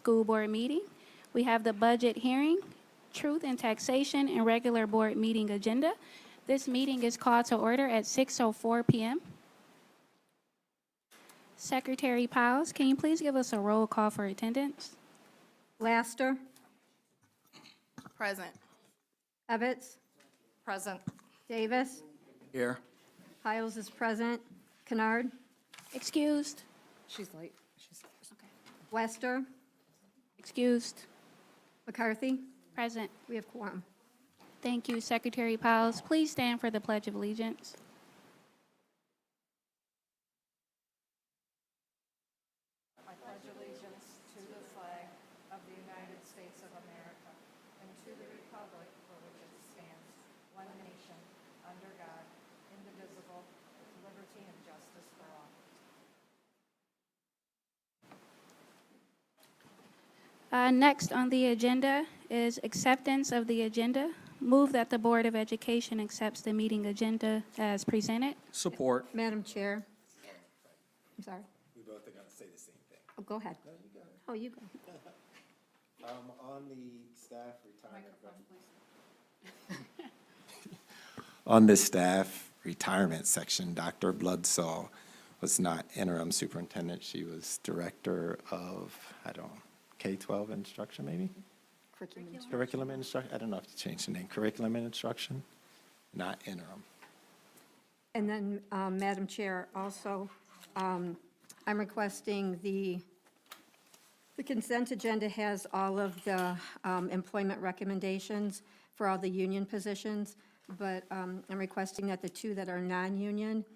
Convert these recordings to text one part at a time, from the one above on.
School Board meeting. We have the budget hearing, truth and taxation, and regular board meeting agenda. This meeting is called to order at 6:04 p.m. Secretary Piles, can you please give us a roll call for attendance? Laster, Present. Evans, Present. Davis, Here. Piles is present, Kennard, Excused? She's late. Wester, Excused. McCarthy. Present. We have quorum. Thank you, Secretary Piles. Please stand for the Pledge of Allegiance. I pledge allegiance to the flag of the United States of America and to the republic for which it stands, one nation, under God, indivisible, with liberty and justice for all. Next on the agenda is acceptance of the agenda. Move that the Board of Education accepts the meeting agenda as presented. Support. Madam Chair. I'm sorry. We both are going to say the same thing. Oh, go ahead. Oh, you go. On the staff retirement. On the staff retirement section, Dr. Bloodsaw was not interim superintendent. She was director of, K-12 instruction, maybe? Curriculum and instruction. I don't know if to change the name. Curriculum and instruction, not interim. And then, Madam Chair, also, I'm requesting the consent agenda has all of the employment recommendations for all the union positions, but I'm requesting that the two that are non-union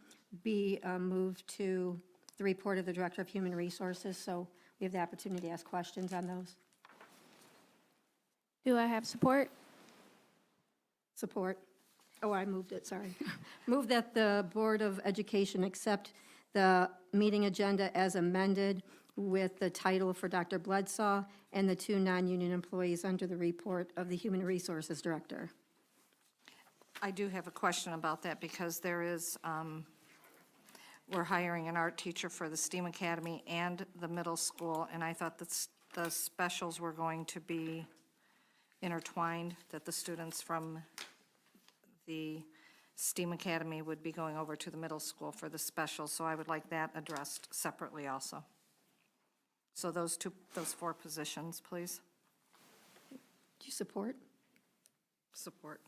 be moved to the report of the Director of Human Resources, so we have the opportunity to ask questions on those. Do I have support? Support. Oh, I moved it, sorry. Move that the Board of Education accept the meeting agenda as amended with the title for Dr. Bloodsaw and the two non-union employees under the report of the Human Resources Director. I do have a question about that because there is, we're hiring an art teacher for the STEAM Academy and the middle school, and I thought that the specials were going to be intertwined, that the students from the STEAM Academy would be going over to the middle school for the specials, so I would like that addressed separately also. So those four positions, please. Do you support? Support.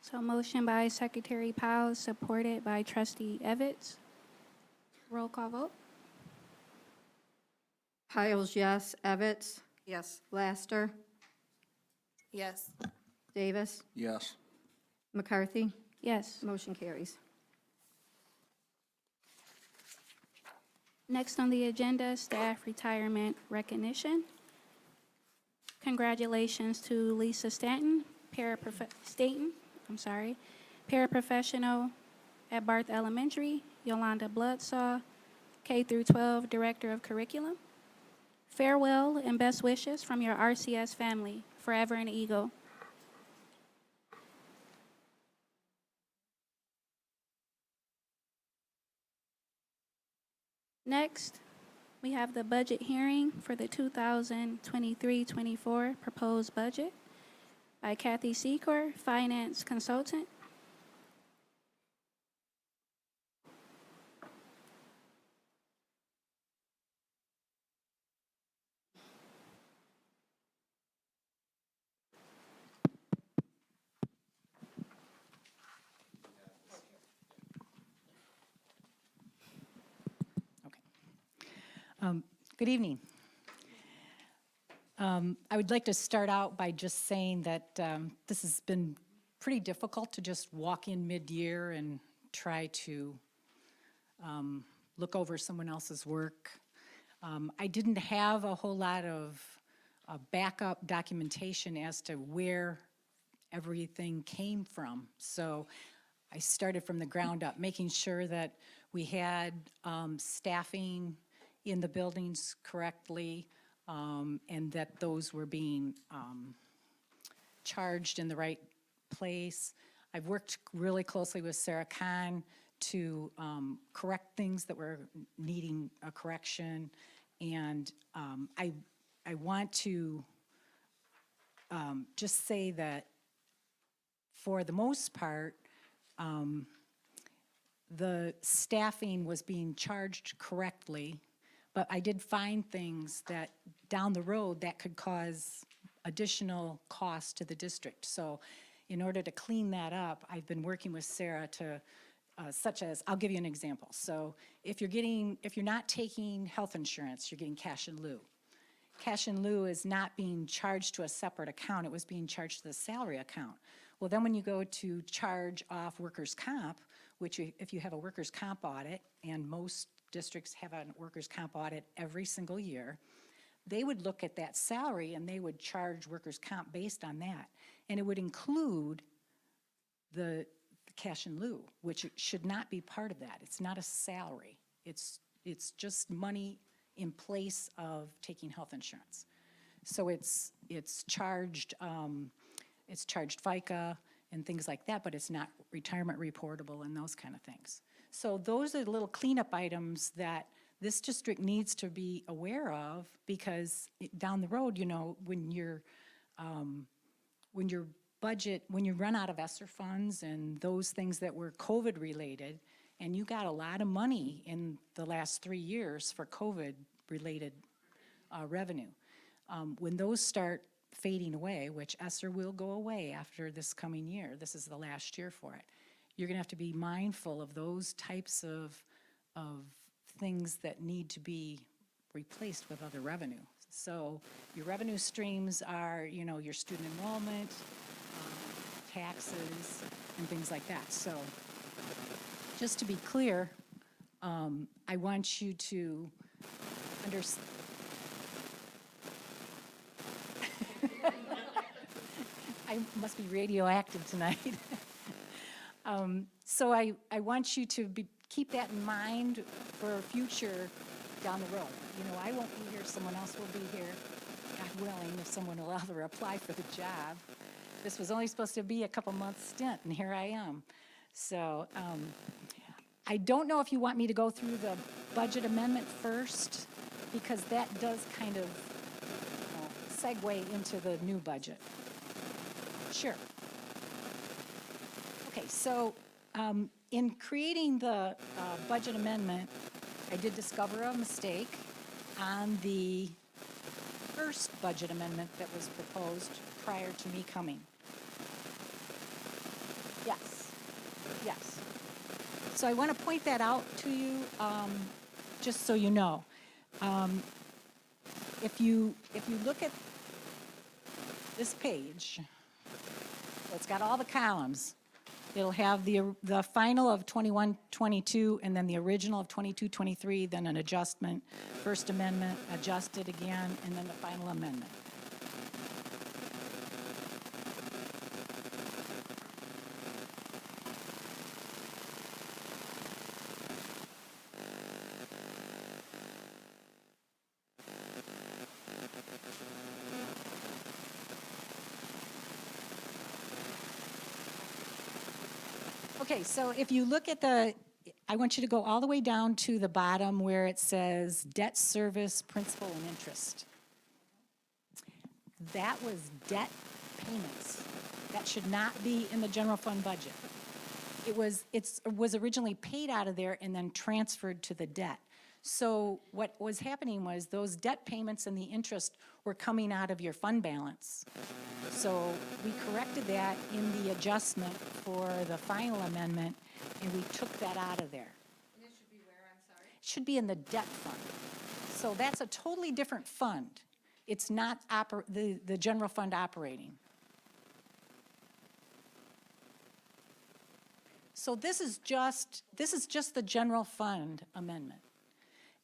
So motion by Secretary Powell, supported by Trustee Evans. Roll call vote. Piles, yes. Evans, Yes. Laster, Yes. Davis, Yes. McCarthy. Yes. Motion carries. Next on the agenda, staff retirement recognition. Congratulations to Lisa Staton, paraprofessional at Barth Elementary, Yolanda Bloodsaw, K-12 Director of Curriculum. Farewell and best wishes from your RCS family, forever an Eagle. Next, we have the budget hearing for the 2023-24 proposed budget by Kathy Secor, Finance Consultant. Good evening. I would like to start out by just saying that this has been pretty difficult to just walk in mid-year and try to look over someone else's work. I didn't have a whole lot of backup documentation as to where everything came from. So I started from the ground up, making sure that we had staffing in the buildings correctly, and that those were being charged in the right place. I've worked really closely with Sarah Kahn to correct things that were needing a correction. And I want to just say that for the most part, the staffing was being charged correctly, but I did find things that down the road that could cause additional cost to the district. So in order to clean that up, I've been working with Sarah to, such as, I'll give you an example. So if you're not taking health insurance, you're getting cash in lieu. Cash in lieu is not being charged to a separate account, it was being charged to the salary account. Well, then when you go to charge off workers' comp, which if you have a workers' comp audit, and most districts have a workers' comp audit every single year, they would look at that salary and they would charge workers' comp based on that. And it would include the cash in lieu, which should not be part of that. It's not a salary. It's just money in place of taking health insurance. So it's charged FICA and things like that, but it's not retirement reportable and those kind of things. So those are the little cleanup items that this district needs to be aware of, because down the road, you know, when your budget, when you run out of ESSER funds and those things that were COVID related, and you got a lot of money in the last 3 years for COVID related revenue, when those start fading away, which ESSER will go away after this coming year, this is the last year for it, you're gonna have to be mindful of those types of things that need to be replaced with other revenue. So your revenue streams are, you know, your student enrollment, taxes, and things like that. So just to be clear, I want you to understand. I must be radioactive tonight. So I want you to keep that in mind for future down the road. You know, I won't be here, someone else will be here, God willing, if someone will ever apply for the job. This was only supposed to be a couple months stint, and here I am. So I don't know if you want me to go through the budget amendment first, because that does kind of segue into the new budget. Sure. Okay, so in creating the budget amendment, I did discover a mistake on the first budget amendment that was proposed prior to me coming. Yes, yes. So I want to point that out to you, just so you know. If you look at this page, so it's got all the columns. It'll have the final of 21-22, and then the original of 22-23, then an adjustment, first amendment, adjusted again, and then the final amendment. Okay, so if you look at I want you to go all the way down to the bottom where it says debt service, principal, and interest. That was debt payments. That should not be in the general fund budget. It was originally paid out of there and then transferred to the debt. So what was happening was those debt payments and the interest were coming out of your fund balance. So we corrected that in the adjustment for the final amendment, and we took that out of there. And it should be where, I'm sorry? It should be in the debt fund. So that's a totally different fund. It's not the general fund operating. So this is just the general fund amendment.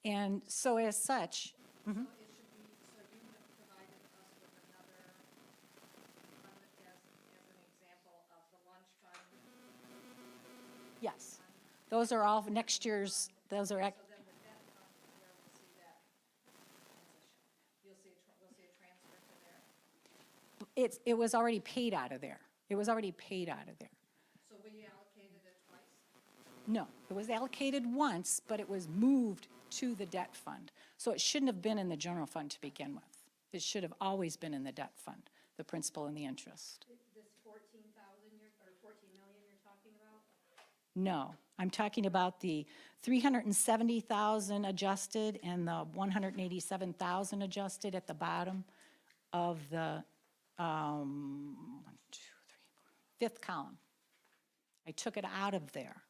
And so as such, So it should be, so you have provided us with another fund as an example of the lunch fund. yes, those are all next year's, those are, So then the debt fund is where we'll see that transition. We'll see a transfer to there. it was already paid out of there. It was already paid out of there. So we allocated it twice? No, it was allocated once, but it was moved to the debt fund. So it shouldn't have been in the general fund to begin with. It should have always been in the debt fund, the principal and the interest. This 14,000, or 14 million you're talking about? No, I'm talking about the 370,000 adjusted and the 187,000 adjusted at the bottom of the, one, two, three, fifth column. I took it out of there.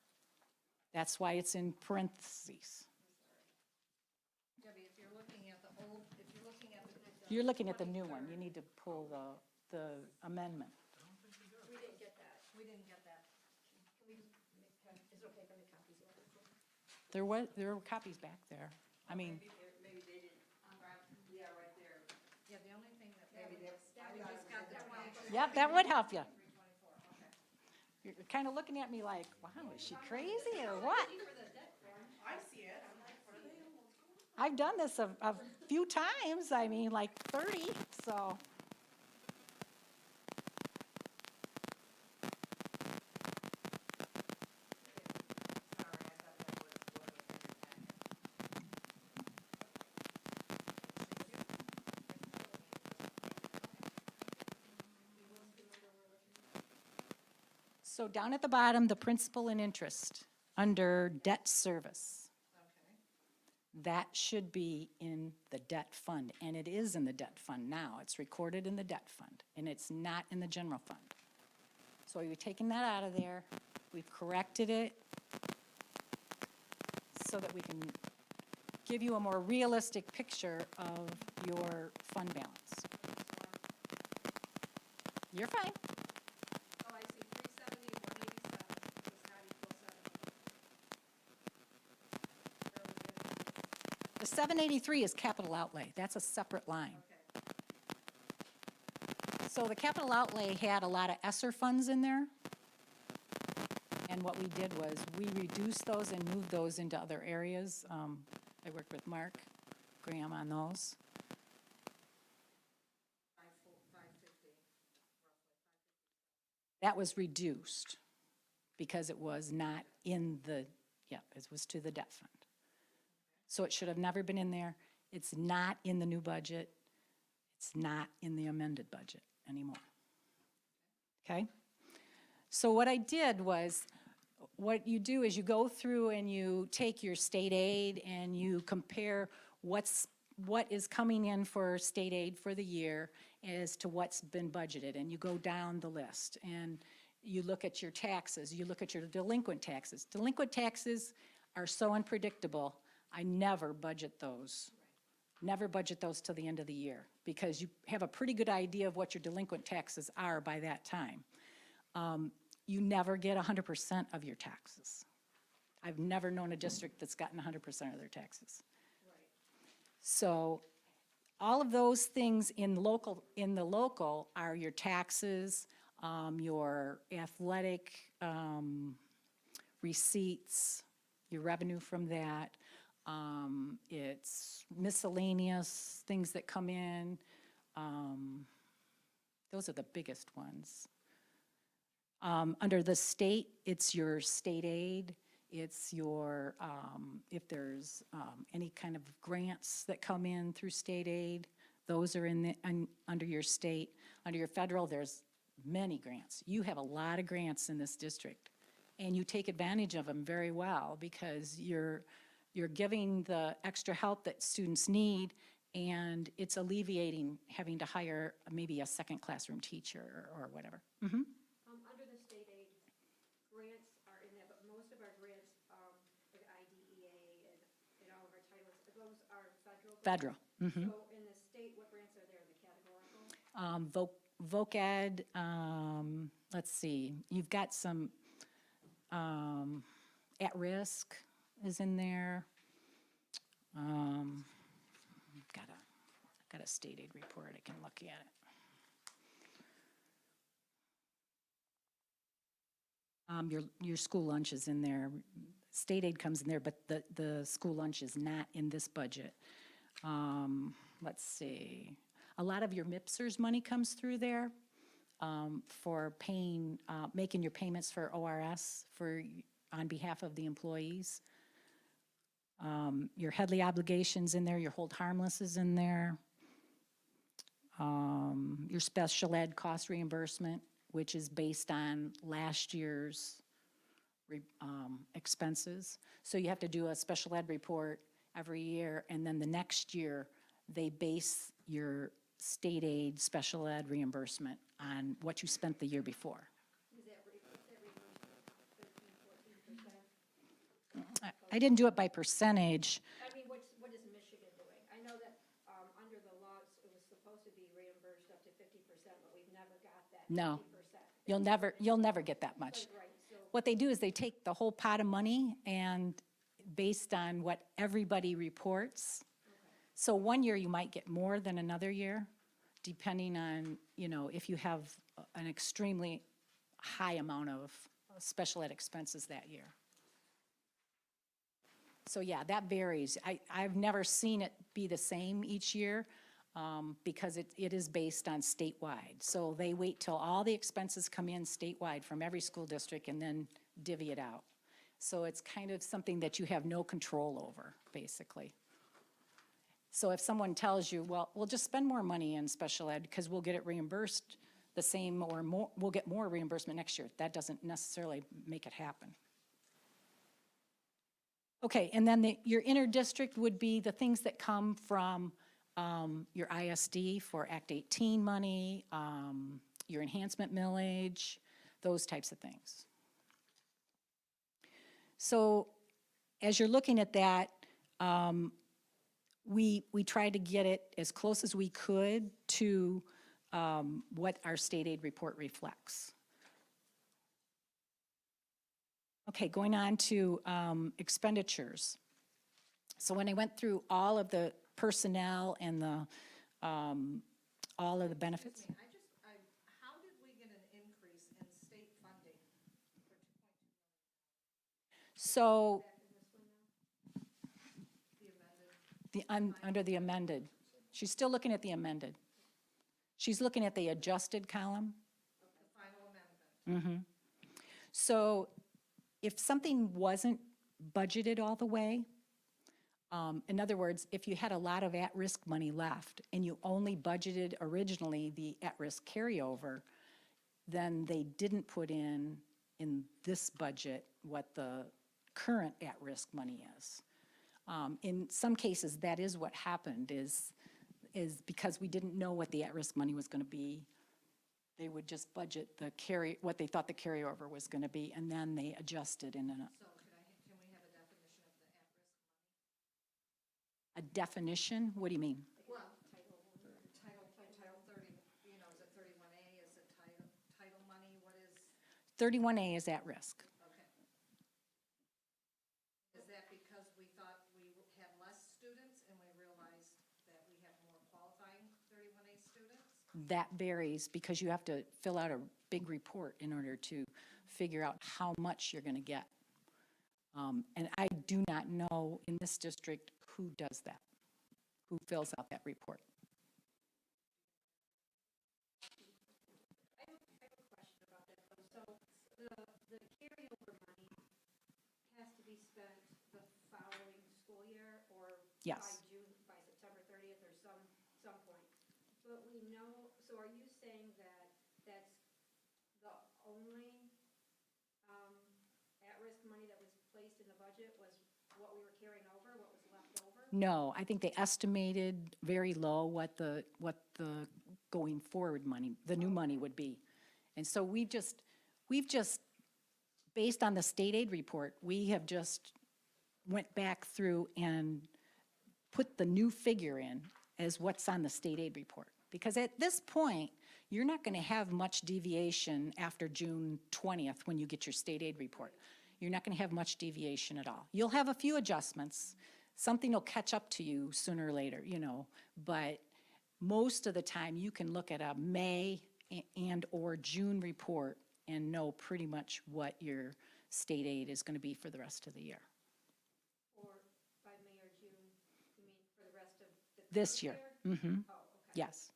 That's why it's in parentheses. Debbie, if you're looking at the old, if you're looking at the. You're looking at the new one. You need to pull the amendment. We didn't get that. We didn't get that. Is it okay if I make copies of it? There were copies back there. I mean, Maybe they didn't, yeah, right there. Yeah, the only thing that. Maybe they, We just got the 20. yep, that would help you. You're kind of looking at me like, wow, is she crazy or what? I see it, I'm like, what are they? I've done this a few times, I mean, like 30, so. So down at the bottom, the principal and interest, under debt service. That should be in the debt fund, and it is in the debt fund now. It's recorded in the debt fund, and it's not in the general fund. So we've taken that out of there, we've corrected it so that we can give you a more realistic picture of your fund balance. You're fine. Oh, I see, 370, 187, does not equal 70. The 783 is capital outlay, that's a separate line. So the capital outlay had a lot of ESSER funds in there. And what we did was, we reduced those and moved those into other areas. I worked with Mark Graham on those. 550. That was reduced because it was not in the, yeah, it was to the debt fund. So it should have never been in there. It's not in the new budget. It's not in the amended budget anymore. Okay? So what I did was, what you do is you go through and you take your state aid and you compare what is coming in for state aid for the year as to what's been budgeted. And you go down the list and you look at your taxes, you look at your delinquent taxes. Delinquent taxes are so unpredictable, I never budget those. Never budget those till the end of the year because you have a pretty good idea of what your delinquent taxes are by that time. You never get 100% of your taxes. I've never known a district that's gotten 100% of their taxes. So all of those things in the local are your taxes, your athletic receipts, your revenue from that. It's miscellaneous things that come in. Those are the biggest ones. Under the state, it's your state aid. It's your, if there's any kind of grants that come in through state aid, those are in the, under your state. Under your federal, there's many grants. You have a lot of grants in this district, and you take advantage of them very well because you're giving the extra help that students need, and it's alleviating having to hire maybe a second classroom teacher or whatever. Under the state aid, grants are in there, but most of our grants, like IDEA and all of our titles, those are federal grants. Federal. So in the state, what grants are there, the categorical? Voc Ed, let's see, you've got some at-risk is in there. Got a state aid report, I can look at it. Your school lunch is in there. State aid comes in there, but the school lunch is not in this budget. Let's see. A lot of your MIPSERS money comes through there for paying, making your payments for ORS, for on behalf of the employees. Your Headley obligations in there, your hold harmless is in there. Your special ed cost reimbursement, which is based on last year's expenses. So you have to do a special ed report every year, and then the next year, they base your state aid special ed reimbursement on what you spent the year before. I didn't do it by percentage. I mean, what is Michigan doing? I know that under the laws, it was supposed to be reimbursed up to 50%, but we've never got that 50%. No. You'll never get that much. Right, so What they do is they take the whole pot of money and based on what everybody reports. So one year you might get more than another year, depending on, if you have an extremely high amount of special ed expenses that year. So yeah, that varies. I've never seen it be the same each year because it is based on statewide. So they wait till all the expenses come in statewide from every school district and then divvy it out. So it's kind of something that you have no control over, basically. So if someone tells you, well, we'll just spend more money in special ed because we'll get it reimbursed the same or more, we'll get more reimbursement next year. That doesn't necessarily make it happen. Okay, and then your inter-district would be the things that come from your ISD for Act 18 money, your enhancement millage, those types of things. So as you're looking at that, we tried to get it as close as we could to what our state aid report reflects. Okay, going on to expenditures. So when I went through all of the personnel and the, all of the benefits. How did we get an increase in state funding for 2.2 million? So, The amended, under the amended, she's still looking at the amended. She's looking at the adjusted column. the final amendment. So if something wasn't budgeted all the way, in other words, if you had a lot of at-risk money left and you only budgeted originally the at-risk carryover, then they didn't put in this budget what the current at-risk money is. In some cases, that is what happened, is because we didn't know what the at-risk money was going to be. They would just budget what they thought the carryover was going to be, and then they adjusted in So can we have a definition of the at-risk money? a definition. What do you mean? Well, Title 30, is it 31A, is it title money, what is, 31A is at risk. okay. Is that because we thought we had less students and we realized that we have more qualifying 31A students? That varies because you have to fill out a big report in order to figure out how much you're going to get. And I do not know in this district who does that, who fills out that report. I have a question about that, though. So the carryover money has to be spent the following school year or Yes. by September 30th or some point. But we know, so are you saying that that's the only at-risk money that was placed in the budget was what we were carrying over, what was left over? No, I think they estimated very low what the going forward money, the new money would be. And so we've just, based on the state aid report, we have just went back through and put the new figure in as what's on the state aid report. Because at this point, you're not going to have much deviation after June 20th when you get your state aid report. You're not going to have much deviation at all. You'll have a few adjustments. Something will catch up to you sooner or later, but most of the time you can look at a May and or June report and know pretty much what your state aid is going to be for the rest of the year. Or by May or June, you mean for the rest of the This current year. Oh, okay. Yes.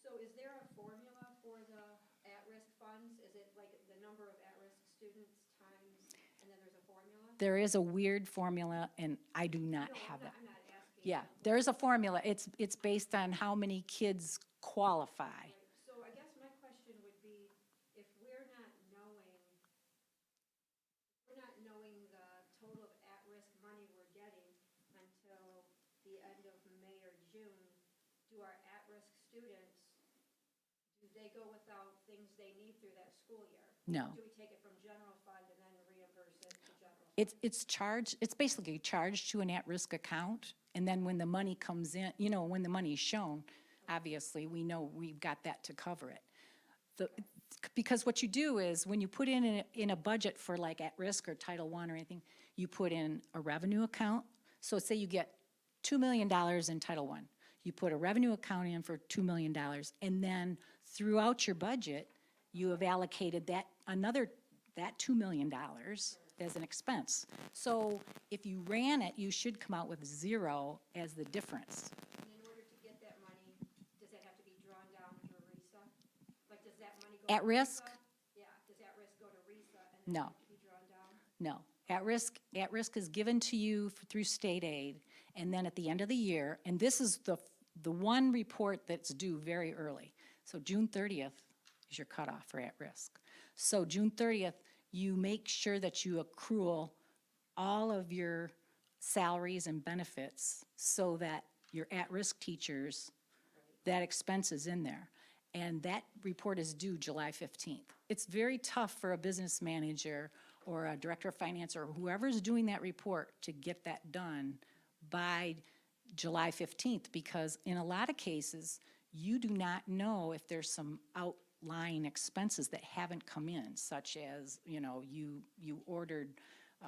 So is there a formula for the at-risk funds? Is it like the number of at-risk students times, and then there's a there is a weird formula, and I do not have that. Yeah, there is a formula. It's based on how many kids qualify. So I guess my question would be, if we're not knowing the total of at-risk money we're getting until the end of May or June, do our at-risk students, do they go without things they need through that school year? No. Do we take it from general fund and then reimburse it to general? It's charged, it's basically charged to an at-risk account, and then when the money comes in, when the money is shown, obviously, we know we've got that to cover it. Because what you do is, when you put in a budget for like at-risk or Title I or anything, you put in a revenue account. So say you get $2 million in Title I. You put a revenue account in for $2 million, and then throughout your budget, you have allocated that $2 million as an expense. So if you ran it, you should come out with zero as the difference. And in order to get that money, does that have to be drawn down through RISA? Like, does that money go? At to risk? RISA? Yeah, does at risk go to RISA and then No. have to be drawn down? No. At-risk is given to you through state aid, and then at the end of the year, and this is the one report that's due very early. So June 30th is your cutoff for at-risk. So June 30th, you make sure that you accrue all of your salaries and benefits so that your at-risk teachers, that expense is in there. And that report is due July 15th. It's very tough for a business manager or a director of finance or whoever's doing that report to get that done by July 15th, because in a lot of cases, you do not know if there's some outlying expenses that haven't come in, such as, you ordered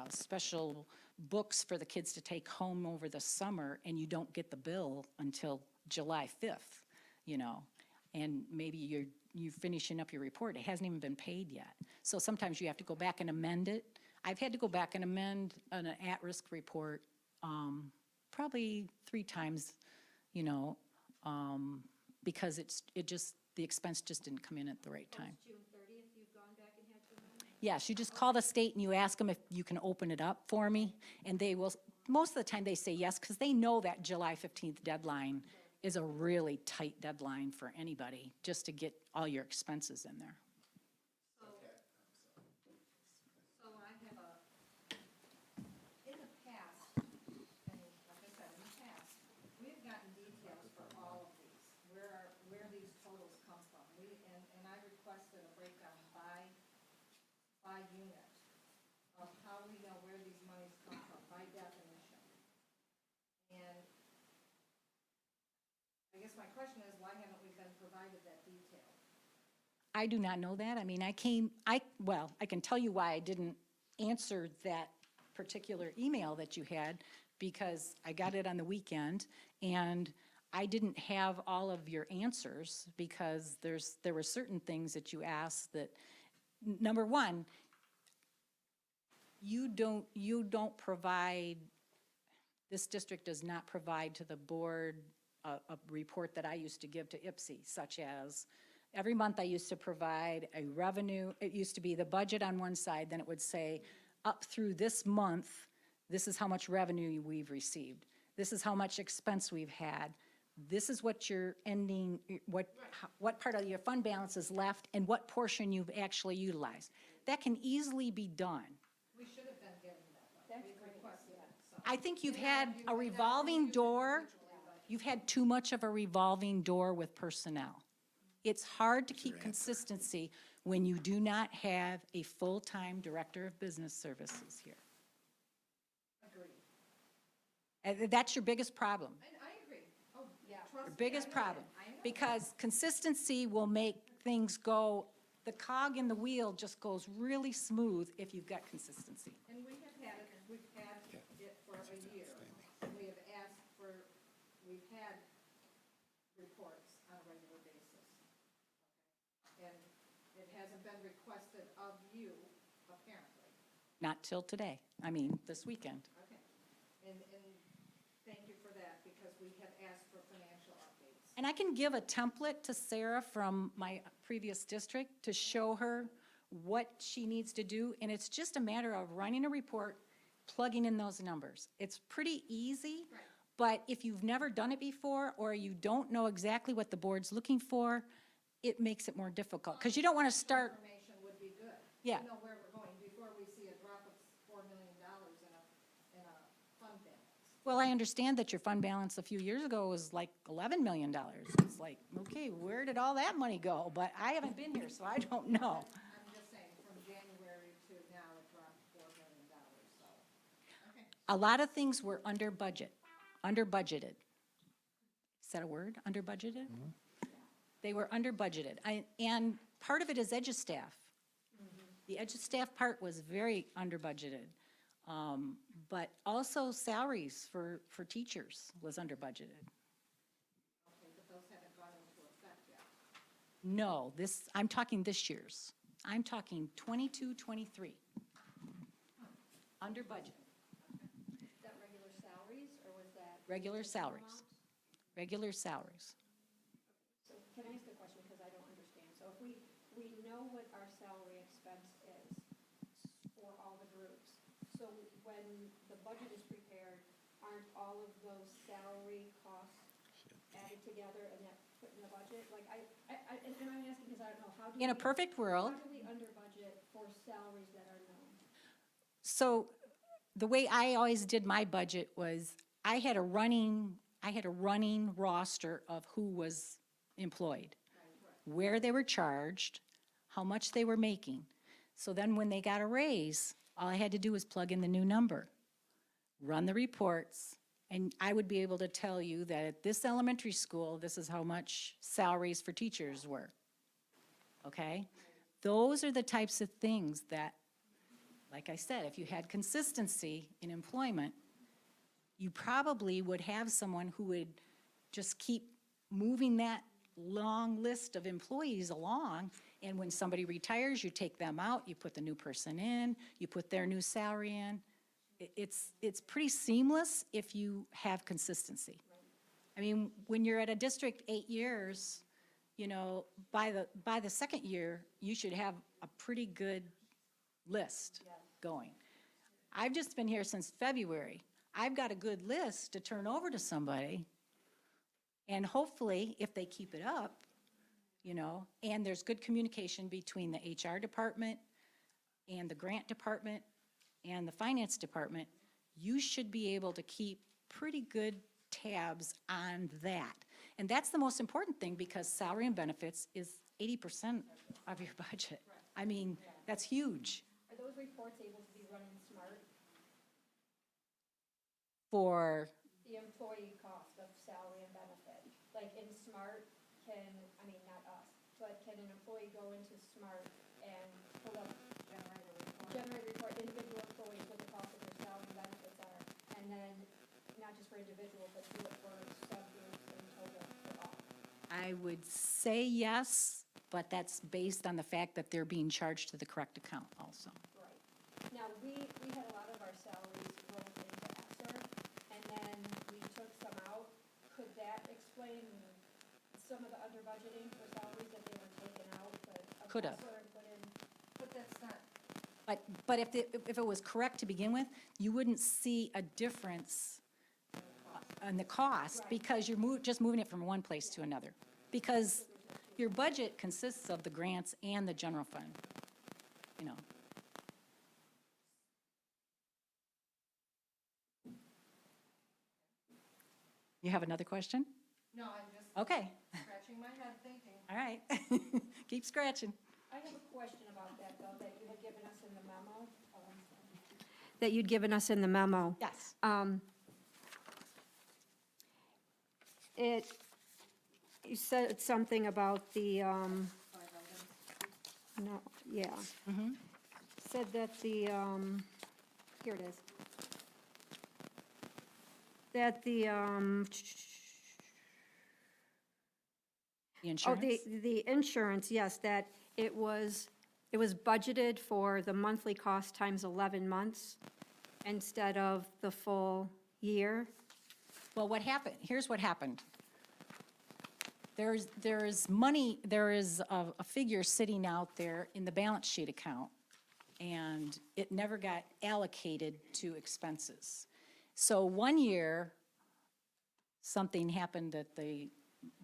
special books for the kids to take home over the summer, and you don't get the bill until July 5th, and maybe you're finishing up your report, it hasn't even been paid yet. So sometimes you have to go back and amend it. I've had to go back and amend an at-risk report probably 3 times, because the expense just didn't come in at the right time. June 30th, you've gone back and had to amend? Yes, you just call the state and you ask them if you can open it up for me, and they will, most of the time they say yes, because they know that July 15th deadline is a really tight deadline for anybody, just to get all your expenses in there. So I have in the past, and like I said, in the past, we've gotten details for all of these, where these totals come from. And I requested a breakdown by unit of how we know where these monies come from, by definition. And I guess my question is, why haven't we been provided that detail? I do not know that. I mean, I can tell you why I didn't answer that particular email that you had, because I got it on the weekend, and I didn't have all of your answers, because there were certain things that you asked that, number one, you don't provide, this district does not provide to the board a report that I used to give to IPSI, such as, every month I used to provide a revenue, it used to be the budget on one side, then it would say, up through this month, this is how much revenue we've received. This is how much expense we've had. This is what your ending, what part of your fund balance is left, and what portion you've actually utilized. That can easily be done. We should have been given that, though. We've requested it, so. I think you've had a revolving door. You've had too much of a revolving door with personnel. It's hard to keep consistency when you do not have a full-time director of business services here. Agreed. And that's your biggest problem, And I agree. Oh, yeah. Trust your me, biggest I know that. problem. I know. Because consistency will make things go, the cog in the wheel just goes really smooth if you've got consistency. And we've had it for a year. And we have asked for, we've had reports on a regular basis. And it hasn't been requested of you, apparently. Not till today, I mean, this weekend. Okay. And thank you for that, because we have asked for financial updates. And I can give a template to Sarah from my previous district to show her what she needs to do, and it's just a matter of running a report plugging in those numbers. It's pretty easy, but if you've never done it before, or you don't know exactly what the board's looking for, it makes it more difficult, because you don't want to start, Information would be good. Yeah. To know where we're going before we see a drop of $4 million in a fund balance. well, I understand that your fund balance a few years ago was like $11 million. It's like, okay, where did all that money go? But I haven't been here, so I don't know. I'm just saying, from January to now, it dropped $4 million, so. A lot of things were under budget, under budgeted. Is that a word, under budgeted? They were under budgeted. And part of it is EduStaff. The EduStaff part was very under budgeted. But also salaries for teachers was under budgeted. Okay, but those haven't gone into effect yet. No, I'm talking this year's. I'm talking 22, 23. Under budget, Is that regular salaries, or was that? regular salaries, regular salaries. So can I ask a question, because I don't understand? So if we know what our salary expense is for all the groups, so when the budget is prepared, aren't all of those salary costs added together and that put in the budget? Like, and I'm asking because I don't know, how do we? In a perfect world, How do we under budget for salaries that are known? so the way I always did my budget was I had a running roster of who was employed, where they were charged, how much they were making. So then when they got a raise, all I had to do was plug in the new number, run the reports, and I would be able to tell you that at this elementary school, this is how much salaries for teachers were. Okay? Those are the types of things that, like I said, if you had consistency in employment, you probably would have someone who would just keep moving that long list of employees along, and when somebody retires, you take them out, you put the new person in, you put their new salary in. It's pretty seamless if you have consistency. I mean, when you're at a district 8 years, you know, by the second year, you should have a pretty good list going. I've just been here since February. I've got a good list to turn over to somebody, and hopefully, if they keep it up, you know, and there's good communication between the HR department and the grant department and the finance department, you should be able to keep pretty good tabs on that. And that's the most important thing, because salary and benefits is 80% of your budget. I mean, that's huge. Are those reports able to be run in SMART? For, The employee cost of salary and benefit, like in SMART, not us, but can an employee go into SMART and pull up, generate a report, individual employees, what the cost of their salary and benefits are, and then, not just for individual, but do it for subgroups and total for all? I would say yes, but that's based on the fact that they're being charged to the correct account also. Right. Now, we had a lot of our salaries rolled into ESSER, and then we took some out. Could that explain some of the under budgeting for salaries that they were taken out, but of Could have. ESSER and put in? But that's not, But if it was correct to begin with, you wouldn't see a difference on the cost, because you're just moving it from one place to another. Because your budget consists of the grants and the general fund, you know. You have another question? no, I'm just Okay, scratching my head thinking. all right. Keep scratching. I have a question about that, though, that you had given us in the memo. That you'd given us in the memo. Yes. You said something about the, no, yeah. Said that the, here it is. That the, The oh, insurance? the insurance, yes, that it was budgeted for the monthly cost times 11 months instead of the full year. Well, what happened, here's what happened. There is money, there is a figure sitting out there in the balance sheet account and it never got allocated to expenses. So one year, something happened at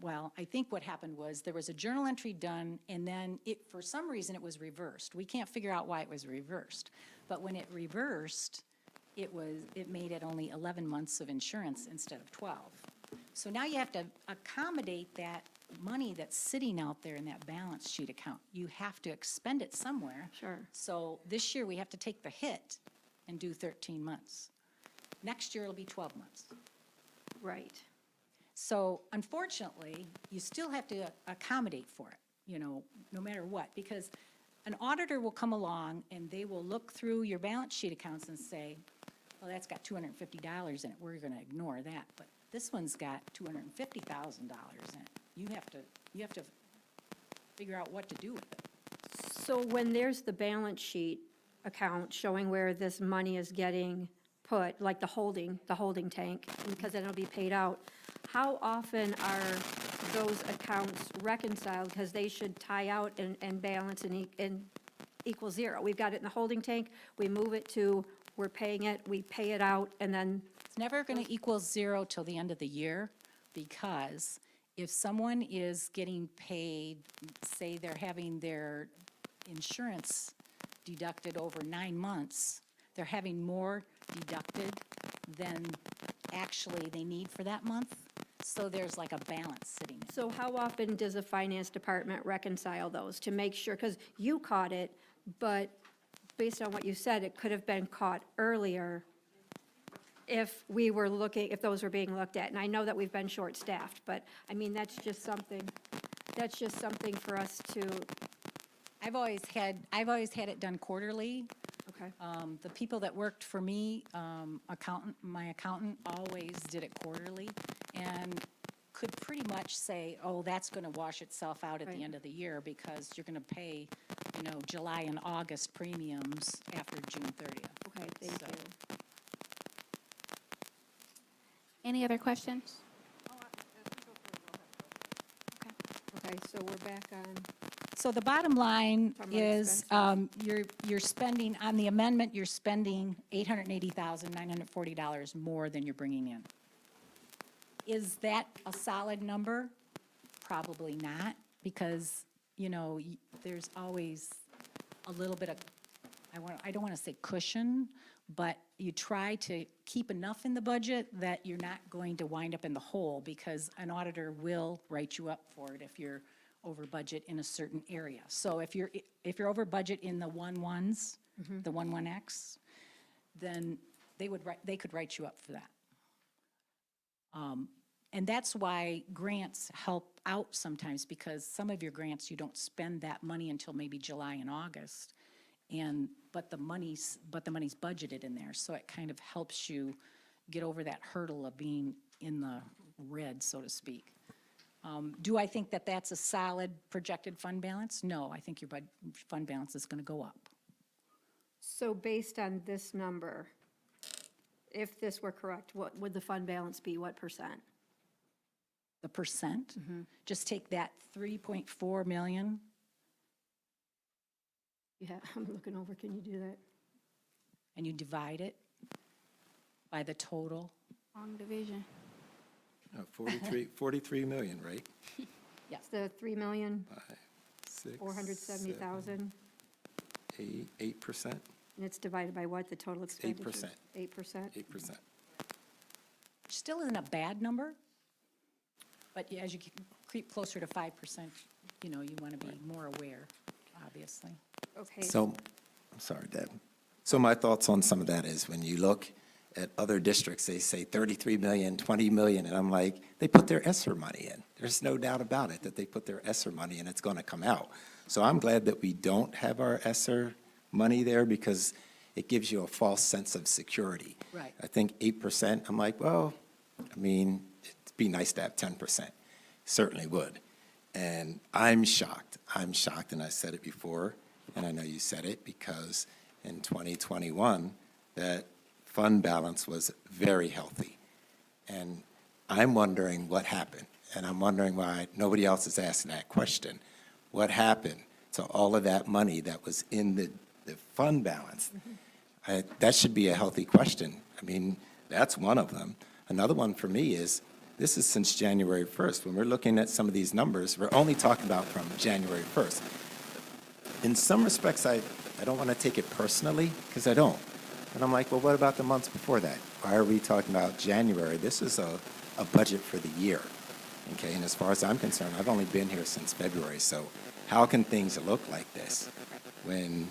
well, I think what happened was there was a journal entry done, and then for some reason, it was reversed. We can't figure out why it was reversed. But when it reversed, it made it only 11 months of insurance instead of 12. So now you have to accommodate that money that's sitting out there in that balance sheet account. You have to expend it somewhere. Sure. So this year, we have to take the hit and do 13 months. Next year, it'll be 12 months. Right. So unfortunately, you still have to accommodate for it, no matter what, because an auditor will come along and they will look through your balance sheet accounts and say, well, that's got $250 in it, we're gonna ignore that, but this one's got $250,000 in it. You have to figure out what to do with it. So when there's the balance sheet account showing where this money is getting put, like the holding tank, because then it'll be paid out, how often are those accounts reconciled? Because they should tie out and balance and equal zero. We've got it in the holding tank, we move it to, we're paying it, we pay it out, and then, It's never going to equal zero till the end of the year, because if someone is getting paid, say they're having their insurance deducted over 9 months, they're having more deducted than actually they need for that month, so there's like a balance sitting there. so how often does the finance department reconcile those to make sure, because you caught it, but based on what you said, it could have been caught earlier if those were being looked at. And I know that we've been short-staffed, but, I mean, that's just something for us to, I've always had it done quarterly. okay, The people that worked for me, my accountant always did it quarterly, and could pretty much say, oh, that's going to wash itself out at the Right. end of the year, because you're going to pay, July and August premiums after June 30th. okay, thank So- you. Any other questions? Okay, so we're back on, So the bottom line Talking about is, you're spending, on the amendment, you're spending $880,940 more than you're bringing in. Is that a solid number? Probably not, because, there's always a little bit of, I don't want to say cushion, but you try to keep enough in the budget that you're not going to wind up in the hole, because an auditor will write you up for it if you're over budget in a certain area. So if you're over budget in the 11s, the 11X, then they could write you up for that. And that's why grants help out sometimes, because some of your grants, you don't spend that money until maybe July and August, but the money's budgeted in there, so it kind of helps you get over that hurdle of being in the red, so to speak. Do I think that that's a solid projected fund balance? No, I think your fund balance is going to go up. so based on this number, if this were correct, what would the fund balance be, what percent? The percent, just take that 3.4 million, Yeah, I'm looking over, can you do that? and you divide it by the total. Long division. 43 million, right? It's the 3,470,000, 8%? and it's divided by what, the total expenditure? 8%. 8%? 8%. Which still isn't a bad number, but as you creep closer to 5%, you want to be more aware, obviously. Okay, So, I'm sorry, Deb. So my thoughts on some of that is when you look at other districts, they say 33 million, 20 million, and I'm like, they put their ESSER money in. There's no doubt about it that they put their ESSER money in, it's going to come out. So I'm glad that we don't have our ESSER money there, because it gives you a false sense of security. Right. I think 8%, I'm like, well, I mean, it'd be nice to have 10%. Certainly would. And I'm shocked, and I said it before, and I know you said it, because in 2021, that fund balance was very healthy. And I'm wondering what happened, and I'm wondering why nobody else is asking that question. What happened to all of that money that was in the the fund balance. That should be a healthy question. I mean, that's one of them. Another one for me is, this is since January 1st. When we're looking at some of these numbers, we're only talking about from January 1st. In some respects, I don't want to take it personally, because I don't. And I'm like, well, what about the months before that? Why are we talking about January? This is a budget for the year, okay? And as far as I'm concerned, I've only been here since February, so how can things look like this when,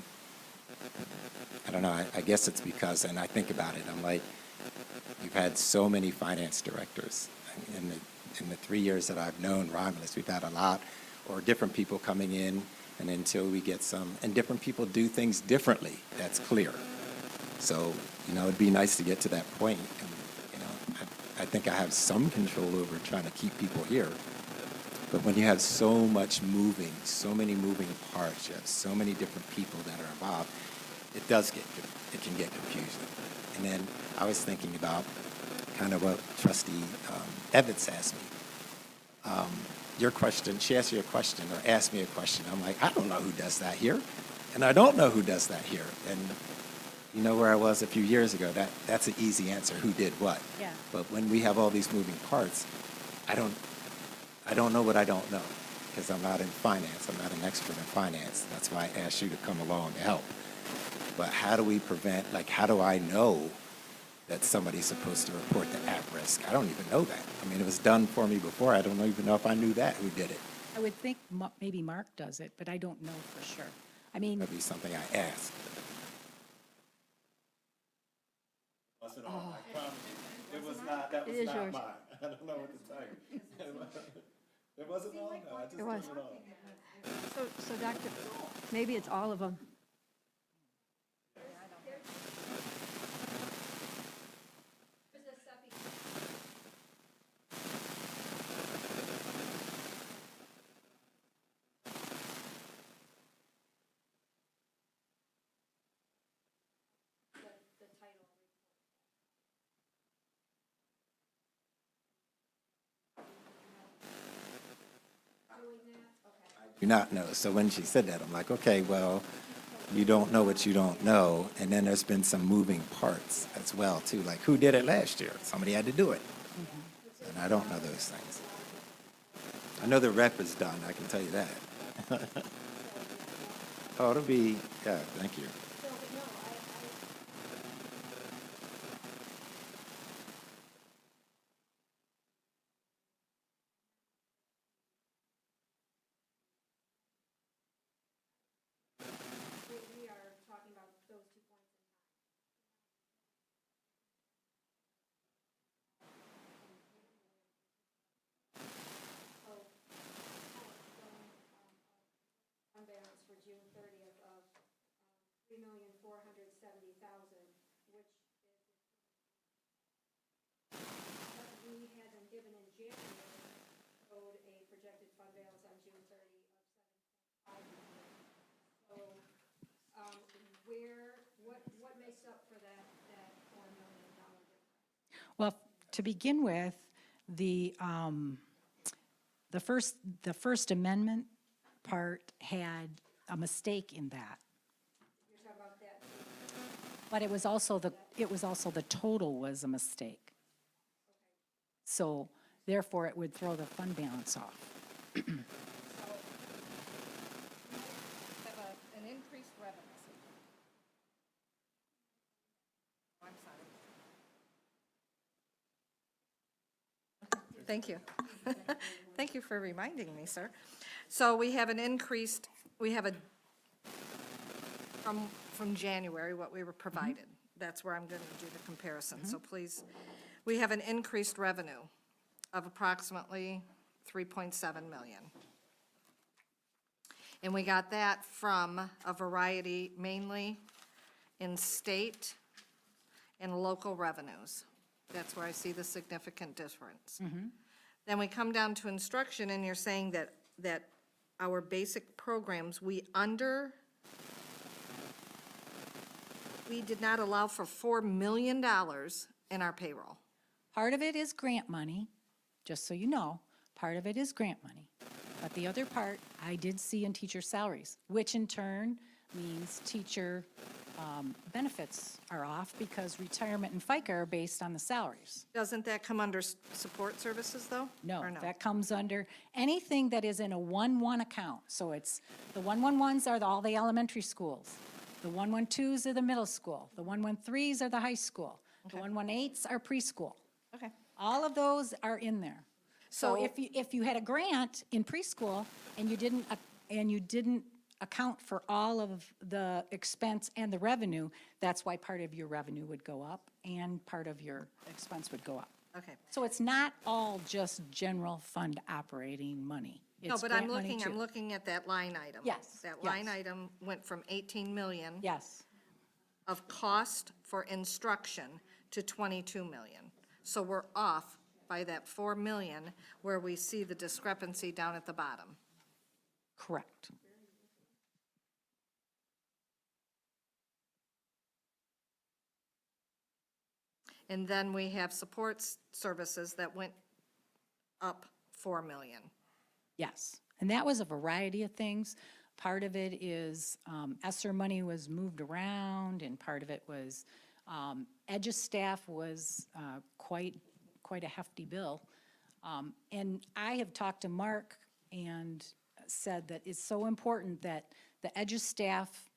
I don't know, I guess it's because, and I think about it, I'm like, we've had so many finance directors. In the 3 years that I've known Romulus, we've had a lot, or different people coming in, and until we get some, and different people do things differently, that's clear. So, it'd be nice to get to that point, and, I think I have some control over trying to keep people here. But when you have so much moving, so many moving parts, you have so many different people that are involved, it can get confusing. And then I was thinking about kind of what Trustee Evans asked me. Your question, she asked you a question or asked me a question. I'm like, I don't know who does that here. And I don't know who does that here. And you know where I was a few years ago, that's an easy answer, who did what. Yeah. But when we have all these moving parts, I don't know what I don't know, because I'm not in finance. I'm not an expert in finance. That's why I asked you to come along and help. But how do we prevent, how do I know that somebody's supposed to report the at-risk? I don't even know that. I mean, it was done for me before. I don't even know if I knew that, who did it. I would think maybe Mark does it, but I don't know for sure. I mean, That'd be something I asked. It was not, that It is yours. I don't know what to tell you. It wasn't long, though. I just It was. turned it on. So Doctor, maybe it's all of them. Do not know. So when she said that, I'm like, okay, well, you don't know what you don't know. And then there's been some moving parts as well, too. Like, who did it last year? Somebody had to do it. And I don't know those things. I know the rep is done, I can tell you that. Oh, it'll be, yeah, thank you. Fund balance for June 30th of $3,470,000, which is what we had been given in January, showed a projected fund balance on June 30 of $7.5 million. So, what makes up for that $4 million difference? well, to begin with, the first amendment part had a mistake in that. You're talking about that. But it was also the total was a mistake. So therefore, it would throw the fund balance off. Have an increased revenue. I'm sorry. Thank you. Thank you for reminding me, sir. So we have from January, what we were provided. That's where I'm going to do the comparison, so please. We have an increased revenue of approximately 3.7 million. And we got that from a variety, mainly in state and local revenues. That's where I see the significant difference. Then we come down to instruction, and you're saying that our basic programs, we did not allow for $4 million in our payroll. Part of it is grant money, just so you know, part of it is grant money. But the other part, I did see in teacher salaries, which in turn means teacher benefits are off because retirement and FICA are based on the salaries. Doesn't that come under support services, though? No, Or that comes under anything that is in a 1-1 account. So it's, the 111s are all the elementary schools. The 112s are the middle school. The 113s are the high school. The 118s are preschool. Okay. All of those are in there. So So- if you had a grant in preschool and you didn't account for all of the expense and the revenue, that's why part of your revenue would go up and part of your expense would go up. Okay. So it's not all just general fund operating money. No, It's but I'm grant money looking, I'm too. looking at that line item. Yes, That line yes. item went from 18 million Yes, of cost for instruction to 22 million. So we're off by that 4 million where we see the discrepancy down at the bottom. correct. And then we have services that went up 4 million. Yes, and that was a variety of things. Part of it is ESSER money was moved around, and part of it was EDGE staff was quite a hefty bill. And I have talked to Mark and said that it's so important that the EDGE staff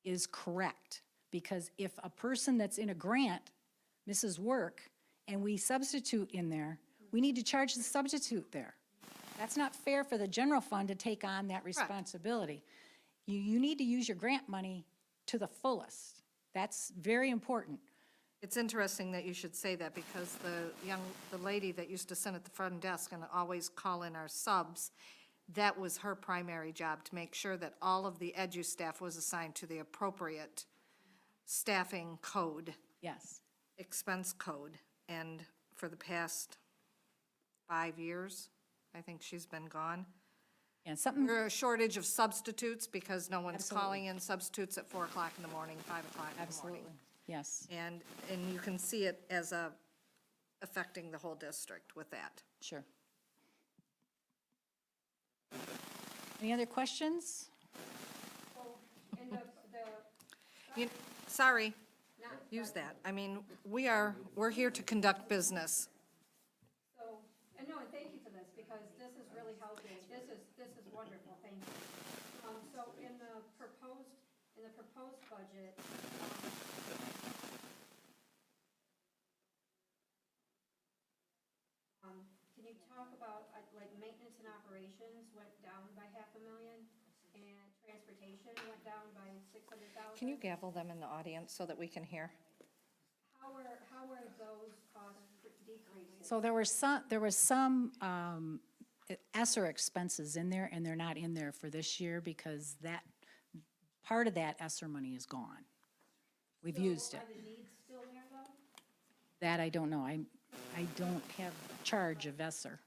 is correct, because if a person that's in a grant misses work and we substitute in there, we need to charge the substitute there. That's not fair for the general fund to take on that responsibility. You need to use your grant money to the fullest. That's very important. It's interesting that you should say that because the lady that used to sit at the front desk and always call in our subs, that was her primary job, to make sure that all of the edu staff was assigned to the appropriate staffing code, Yes, expense code. And for the past 5 years, I think she's been gone. and something, There's a shortage of substitutes because no one's Absolutely. calling in substitutes at 4 o'clock in the morning, 5 o'clock in the morning. absolutely, yes, And you can see it as affecting the whole district with that. sure. Any other questions? Sorry, use that. I mean, we're here to conduct business. So, and no, and thank you for this, because this is really helping. This is wonderful, thank you. So in the proposed budget, can you talk about, like, maintenance and operations went down by $500,000, and transportation went down by $600,000? Can you gavel them in the audience so that we can hear? How are those costs decreasing? So there was some ESSER expenses in there, and they're not in there for this year because that, part of that ESSER money is gone. We've used it. Are the needs still there, though? That I don't know. I don't have charge of ESSER.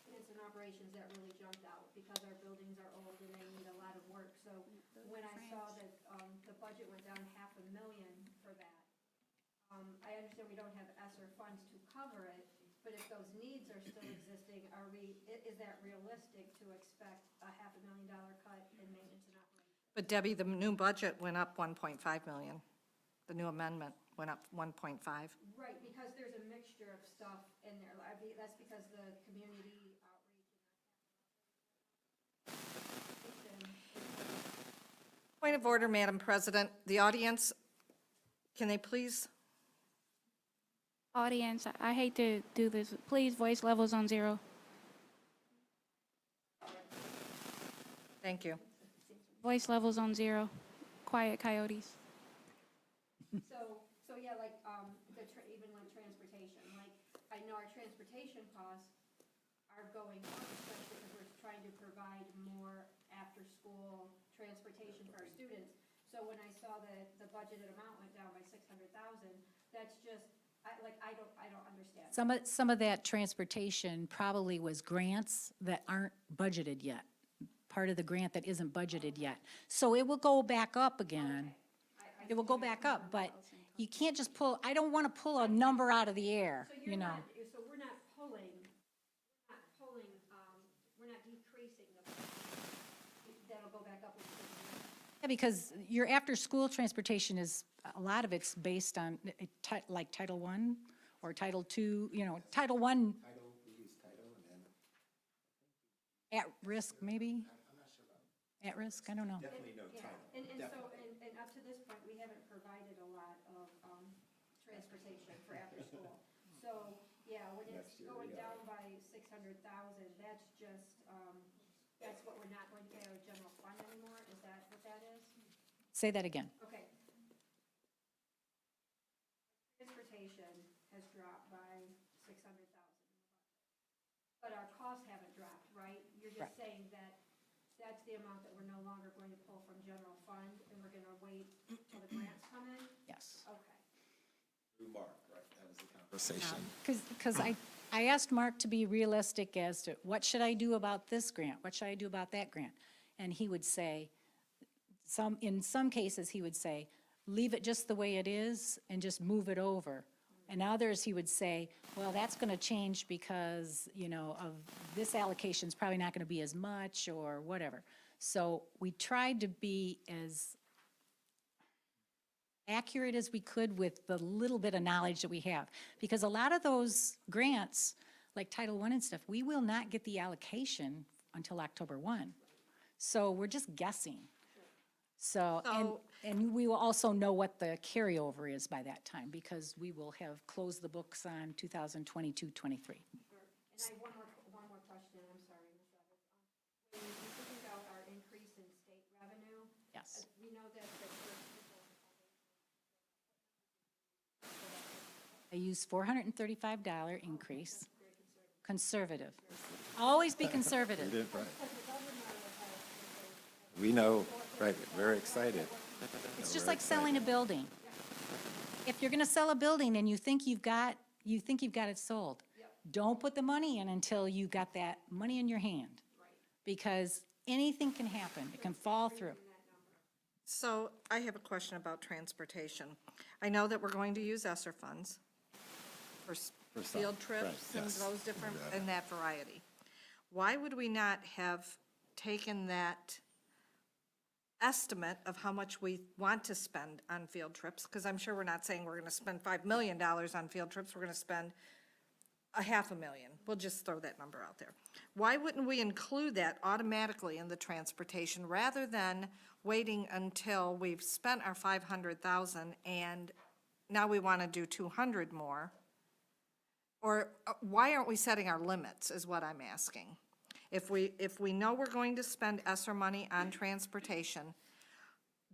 Maintenance and operations that really jumped out because our buildings are old and they need a lot of work. So when I saw that the budget went down $500,000 for that, I understand we don't have ESSER funds to cover it, but if those needs are still existing, is that realistic to expect a $500,000 cut in maintenance and operations? But Debbie, the new budget went up 1.5 million. The new amendment went up 1.5. Right, because there's a mixture of stuff in there. That's because the community outreach. Point of order, Madam President. The audience, can they please? Audience, I hate to do this. Please, voice levels on 0. Thank you. Voice levels on 0. Quiet coyotes. So yeah, like, even like transportation, like, I know our transportation costs are going up, especially because we're trying to provide more after-school transportation for our students. So when I saw that the budgeted amount went down by $600,000, that's just, I don't understand. Some of that transportation probably was grants that aren't budgeted yet. Part of the grant that isn't budgeted yet. So it will go back up again. It will go back up, but you can't just I don't want to pull a number out of the air, you know. So we're not pulling, we're not decreasing Yeah, because your after-school transportation is, a lot of it's based on, like Title I or Title II, Title I. At risk, maybe? At risk, I don't know. And up to this point, we haven't provided a lot of transportation for after-school. So, yeah, when it's going down by 600,000, that's just, that's what we're not going to pay our general fund anymore? Is that what that is? Say that again. Okay. Transportation has dropped by 600,000. But our costs haven't dropped, right? You're just Right. saying that that's the amount that we're no longer going to pull from general fund, and we're going to wait till the grants come in? Yes. Okay. Conversation. Because I asked Mark to be realistic as to what should I do about this grant? What should I do about that grant? And he would say, in some cases, he would say, leave it just the way it is and just move it over. And others, he would say, well, that's going to change because, of this allocation's probably not going to be as much or whatever. So we tried to be as accurate as we could with the little bit of knowledge that we have. Because a lot of those grants, like Title I and stuff, we will not get the allocation until October 1. So we're just guessing. So, and we will also know what the carryover is by that time, because we will have closed the books on 2022-23. And I have one more question, I'm sorry, Ms. Evans. When you think about our increase in state revenue, Yes. we know that I use $435 increase, conservative. Always be conservative. We know, right, very excited. It's just like selling a building. If you're gonna sell a building and you think you've got it sold, don't put the money in until you've got that money in your hand. Because anything can happen, it can fall through. So I have a question about transportation. I know that we're going to use ESSER funds for some, field right, trips and yes. those different, and that variety. Why would we not have taken that estimate of how much we want to spend on field trips? Because I'm sure we're not saying we're going to spend $5 million on field trips, we're going to spend $500,000. We'll just throw that number out there. Why wouldn't we include that automatically in the transportation rather than waiting until we've spent our 500,000 and now we want to do 200 more? Or why aren't we setting our limits is what I'm asking. If we know we're going to spend ESSER money on transportation,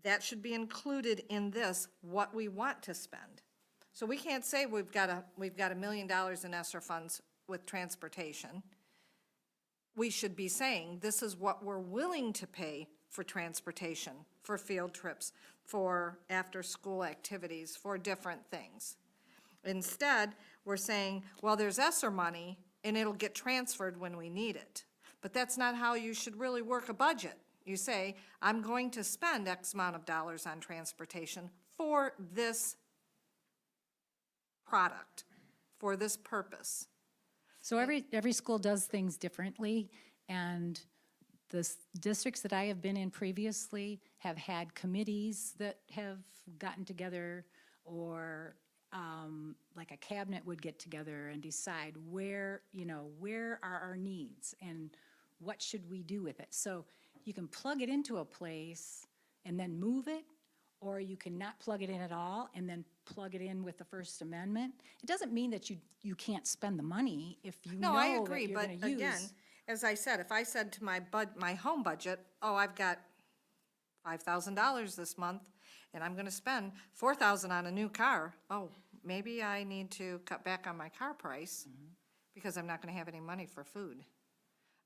that should be included in this, what we want to spend. So we can't say we've got $1 million in ESSER funds with transportation. We should be saying, this is what we're willing to pay for transportation, for field trips, for after-school activities, for different things. Instead, we're saying, well, there's ESSER money, and it'll get transferred when we need it. But that's not how you should really work a budget. You say, I'm going to spend X amount of dollars on transportation for this product, for this purpose. So every school does things differently, and the districts that I have been in previously have had committees that have gotten together, or like a cabinet would get together and decide where are our needs and what should we do with it. So you can plug it into a place and then move it, or you can not plug it in at all and then plug it in with the First Amendment. It doesn't mean that you can't spend the money if you know No, I that agree, you're but gonna use. again, as I said, if I said to my home budget, oh, I've got $5,000 this month, and I'm gonna spend $4,000 on a new car, oh, maybe I need to cut back on my car price, because I'm not gonna have any money for food.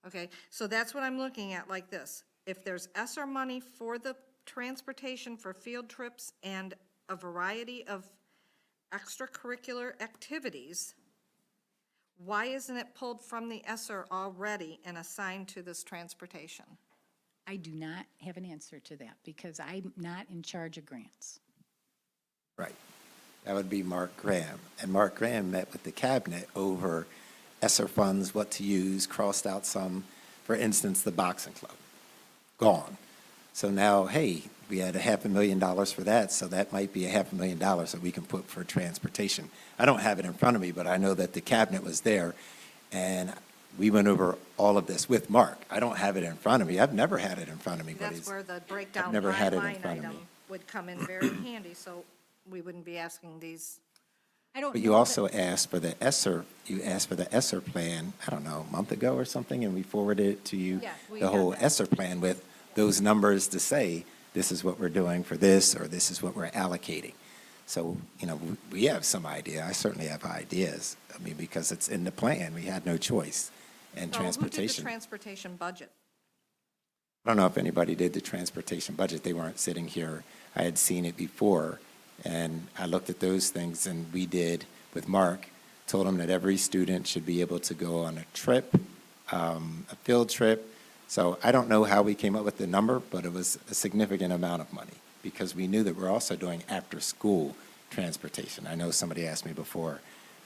Okay, so that's what I'm looking at like this. If there's ESSER money for the transportation for field trips and a variety of extracurricular activities, why isn't it pulled from the ESSER already and assigned to this transportation? I do not have an answer to that because I'm not in charge of grants. Right. That would be Mark Graham. And Mark Graham met with the cabinet over ESSER funds, what to use, crossed out some, for instance, the boxing club, gone. So now, hey, we had $500,000 for that, so that might be $500,000 that we can put for transportation. I don't have it in front of me, but I know that the cabinet was there, and we went over all of this with Mark. I don't have it in front of me. I've never had it in front of me, but That's he's, where the breakdown never had by it in line front of item me. would come in very handy, so we wouldn't be asking these. I don't but you know also asked for the ESSER plan, I don't know, a month ago or something, and we forwarded it to you, Yeah, we the got whole that. ESSER plan with those numbers to say, this is what we're doing for this, or this is what we're allocating. So, we have some idea. I certainly have ideas. I mean, because it's in the plan. We had no choice. And So transportation. who did the transportation budget? I don't know if anybody did the transportation budget. They weren't sitting here. I had seen it before, and I looked at those things, and we did with Mark, told him that every student should be able to go on a trip, a field trip. So I don't know how we came up with the number, but it was a significant amount of money because we knew that we're also doing after-school transportation. I know somebody asked me before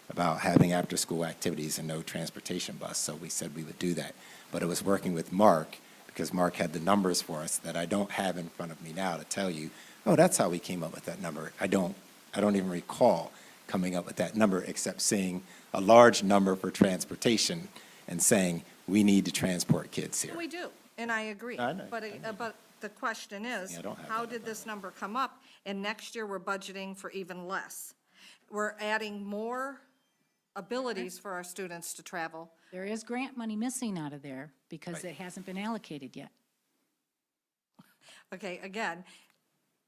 about having after-school activities and no transportation bus, so we said we would do that. But it was working with Mark, because Mark had the numbers for us that I don't have in front of me now to tell you, oh, that's how we came up with that number. I don't even recall coming up with that number except seeing a large number for transportation and saying, we need to transport kids here. We do, and I agree. I know, But the question is, Yeah, I don't have how that did in this number come up? And next year, we're budgeting for even less. We're adding more abilities for our students to travel. there is grant money missing out of there because it hasn't been allocated yet. Okay, again,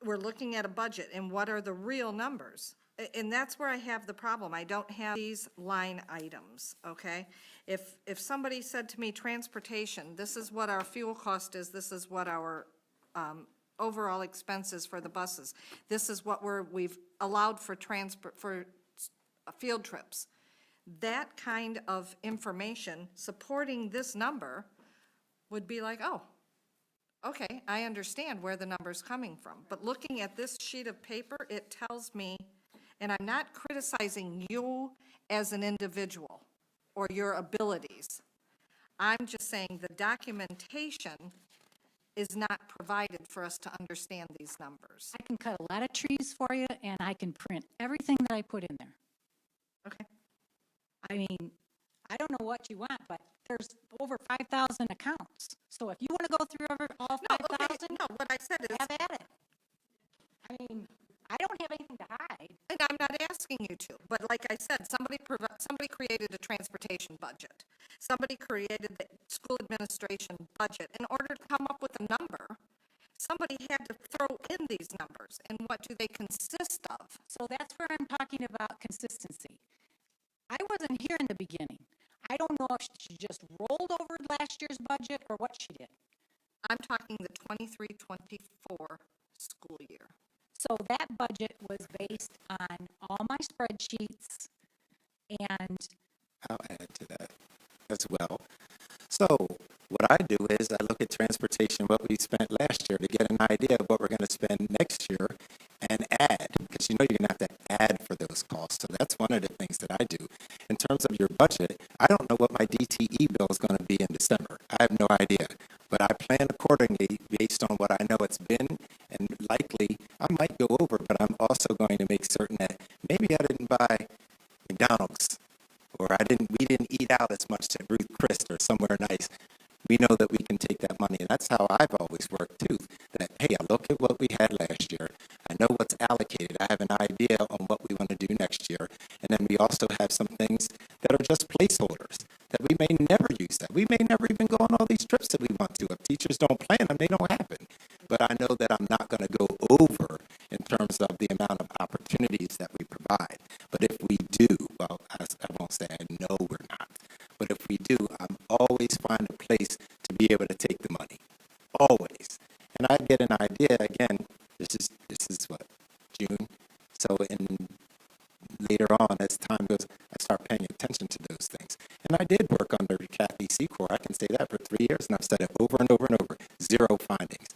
we're looking at a budget, and what are the real numbers? And that's where I have the problem. I don't have these line items, okay? If somebody said to me, transportation, this is what our fuel cost is, this is what our overall expenses for the buses, this is what we've allowed for field trips. That kind of information supporting this number would be like, oh, okay, I understand where the number's coming from. But looking at this sheet of paper, it tells me, and I'm not criticizing you as an individual or your abilities. I'm just saying the documentation is not provided for us to understand these numbers. I can cut a lot of trees for you, and I can print everything that I put in there. Okay? I mean, I don't know what you want, but there's over 5,000 accounts. So if you want to go through all No, okay, 5,000, no, what I said is, have at it. I mean, I don't have anything to hide. and I'm not asking you to, but like I said, somebody created a transportation budget. Somebody created the school administration budget. In order to come up with a number, somebody had to throw in these numbers, and what do they consist of? So that's where I'm talking about consistency. I wasn't here in the beginning. I don't know if she just rolled over last year's budget or what she did. I'm talking the 23-24 school year. So that budget was based on all my spreadsheets and I'll add to that as well. So what I do is I look at transportation, what we spent last year, to get an idea of what we're going to spend next year and add, because you're going to have to add for those costs. So that's one of the things that I do. In terms of your budget, I don't know what my DTE bill is going to be in December. I have no idea. But I plan accordingly based on what I know it's been, and likely I might go over, but I'm also going to make certain that maybe I didn't buy McDonald's, or we didn't eat out as much at Ruth Chris or somewhere nice. We know that we can take that money, and that's how I've always worked too. That, hey, I look at what we had last year. I know what's allocated. I have an idea on what we want to do next year. And then we also have some things that are just placeholders that we may never use that. We may never even go on all these trips that we want to. If teachers don't plan them, they don't happen. But I know that I'm not going to go over in terms of the amount of opportunities that we provide. But if we do, well, I won't say I know we're not. But if we do, I'm always find a place to be able to take the money. Always. And I get an idea, again, this is what, June? So later on, as time goes, I start paying attention to those things. And I did work under Kathy Secor. I can say that for 3 years, and I've said it over and over and over. 0 findings.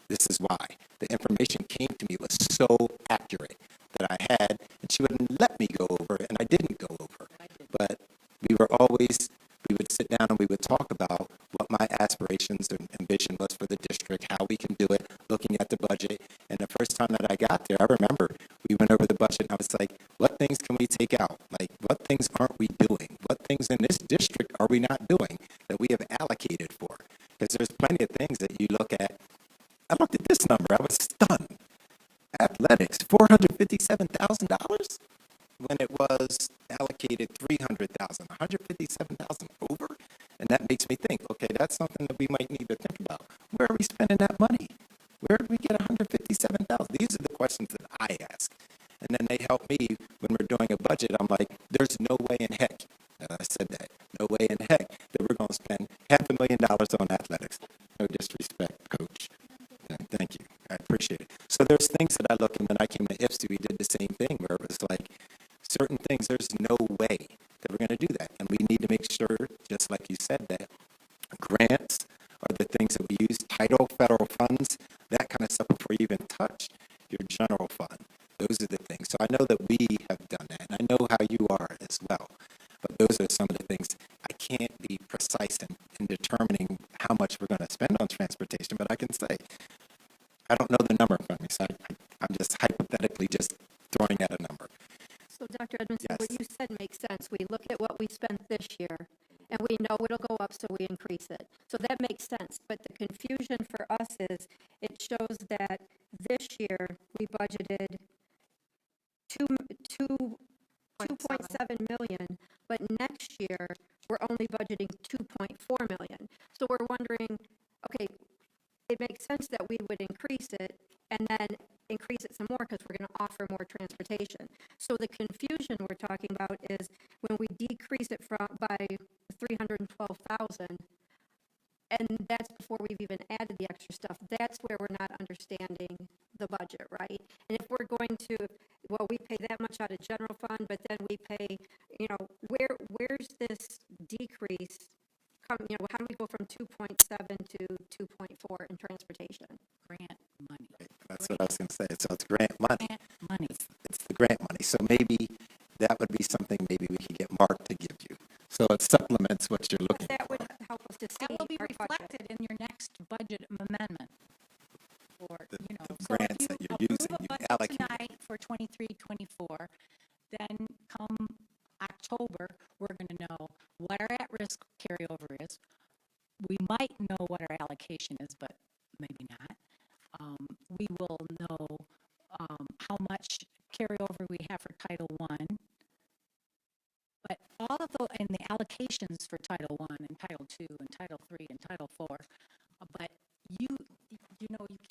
This is why. The information came to me was so accurate that I had, and she wouldn't let me go over, and I didn't go over. But we would sit down and we would talk about what my aspirations and vision was for the district, how we can do it, out there. I remember we went over the budget and I was like, what things can we take out? Like, what things aren't we doing? What things in this district are we not doing that we have allocated for? Because there's plenty of things that you look at. I looked at this number, I was stunned. Athletics, $457,000 when it was allocated 300,000, 157,000 over. And that makes me think, okay, that's something that we might need to think about. Where are we spending that money? Where did we get 157,000? These are the questions that I ask. And then they help me when we're doing a budget. I'm like, there's no way in heck, and I said that, no way in heck that we're going to spend $500,000 on athletics. No disrespect, coach. Yeah, thank you. I appreciate it. So there's things that I look, and when I came to IFSU, we did the same thing where it was like, certain things, there's no way that we're going to do that. And we need to make sure, just like you said, that grants are the things that we use, title, federal funds, that kind of stuff before you even touch your general fund. Those are the things. So I know that we have done that, and I know how you are as well. But those are some of the things. I can't be precise in determining how much we're going to spend on transportation, but I can say, I don't know the number in front of me, so I'm just hypothetically just throwing out a number. So, Dr. Edmondson, what Yes. you said makes sense. We look at what we spent this year, and we know it'll go up, so we increase it. So that makes sense. But the confusion for us is, it shows that this year, we budgeted 2.7 million, but next year, we're only budgeting 2.4 million. So we're wondering, okay, it makes sense that we would increase it and then increase it some more because we're going to offer more transportation. So the confusion we're talking about is when we decrease it by 312,000, and that's before we've even added the extra stuff, that's where we're not understanding the budget, right? And if we're going to, well, we pay that much out of general fund, but then we pay, where's this decrease? How do we go from 2.7 to 2.4 in transportation? Grant money. That's what I was going to say. So it's grant money. Grant money. It's the grant money. So maybe that would be something maybe we could get Mark to give you. So it supplements what you're looking That for. would help us to see That will be our budget. reflected in your next budget amendment. Or, The so if grants you that you're approve using, a you budget allocate it. tonight for 23-24, then come October, we're going to know what our at-risk carryover is. We might know what our allocation is, but maybe not. We will know how much carryover we have for Title I. But all of the, and the allocations for Title I and Title II and Title III and Title IV, but you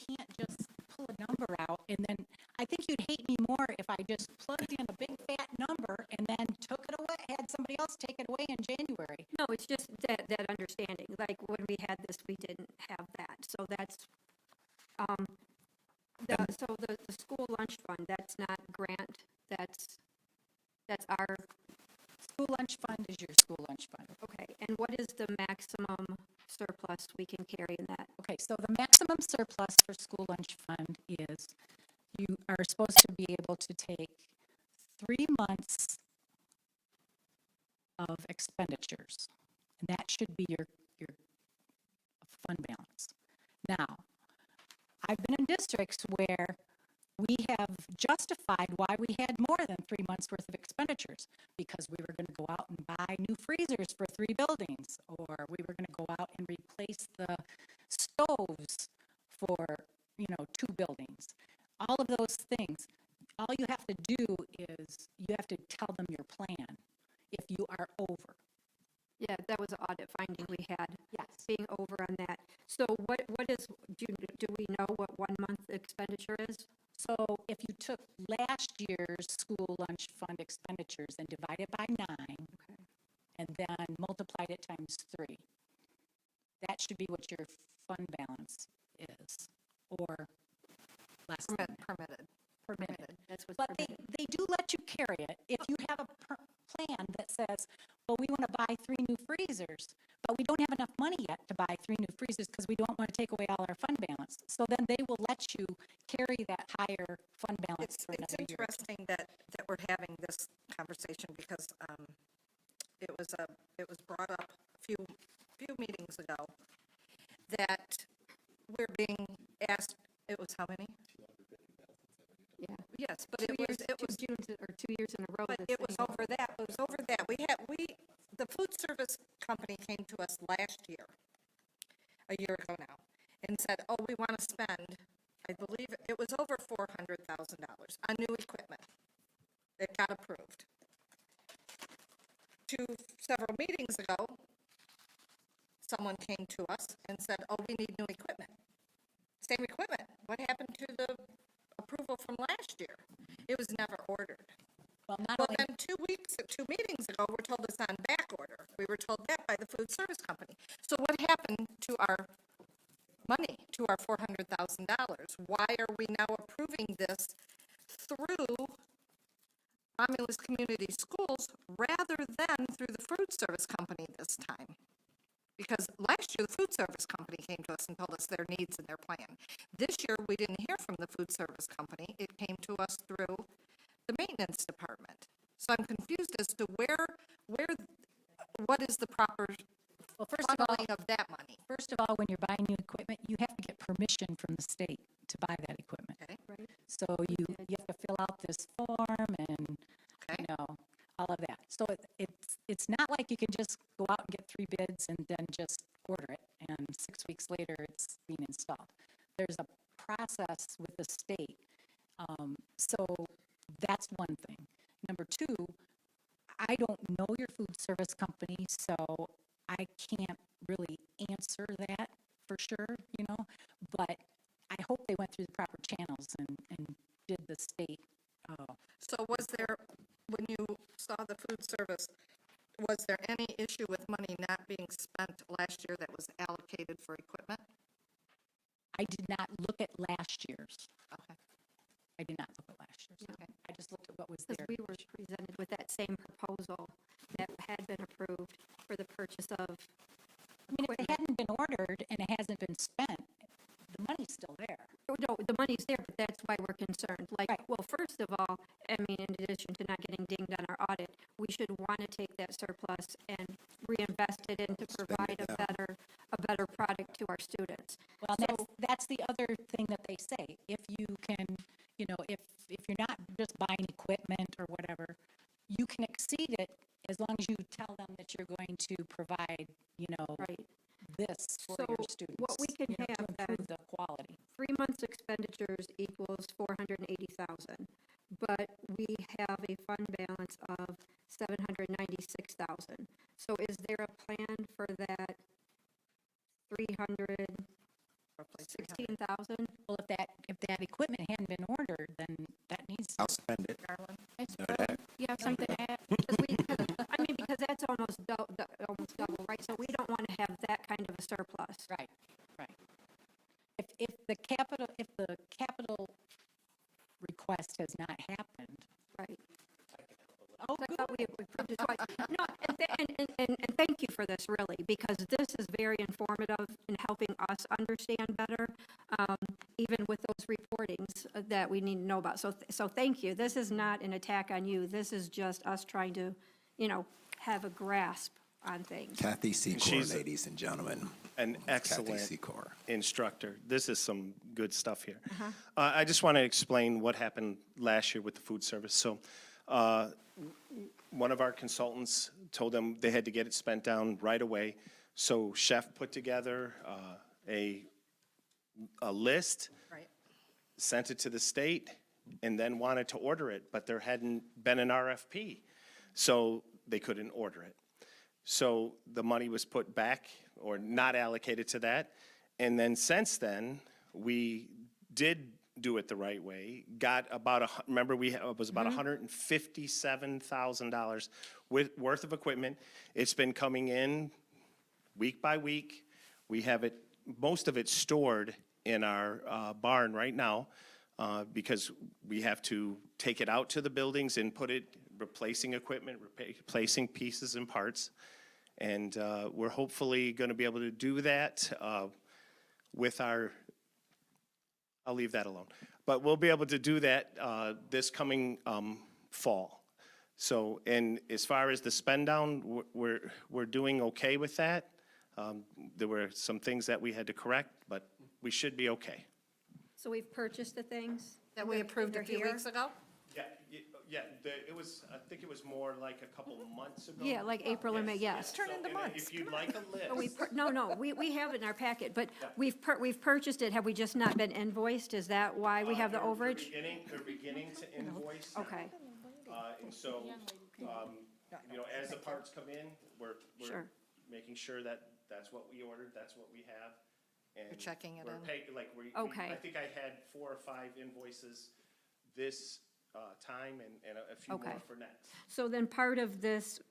can't just pull a number out and then, I think you'd hate me more if I just plugged in a big fat number and then took it away, had somebody else take it away in January. No, it's just that understanding. Like when we had this, we didn't have that. So that's, the school lunch fund, that's not grant, that's our, School lunch fund is your school lunch fund. okay. And what is the maximum surplus we can carry in that? Okay, so the maximum surplus for school lunch fund is you are supposed to be able to take 3 months of expenditures, and that should be your fund balance. Now, I've been in districts where we have justified why we had more than 3 months worth of expenditures, because we were going to go out and buy new freezers for 3 buildings, or we were going to go out and replace the stoves for, 2 buildings. All of those things, all you have to do is you have to tell them your plan if you are over. Yeah, that was an audit finding we had. Yes. Being over on that. So what is, do we know what 1 month expenditure is? So if you took last year's school lunch fund expenditures and divided by 9, and then multiplied it times 3, that should be what your fund balance is, or less than that. Permitted. That's what's But permitted. they do let you carry it if you have a plan that says, well, we want to buy 3 new freezers, but we don't have enough money yet to buy 3 new freezers because we don't want to take away all our fund balance. So then they will let you carry that higher fund balance It's for another year. interesting that we're having this conversation because it was brought up a few meetings ago that we're being asked, it was how many? Yeah. food service company came to us last year, a year ago now, and said, oh, we want to spend, I believe it was over $400,000 on new equipment. It got approved. Several meetings ago, someone came to us and said, oh, we need new equipment. Same equipment. What happened to the approval from last year? It was never ordered. Well, not Well, only, then 2 meetings ago, we're told it's on back order. We were told that by the food service company. So what happened to our money, to our $400,000? Why are we now approving this through Romulus Community Schools rather than through the food service company this time? Because last year, the food service company came to us and told us their needs and their plan. This year, we didn't hear from the food service company. It came to us through the maintenance department. So I'm confused as to what is the proper well, first of all, funneling of that money? when you're buying new equipment, you have to get permission from the state to buy that equipment. Okay, So you have to fill out this form and, Okay. you know, all of that. So it's not like you can just go out and get 3 bids and then just order it, and 6 weeks later, it's being installed. There's a process with the state. So that's one thing. Number two, I don't know your food service company, so I can't really answer that for sure, you know, but I hope they went through the proper channels and did the state. so was there, when you saw the food service, was there any issue with money not being spent last year that was allocated for equipment? I did not look at last year's. Okay. I did not look at last year's. Okay. I just looked at what was Because there. we were presented with that same proposal that had been approved for the purchase of, I mean, if it hadn't been ordered and it hasn't been spent, the money's still there. oh, no, the money's there, but that's why we're concerned. Like, Right. well, first of all, I mean, in addition to not getting dinged on our audit, we should want to take that surplus and reinvest it in to provide a better product to our students. Well, that's the other thing that they say. If you can, you know, if you're not just buying equipment or whatever, you can exceed it as long as you tell them that you're going to provide, you know, Right. this for So your students. what we can you know, have to then- improve the quality. 3 months expenditures equals 480,000, but we have a fund balance of 796,000. So is there a plan for that 316,000? Well, if that equipment hadn't been ordered, then that needs. I'll spend it. You have something to add? I mean, because that's almost double, right? So we don't want to have that kind of a surplus. Right, right. If the capital request has not happened. Right. Oh, I thought we approved it twice. No, and thank you for this, really, because this is very informative in helping us understand better, even with those reportings that we need to know about. So thank you. This is not an attack on you. This is just us trying to, you know, have a grasp on things. Kathy Secor, She's a- ladies and gentlemen. An Kathy excellent Secor. instructor. This is some good stuff here. I just want to explain what happened last year with the food service. So one of our consultants told them they had to get it spent down right away. So Chef put together a list, Right. sent it to the state, and then wanted to order it, but there hadn't been an RFP, so they couldn't order it. So the money was put back or not allocated to that. And then since then, we did do it the right way, got about, remember, it was about $157,000 worth of equipment. It's been coming in week by week. We have it, most of it stored in our barn right now because we have to take it out to the buildings and put it, replacing equipment, replacing pieces and parts. And we're hopefully going to be able to do that with our, I'll leave that alone. But we'll be able to do that this coming fall. So, and as far as the spend down, we're doing okay with that. There were some things that we had to correct, but we should be okay. So we've purchased the things? That we approved a They're few here? weeks ago? Yeah, Yeah, it was, I think it was more like a couple months ago. Yeah, like April or May, yes. Turn into And months, if you'd like a Oh, list, No, we have it in our packet, but we've purchased it, have we just not been invoiced? Is that why we have the overage? they're beginning to invoice. Okay, And so, you know, as the parts come in, we're Sure. making sure that that's what we ordered, that's what we have. And You're checking it we're in. like, Okay. I think I had 4 or 5 invoices this time and a few more Okay. for next. so then part of this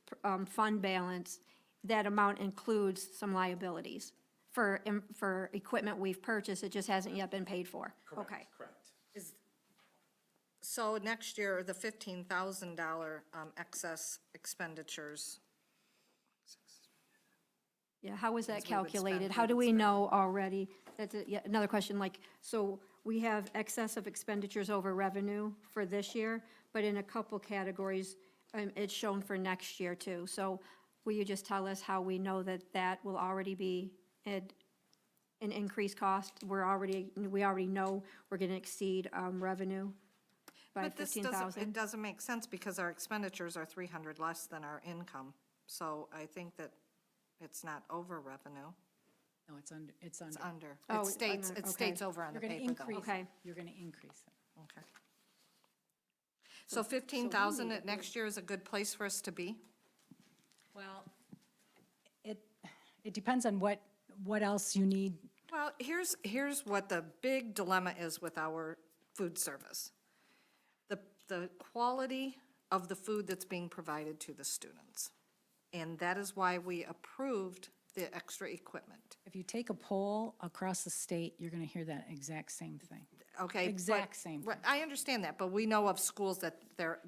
fund balance, that amount includes some liabilities for equipment we've purchased, it just hasn't yet been paid for? Okay, Correct. So next year, the $15,000 excess expenditures, yeah, how was that we would calculated? spend, How we do would we know already? That's another question, like, so we have excess of expenditures over revenue for this year, but in a couple categories, it's shown for next year too. So will you just tell us how we know that that will already be an increased cost? We already know we're going to exceed revenue by but this doesn't, 15,000? it doesn't make sense because our expenditures are 300 less than our income. So I think that it's not over revenue, No, it's under, it's it's under. under. Oh, It states, under, it okay. states over on the You're going to paper though. increase, Okay. you're going to increase it. Okay. So 15,000 at next year is a good place for us to be? Well, it depends on what else you need. Well, here's what the big dilemma is with our food service. The quality of the food that's being provided to the students. And that is why we approved the extra equipment. If you take a poll across the state, you're going to hear that exact same thing. Okay? but- Exact same thing. Right, I understand that, but we know of schools that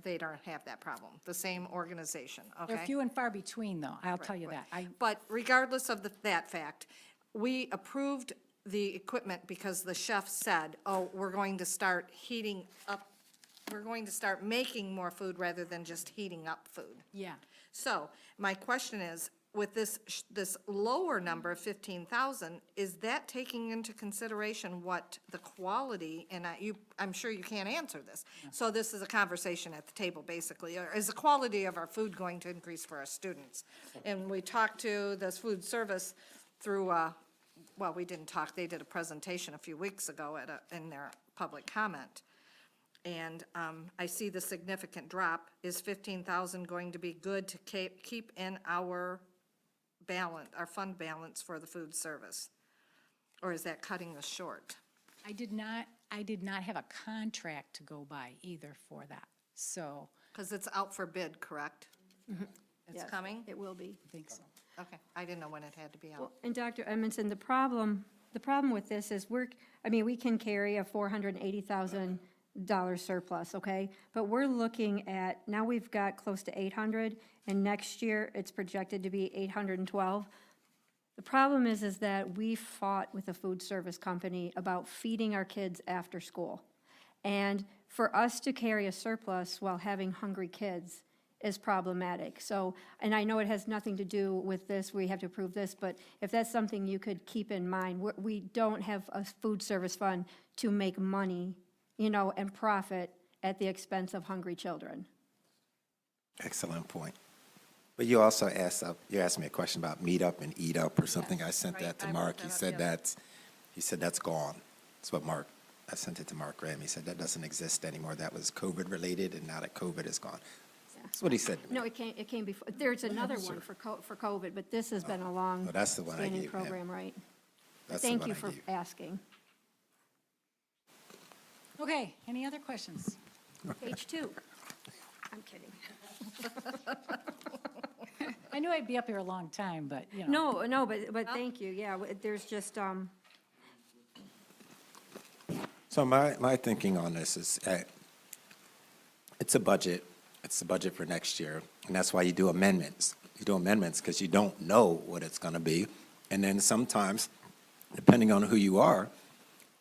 they don't have that problem, the same organization, okay? They're few and far between, though, I'll tell you Right. that. But regardless of that fact, we approved the equipment because the chef said, oh, we're going to start heating up, we're going to start making more food rather than just heating up food. Yeah. So my question is, with this lower number of 15,000, is that taking into consideration what the quality, and I'm sure you can't answer this. So this is a conversation at the table, basically. Is the quality of our food going to increase for our students? And we talked to this food service through, well, we didn't talk, they did a presentation a few weeks ago in their public comment. And I see the significant drop. Is 15,000 going to be good to keep in our balance, our fund balance for the food service? Or is that cutting us short? I did not have a contract to go by either for that, so Because it's out for bid, correct? It's Yes, coming? It will be. I think so. Okay, I didn't know when it had to be Well, out. and Dr. Edmondson, the problem with this is we can carry a $480,000 surplus, okay? But we're looking at, now we've got close to 800, and next year it's projected to be 812. The problem is that we fought with a food service company about feeding our kids after school. And for us to carry a surplus while having hungry kids is problematic. So, and I know it has nothing to do with this, we have to approve this, but if that's something you could keep in mind, we don't have a food service fund to make money, and profit at the expense of hungry children. Excellent point. But you also asked me a question about Meet Up and Eat Up or something. I sent right. that to I Mark. brought He that up, said yeah. he said that's gone. That's what I sent it to Mark Graham. He said that doesn't exist anymore. That was COVID related, and now that COVID is gone. That's what he said to me. No, it came before, there's another one for COVID, but this has been a long Well, that's the one I standing gave him. program, right? That's the Thank one you I for gave. asking. Okay, any other questions? Page 2. I'm kidding. I knew I'd be up here a long time, but, you know. No, but thank you, yeah, there's just, So my thinking on this is, it's a budget. It's the budget for next year, and that's why you do amendments. You do amendments because you don't know what it's going to be. And then sometimes, depending on who you are,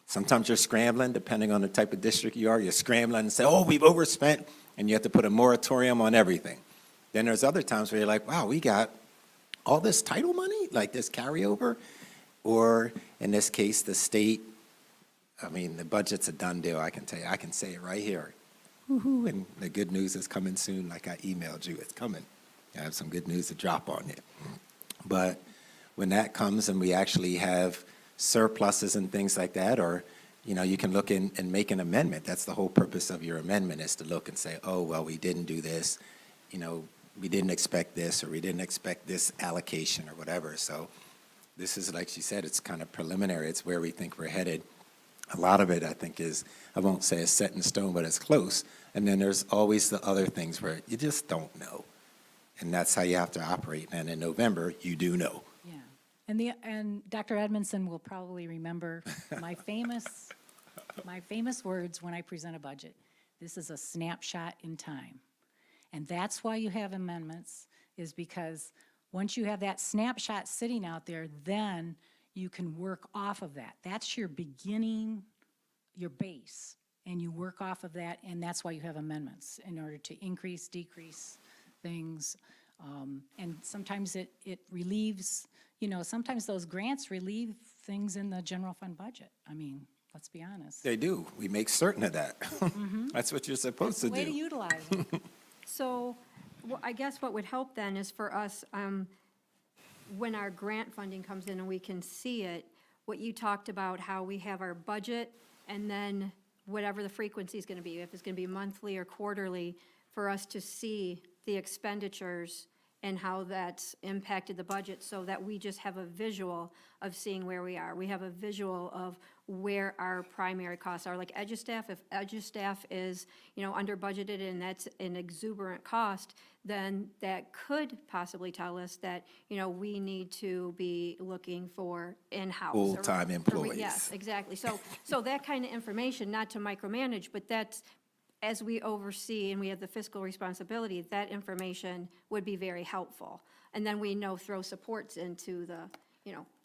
sometimes you're scrambling, depending on the type of district you are, you're scrambling and say, oh, we've overspent, and you have to put a moratorium on everything. Then there's other times where you're like, wow, we got all this title money, like this carryover, or in this case, the state, the budget's a done deal, I can tell you, I can say it right here. woo-hoo, and the good news is coming soon, like I emailed you, it's coming. I have some good news to drop on you. But when that comes and we actually have surpluses and things like that, or, you can look in and make an amendment. That's the whole purpose of your amendment, is to look and say, oh, well, we didn't do this, we didn't expect this, or we didn't expect this allocation or whatever. So this is, like she said, it's kind of preliminary. It's where we think we're headed. A lot of it, I think, is, I won't say it's set in stone, but it's close. And then there's always the other things where you just don't know. And that's how you have to operate. And in November, you do know. Yeah. And Dr. Edmondson will probably remember my famous words when I present a budget. This is a snapshot in time. And that's why you have amendments, is because once you have that snapshot sitting out there, then you can work off of that. That's your beginning, your base, and you work off of that, and that's why you have amendments, in order to increase, decrease things. And sometimes it relieves, sometimes those grants relieve things in the general fund budget. I mean, let's be honest. They do. We make certain of that. That's what you're supposed to Way to do. utilize it. So I guess what would help then is for us, when our grant funding comes in and we can see it, what you talked about, how we have our budget, and then whatever the frequency is going to be, if it's going to be monthly or quarterly, for us to see the expenditures and how that's impacted the budget, so that we just have a visual of seeing where we are. We have a visual of where our primary costs are. Like EduStaff, if EduStaff is, under budgeted and that's an exuberant cost, then that could possibly tell us that, we need to be looking for in-house. Full-time employees. Yes, exactly. So that kind of information, not to micromanage, but that's, as we oversee and we have the fiscal responsibility, that information would be very helpful. And then we throw supports into the,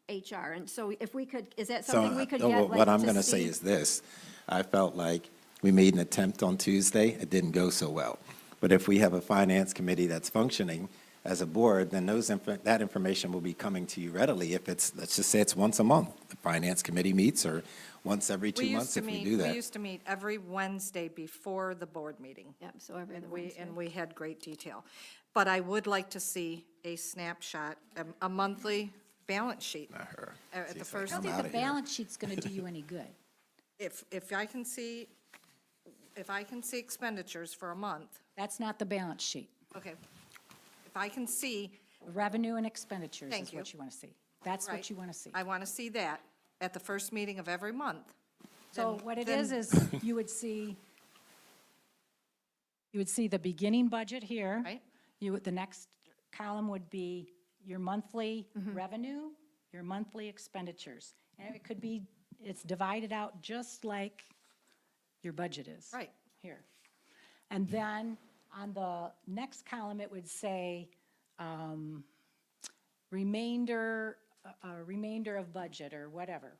HR. And so if we could, is that something we could get? What I'm going to say is this. I felt like we made an attempt on Tuesday. It didn't go so well. But if we have a finance committee that's functioning as a board, then that information will be coming to you readily. If it's, let's just say it's once a month, the finance committee meets, or once every 2 months if we do that. We used to meet every Wednesday before the board meeting. Yep, so every other Wednesday. And we had great detail. But I would like to see a snapshot, a monthly balance sheet. Not her. At the She's first, I don't think outta the here. balance sheet's going to do you any good. if I can see expenditures for a month, That's not the balance sheet. okay. If I can see, Revenue and expenditures Thank is you. what you want to see. That's right. what you want to see. I want to see that at the first meeting of every month. So Then- what it then- is you would see the beginning budget here. Right. The next column would be your monthly revenue, your monthly expenditures. And it could be, it's divided out just like your budget is. Right. Here. And then on the next column, it would say remainder of budget, or whatever,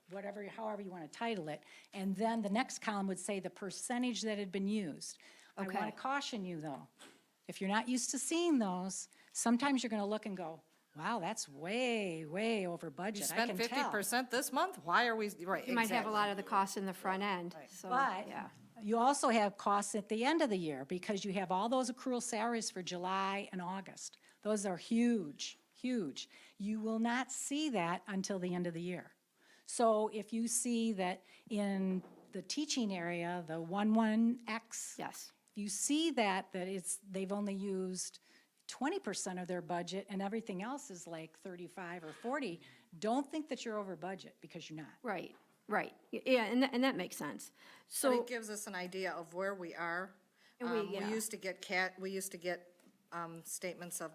however you want to title it. And then the next column would say the percentage that had been used. I want Okay. to caution you, though, if you're not used to seeing those, sometimes you're going to look and go, wow, that's way, way over You budget. I spent can tell. 50% this month? Why are we, right, You might have a exactly. lot of the costs in the front end, so, But yeah. you also have costs at the end of the year, because you have all those accrual salaries for July and August. Those are huge, huge. You will not see that until the end of the year. So if you see that in the teaching area, the 11X. Yes. If you see that they've only used 20% of their budget and everything else is like 35 or 40, don't think that you're over budget, because you're not. Right, right. Yeah, and that makes sense. But So, it gives us an idea of where we are. And we- yeah. We used to get statements of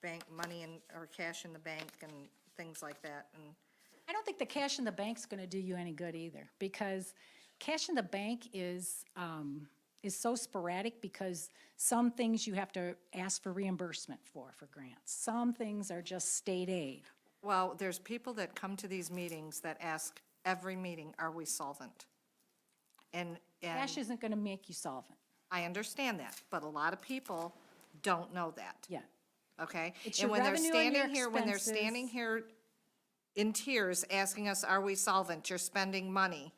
bank money or cash in the bank and things like that, and I don't think the cash in the bank's going to do you any good either, because cash in the bank is so sporadic, because some things you have to ask for reimbursement for grants. Some things are just state aid. well, there's people that come to these meetings that ask every meeting, are we solvent? And Cash isn't going to make you solvent I understand that, but a lot of people don't know that. yet. Okay? It's And your when they're revenue and your standing here, when they're standing expenses. here in tears asking us, are we solvent? You're spending money.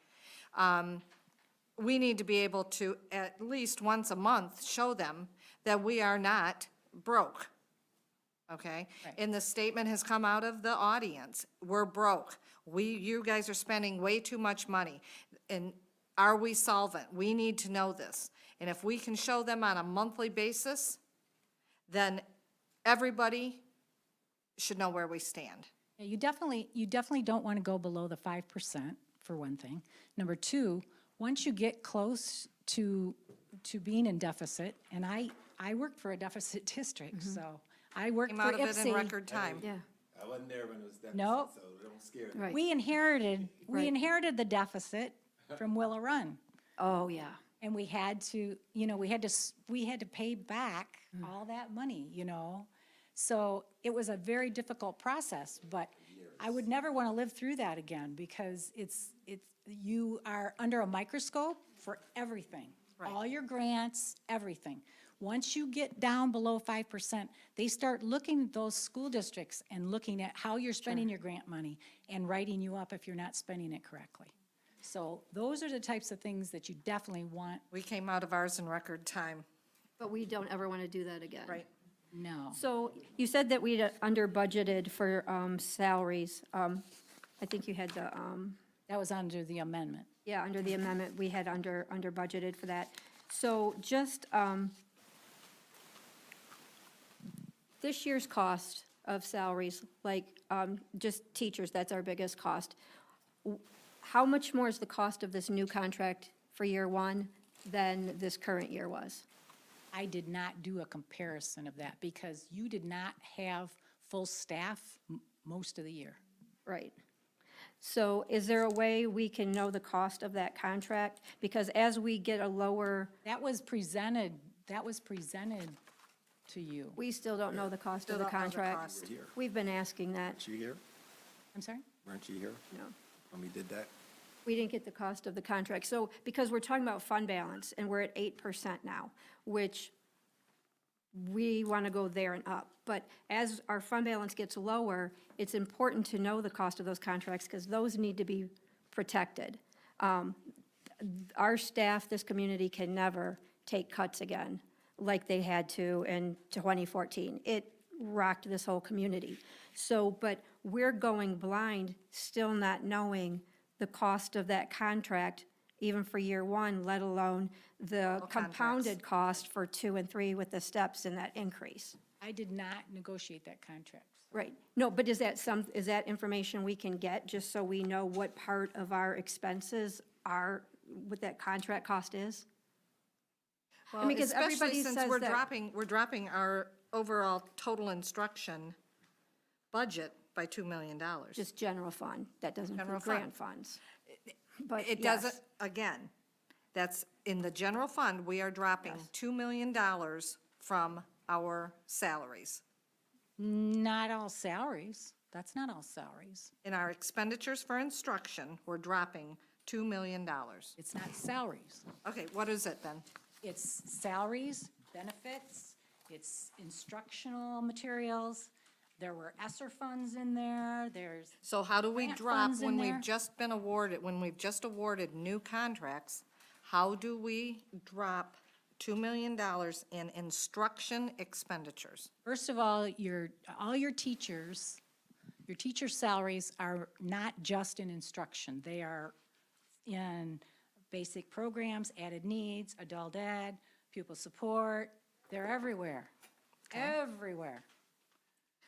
we need to be able to, at least once a month, show them that we are not broke. Okay? And the statement has come out of the audience, we're broke. You guys are spending way too much money. And are we solvent? We need to know this. And if we can show them on a monthly basis, then everybody should know where we stand. Yeah, you definitely don't want to go below the 5%, for one thing. Number two, once you get close to being in deficit, and I worked for a deficit district, so I worked Came for out of it in IPSI. record time. Yeah, I wasn't there when it was deficit, Nope. so don't scare me. right. We Right. inherited the deficit from Willow Run. Oh, yeah. And we had to, we had to pay back all that money, So it was a very difficult process, but I would never want to live through that again because you are under a microscope for everything. All your grants, everything. Once you get down below 5%, they start looking at those school districts and looking at how you're spending your grant money and writing you up if you're not spending it correctly. So those are the types of things that you definitely want. We came out of ours in record time. But we don't ever want to do that again. Right. No. So you said that we'd under budgeted for salaries. I think you had the, That was under the amendment. yeah, under the amendment, we had under budgeted for that. So just this year's cost of salaries, like just teachers, that's our biggest cost. How much more is the cost of this new contract for year one than this current year was? I did not do a comparison of that because you did not have full staff most of the year. Right. So is there a way we can know the cost of that contract? Because as we get a lower, That was presented to you. we still don't know the cost of Still the don't know the contract. cost. We've been asking that, Weren't you here? I'm sorry? Weren't you here no. when we did that? We didn't get the cost of the contract. So, because we're talking about fund balance, and we're at 8% now, which we want to go there and up. But as our fund balance gets lower, it's important to know the cost of those contracts, because those need to be protected. Our staff, this community can never take cuts again, like they had to in 2014. It rocked this whole community. So, but we're going blind, still not knowing the cost of that contract, even for year one, let alone the compounded cost for 2 and 3 with the steps and that increase. I did not negotiate that contract. Right. No, but is that information we can get, just so we know what part of our expenses are, what that contract cost is? Well, because especially everybody since says we're that- dropping our overall total instruction budget by $2 million. Just general fund, that doesn't General include grant fund. funds. But It yes. doesn't, again, that's, in the general fund, we are dropping $2 million from our salaries. Not all salaries. That's not all salaries. In our expenditures for instruction, we're dropping $2 million. It's not salaries. Okay, what is it then? It's salaries, benefits, it's instructional materials. There were ESSER funds in there, there's, So how do we Grant drop funds in when there. we've just been awarded, when we've just awarded new contracts? How do we drop $2 million in instruction expenditures? first of all, all your teacher salaries are not just in instruction. They are in basic programs, added needs, adult ed, pupil support. They're everywhere, everywhere.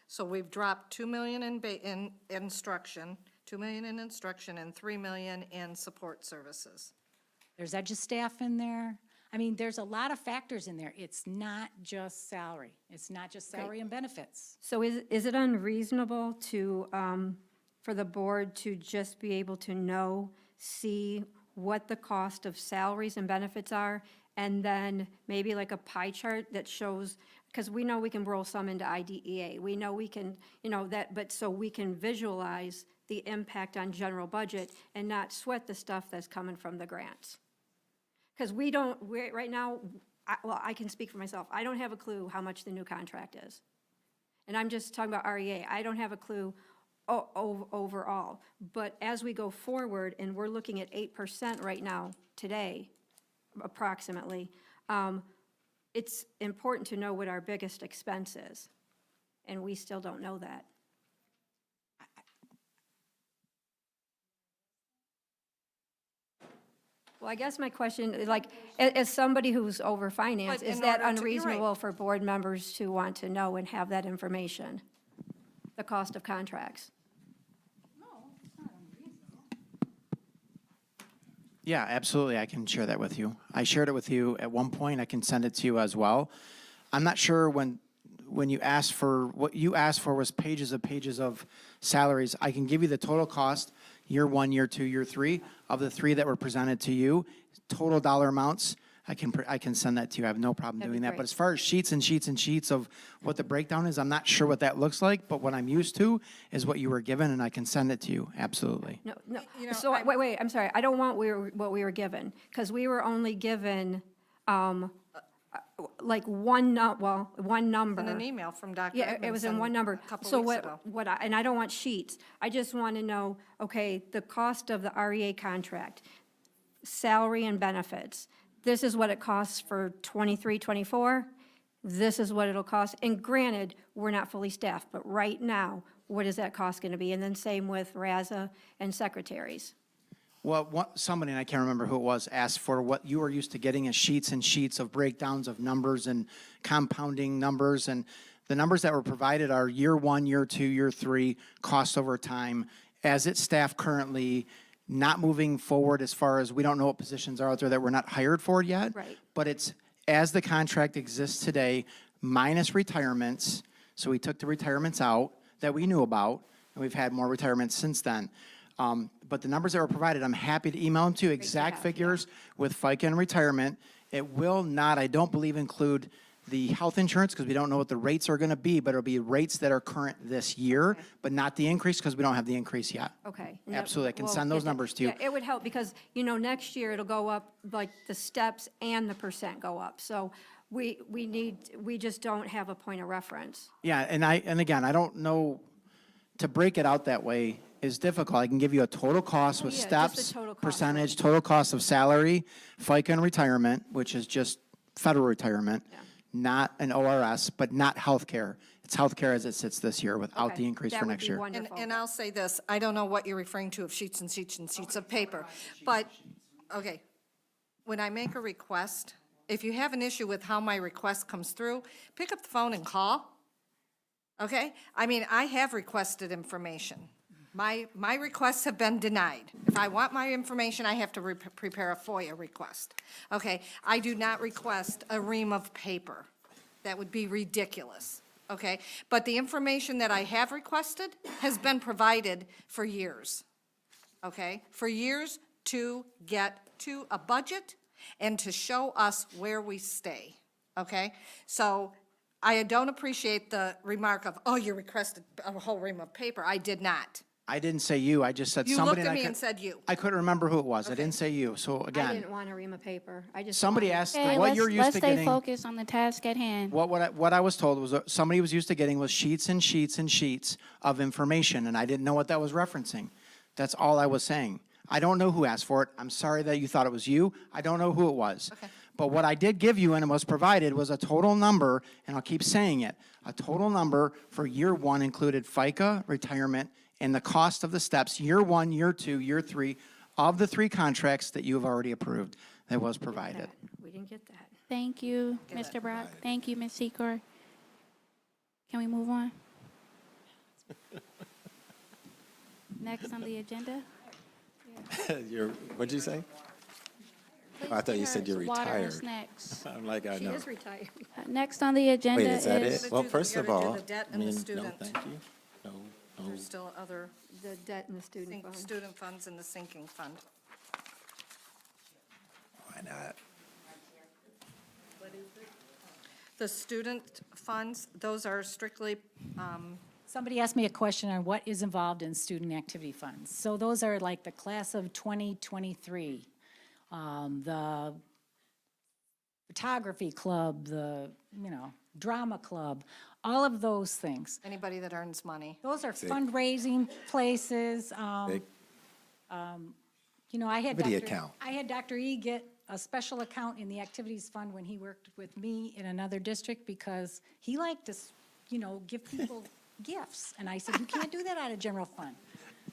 So we've dropped 2 million in instruction, 2 million in instruction, and 3 million in support services. There's EduStaff in there. I mean, there's a lot of factors in there. It's not just salary. It's not just salary and benefits. So is it unreasonable to, for the board to just be able to see what the cost of salaries and benefits are, and then maybe like a pie chart that shows, because we know we can roll some into IDEA, we know we can, but so we can visualize the impact on general budget and not sweat the stuff that's coming from the grants. Because right now, I can speak for myself, I don't have a clue how much the new contract is. And I'm just talking about REA, I don't have a clue overall. But as we go forward, and we're looking at 8% right now, today, approximately. It's important to know what our biggest expense is, and we still don't know that. Well, I guess my question is like, as somebody who's over finance, But is in that order to- you're right. unreasonable for board members to want to know and have that information? The cost of contracts? Yeah, absolutely. I can share that with you. I shared it with you at one point. I can send it to you as well. I'm not sure when you asked for, what you asked for was pages of salaries. I can give you the total cost, year one, year two, year three, of the three that were presented to you, total dollar amounts. I can send that to you. I have no problem That'd be doing that. great. But as far as sheets and sheets and sheets of what the breakdown is, I'm not sure what that looks like, but what I'm used to is what you were given, and I can send it to you, absolutely. No, no. You know, So, wait, I'm sorry. I don't want what we were given, because we were only given, like one number. In an email from Dr. Yeah, it was in Edmondson one number. a couple So weeks ago. and I don't want sheets. I just want to know, okay, the cost of the REA contract, salary and benefits. This is what it costs for 23, 24. This is what it'll cost. And granted, we're not fully staffed, but right now, what is that cost going to be? And then same with RAZA and secretaries. Well, somebody, and I can't remember who it was, asked for what you are used to getting as sheets and sheets of breakdowns of numbers and compounding numbers. And the numbers that were provided are year one, year two, year three, cost over time, as it's staffed currently, not moving forward as far as we don't know what positions are out there that we're not hired for yet. Right. But it's as the contract exists today, minus retirements. So we took the retirements out that we knew about, and we've had more retirements since then. But the numbers that were provided, I'm happy to email them to you, exact have, figures with FICA and retirement. It will not, I don't believe, include the health insurance, because we don't know what the rates are going to be, but it'll be rates that are current this year, but not the increase, because we don't have the increase yet. Okay. And that- Absolutely, I can we'll send get those that. numbers to you. Yeah, it would help because, next year it'll go up, like the steps and the percent go up. So we just don't have a point of reference. Yeah, and again, I don't know, to break it out that way is difficult. I can give you a total cost with yeah, just the steps, total cost, percentage, total cost of salary, FICA and retirement, which is just federal retirement, not an ORS, but not healthcare. It's healthcare as it sits this year without Okay, the increase that for would next be year. wonderful. And I'll say this, I don't know what you're referring to of sheets and sheets and sheets of paper, but, okay, when I make a request, if you have an issue with how my request comes through, pick up the phone and call, okay? I mean, I have requested information. My requests have been denied. If I want my information, I have to prepare a FOIA request, okay? I do not request a ream of paper. That would be ridiculous, okay? But the information that I have requested has been provided for years, okay? For years to get to a budget and to show us where we stay, okay? So I don't appreciate the remark of, oh, you requested a whole ream of paper. I did not. I didn't say you, I just said You somebody. looked at I me could- and said you. I couldn't remember who it was. I didn't say you. So I again, didn't want a ream of paper. I just. somebody wanted- asked Okay, what you're used let's to stay getting. focused on the task at hand. What I was told was that somebody was used to getting was sheets and sheets and sheets of information, and I didn't know what that was referencing. That's all I was saying. I don't know who asked for it. I'm sorry that you thought it was you. I don't know who it was. Okay. But what I did give you and was provided was a total number, and I'll keep saying it, a total number for year one included FICA, retirement, and the cost of the steps, year one, year two, year three, of the three contracts that you have already approved that was provided. We didn't get that. Thank you, Mr. Brock. Thank you, Ms. Secor. Can we move on? Next on the agenda? What'd you say? Please I thought get you her said you're water and retired. snacks. I'm like, I She know. is retired. Next on the agenda Wait, is that is, it? Well, You first of gotta do all, the debt I and the mean, no, student. thank you. No, no. There's still other The debt and the student fund. student funds in the sinking fund. Why not? The student funds, those are strictly, Somebody asked me a question on what is involved in student activity funds. So those are like the class of 2023, the photography club, the, drama club, all of those things. anybody that earns money. Those are fundraising places. Big. I had Video Dr. account. I had Dr. E get a special account in the activities fund when he worked with me in another district because he liked to, give people gifts. And I said, you can't do that out of general fund.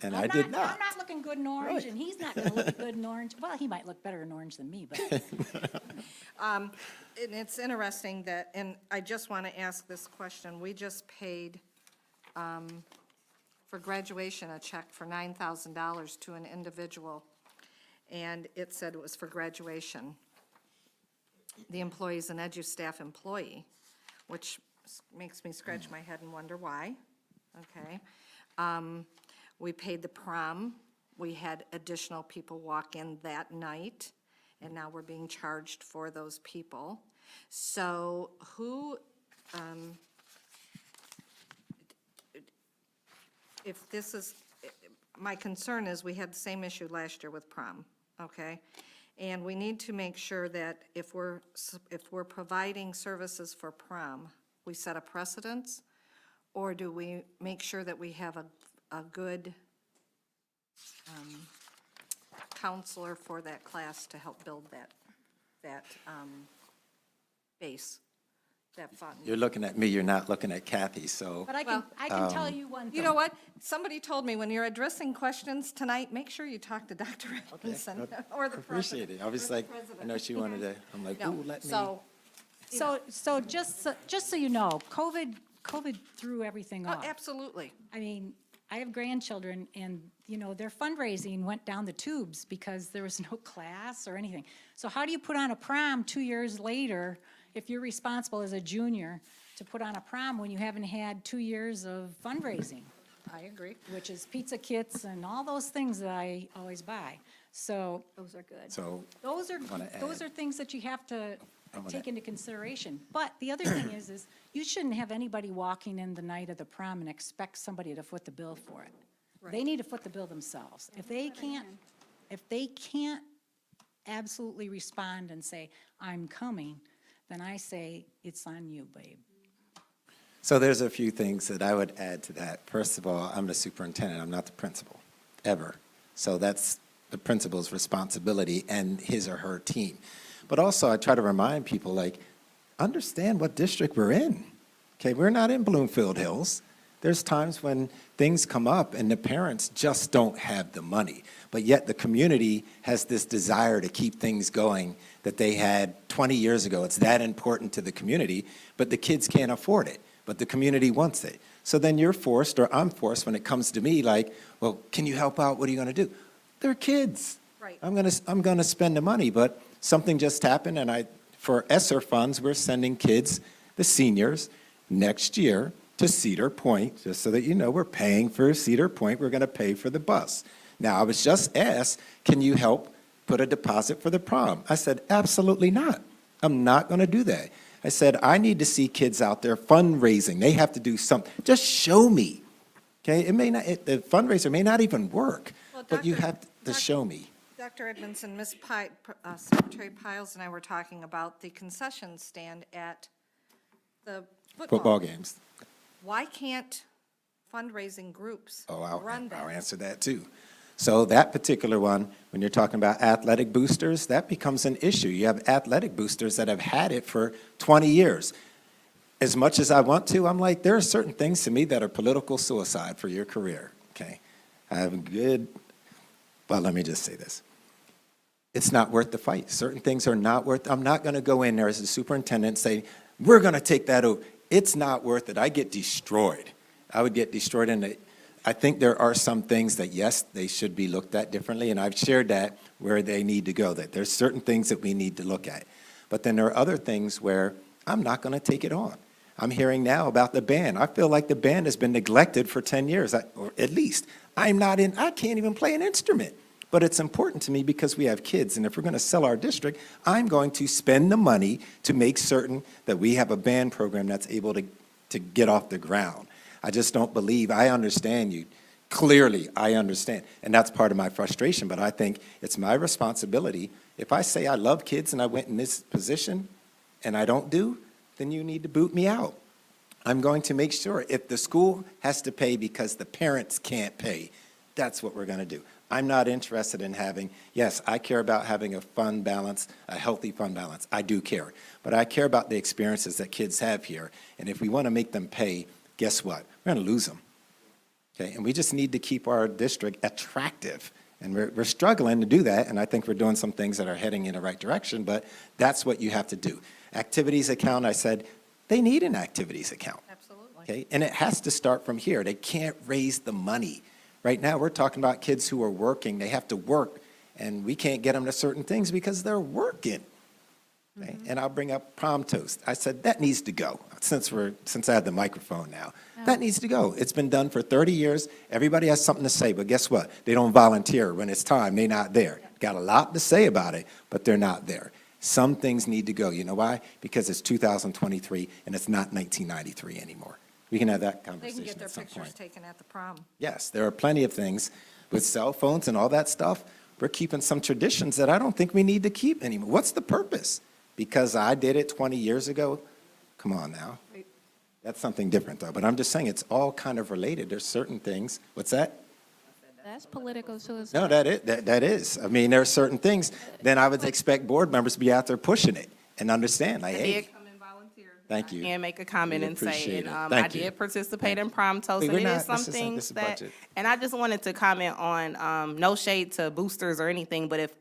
And I did I'm not. not looking good in orange, and he's not gonna look good in orange. Well, he might look better in orange than me, but And it's interesting that, and I just want to ask this question. We just paid for graduation a check for $9,000 to an individual, and it said it was for graduation. The employee's an EduStaff employee, which makes me scratch my head and wonder why. Okay. We paid the prom. We had additional people walk in that night, and now we're being charged for those people. So who, if this is, my concern is we had the same issue last year with prom, okay? And we need to make sure that if we're providing services for prom, we set a precedence, or do we make sure that we have a good counselor for that class to help build that base, that fund? You're looking at me, you're not looking at Kathy, so. I Well, can tell you one thing. You know what? Somebody told me, when you're addressing questions tonight, make sure you talk to Dr. Atkinson or the president. Appreciate it. I was or the like, I president. know she wanted to, I'm like, No, ooh, let me. so, Just so you know, COVID threw everything oh, off. absolutely. I mean, I have grandchildren, and, their fundraising went down the tubes because there was no class or anything. So how do you put on a prom 2 years later, if you're responsible as a junior, to put on a prom when you haven't had 2 years of fundraising? I agree. Which is pizza kits and all those things that I always buy. So Those are good. So, those wanna are add- things that you have to wanna- take into consideration. But the other thing is you shouldn't have anybody walking in the night of the prom and expect somebody to foot the bill for it. They need to foot the bill themselves. If they can't absolutely respond and say, I'm coming, then I say, it's on you, babe. so there's a few things that I would add to that. First of all, I'm the superintendent, I'm not the principal, ever. So that's the principal's responsibility and his or her team. But also, I try to remind people, like, understand what district we're in. Okay, we're not in Bloomfield Hills. There's times when things come up and the parents just don't have the money. But yet the community has this desire to keep things going that they had 20 years ago. It's that important to the community, but the kids can't afford it. But the community wants it. So then you're forced, or I'm forced when it comes to me, like, well, can you help out? What are you going to do? They're kids. Right. I'm gonna spend the money, but something just happened, and for ESSER funds, we're sending kids, the seniors, next year to Cedar Point, just so that you know, we're paying for Cedar Point, we're gonna pay for the bus. Now, I was just asked, can you help put a deposit for the prom? I said, absolutely not. I'm not gonna do that. I said, I need to see kids out there fundraising. They have to do something. Just show me, okay? The fundraiser may not even work, Well, but you Dr. have to show me. Dr. Edmondson, Secretary Piles and I were talking about the concession stand at the Football games. Why can't fundraising groups Oh, run I'll that? answer that too. So that particular one, when you're talking about athletic boosters, that becomes an issue. You have athletic boosters that have had it for 20 years. As much as I want to, I'm like, there are certain things to me that are political suicide for your career, okay? Well, let me just say this. It's not worth the fight. Certain things are not worth, I'm not gonna go in there as a superintendent and say, we're gonna take that over. It's not worth it. I get destroyed. I would get destroyed, and I think there are some things that, yes, they should be looked at differently, and I've shared that where they need to go, that there's certain things that we need to look at. But then there are other things where I'm not gonna take it on. I'm hearing now about the band. I feel like the band has been neglected for 10 years, or at least. I can't even play an instrument. But it's important to me because we have kids, and if we're going to sell our district, I'm going to spend the money to make certain that we have a band program that's able to get off the ground. I just don't believe, I understand you. Clearly, I understand, and that's part of my frustration, but I think it's my responsibility. If I say I love kids and I went in this position and I don't do, then you need to boot me out. I'm going to make sure if the school has to pay because the parents can't pay, That's what we're going to do. I'm not interested in having, yes, I care about having a fund balance, a healthy fund balance. I do care. But I care about the experiences that kids have here. And if we want to make them pay, guess what? We're going to lose them. Okay? And we just need to keep our district attractive. And we're struggling to do that, and I think we're doing some things that are heading in the right direction, but that's what you have to do. Activities account, I said, they need an activities account. Absolutely. Okay, and it has to start from here. They can't raise the money. Right now, we're talking about kids who are working. They have to work, and we can't get them to certain things because they're working. Okay? And I'll bring up prom toast. I said, that needs to go, since I have the microphone now. That needs to go. It's been done for 30 years. Everybody has something to say, but guess what? They don't volunteer. When it's time, they're not there. Got a lot to say about it, but they're not there. Some things need to go. You know why? Because it's 2023, and it's not 1993 anymore. We can have that They can conversation get their at some pictures point. taken at the prom. Yes, there are plenty of things with cell phones and all that stuff. We're keeping some traditions that I don't think we need to keep anymore. What's the purpose? Because I did it 20 years ago? Come on now. That's something different, though. But I'm just saying, it's all kind of related. There's certain things. What's that? That's political suicide. No, that is. I mean, there are certain things. Then I would expect board members to be out there pushing it and understand, like, I hey, did come and volunteer. Thank you. And make a comment We and say, appreciate and it. I Thank you. did participate in prom toast, Wait, and we're it is not- some this things is that, budget. and I just wanted to comment on, no shade to boosters or anything, but if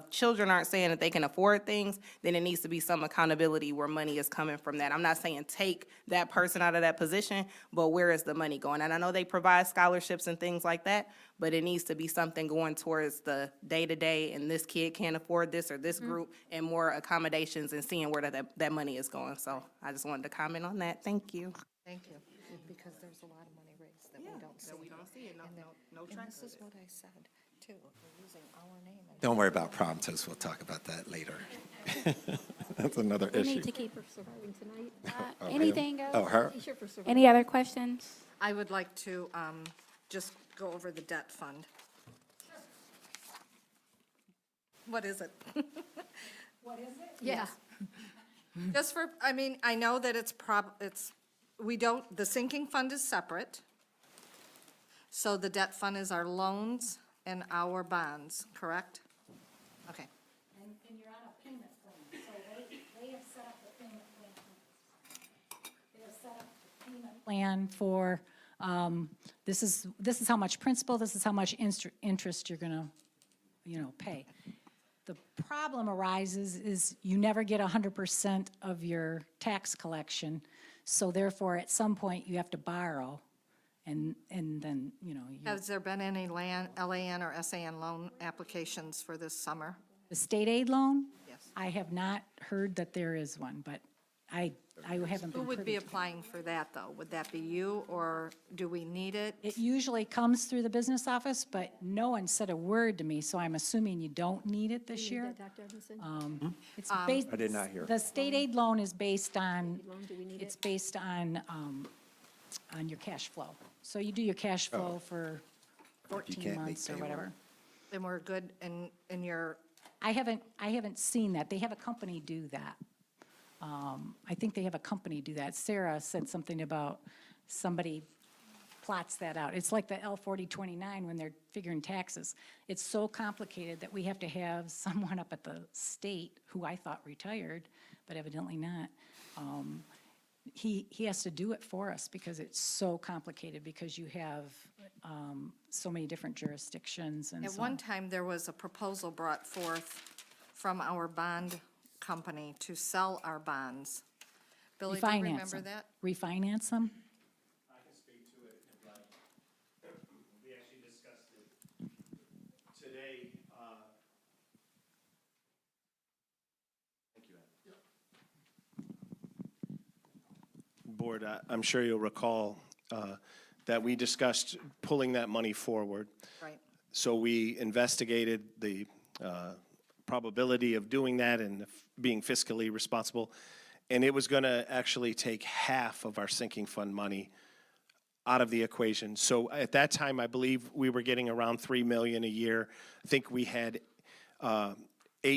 children aren't saying that they can afford things, then it needs to be some accountability where money is coming from that. I'm not saying take that person out of that position, but where is the money going? And I know they provide scholarships and things like that, but it needs to be something going towards the day-to-day, and this kid can't afford this or this group, and more accommodations and seeing where that money is going. So I just wanted to comment on that. Thank you. Thank you, because there's a lot of money raised that we don't see. That we don't see it, no And track this is what I said, too, we're using our name. and- Don't worry about prom toast. We'll talk about that later. That's another We issue. need to keep, Surviving tonight. Oh, him? anything Oh, else? her? T-shirt for surviving. Any other questions? I would like to just go over the debt fund. What is it? Yeah. Just for, I mean, I know that we don't, the sinking fund is separate. So the debt fund is our loans and our bonds, correct? Okay. And you're on a payment plan, so they have set up the payment plan. They have set up the payment plan for, this is how much principal, this is how much interest you're gonna, pay. The problem arises is you never get 100% of your tax collection, so therefore, at some point, you have to borrow, and then, you Has there been any LAN or SAN loan applications for this summer? the state aid loan? Yes. I have not heard that there is one, but I haven't Who been would be privy to it. applying for that, though? Would that be you, or do we need it? It usually comes through the business office, but no one said a word to me, so I'm assuming you don't need it this year. Dr. Evanson? It's based. I did not hear. The state aid loan is based on, Loan, do we need it's it? based on your cash flow. So you do your cash flow for 14 can't make months or payroll. whatever. And we're good in your, I haven't seen that. They have a company do that. I think they have a company do that. Sarah said something about somebody plots that out. It's like the L 4029 when they're figuring taxes. It's so complicated that we have to have someone up at the state, who I thought retired, but evidently not. He has to do it for us because it's so complicated, because you have so many different jurisdictions and at so one on. time, there was a proposal brought forth from our bond company to sell our bonds. Billy, do you Refinance remember them. that? Refinance them? I can speak to it if you'd like. We actually discussed it today. Thank you, Ed. Board, I'm sure you'll recall that we discussed pulling that money forward. Right. So we investigated the probability of doing that and being fiscally responsible. And it was going to actually take half of our sinking fund money out of the equation. So at that time, I believe we were getting around 3 million a year. I think we had 8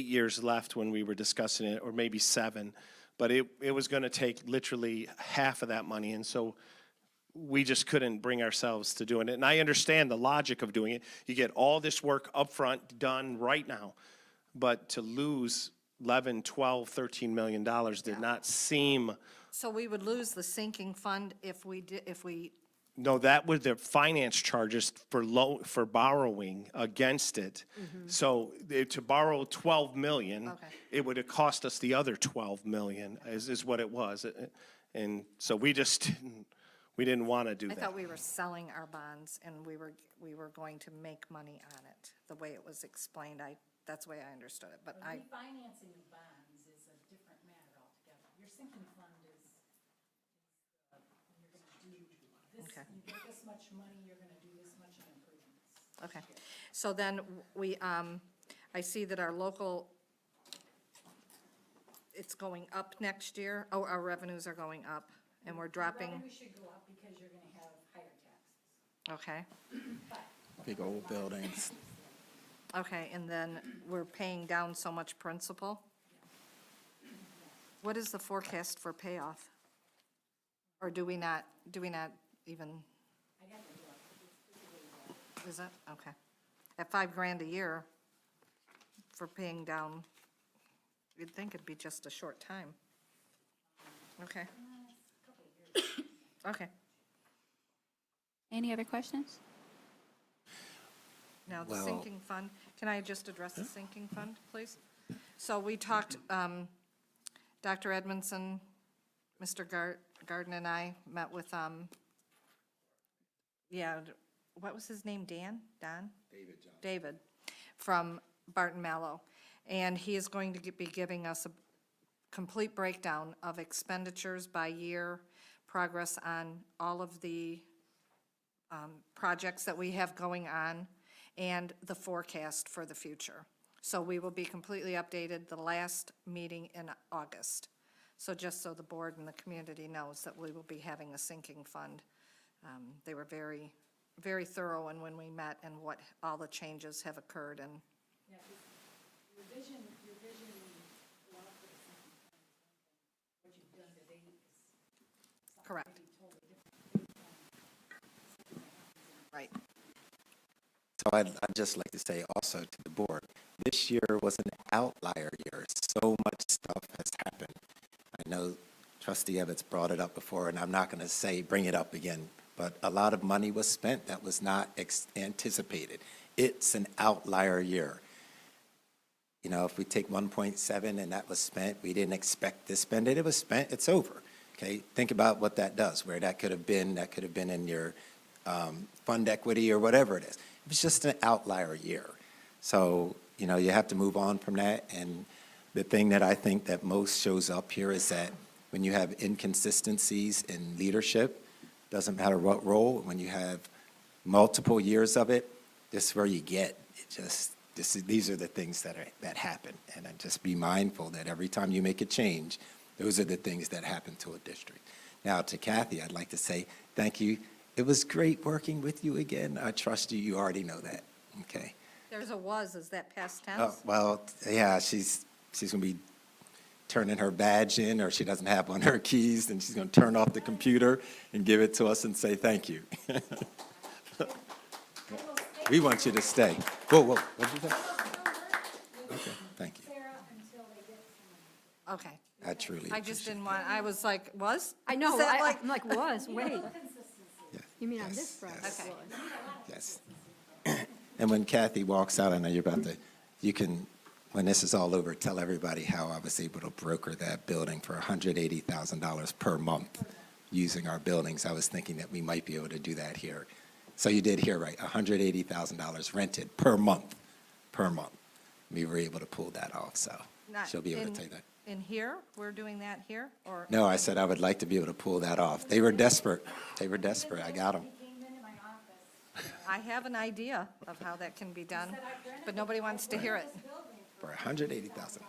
years left when we were discussing it, or maybe 7. But it was going to take literally half of that money. And so we just couldn't bring ourselves to doing it. And I understand the logic of doing it. You get all this work upfront done right now, but to lose 11, 12, $13 million did not seem, So we would lose the sinking fund if we did, if we, no, that was the finance charges for borrowing against it. So to borrow 12 million, Okay. it would have cost us the other 12 million, is what it was. And so we just didn't want to do I that. thought we were selling our bonds and we were going to make money on it, the way it was explained. That's the way I understood it, but I, Refinancing the bonds is a different matter altogether. Your sinking fund is, you're gonna do this, Okay. you get this much money, you're gonna do this much in improvements. okay. So then we, I see that our local, it's going up next year. Oh, our revenues are going up and we're dropping, Revenue should go up because you're gonna have higher taxes. okay. Big old buildings. Okay, and then we're paying down so much principal. What is the forecast for payoff? Or do we not even? Is it? Okay. At $5,000 a year for paying down, you'd think it'd be just a short time. Okay. Okay. Any other questions? Now, the Well- sinking fund, can I just address the sinking fund, please? So we talked, Dr. Edmondson, Mr. Garden and I met with, what was his name, Dan? Don? David, from Barton Mallow. And he is going to be giving us a complete breakdown of expenditures by year, progress on all of the projects that we have going on, and the forecast for the future. So we will be completely updated the last meeting in August. So just so the board and the community knows that we will be having a sinking fund. They were very, very thorough in when we met and what all the changes have occurred and. Your vision, a lot for the sinking fund, what you've done to date is Correct. totally different. Right. So I'd just like to say also to the board, this year was an outlier year. So much stuff has happened. I know Trustee Evans brought it up before, and I'm not going to bring it up again, but a lot of money was spent that was not anticipated. It's an outlier year. You know, if we take 1.7 and that was spent, we didn't expect to spend it, it was spent, it's over. Okay, think about what that does, where that could have been in your fund equity or whatever it is. It was just an outlier year. So, you know, you have to move on from that. And the thing that I think that most shows up here is that when you have inconsistencies in leadership, doesn't matter what role, when you have multiple years of it, this is where you get. These are the things that happen. And just be mindful that every time you make a change, those are the things that happen to a district. Now, to Kathy, I'd like to say thank you. It was great working with you again. I trust you. You already know that. Okay. There's a was, is that past Oh, tense? well, yeah, she's going to be turning her badge in, or she doesn't have one of her keys, and she's going to turn off the computer and give it to us and say thank you. We want you to stay. Whoa, what did you say? Okay, thank you. Okay. I truly I just appreciate didn't want, I was like, was? I know, Is that like- I'm like, was, wait. it. You mean on Yes, this front? yes. was. Yes. And when Kathy walks out, I know you're about to, you can, when this is all over, tell everybody how I was able to broker that building for $180,000 per month using our buildings. I was thinking that we might be able to do that here. So you did hear right, $180,000 rented per month. We were able to pull that off, so Not she'll be able to in- tell you that. In here? We're doing that here, or? No, I said I would like to be able to pull that off. They were desperate. I got them. I have an idea of how that can be done, but nobody wants to hear it. For $180,000.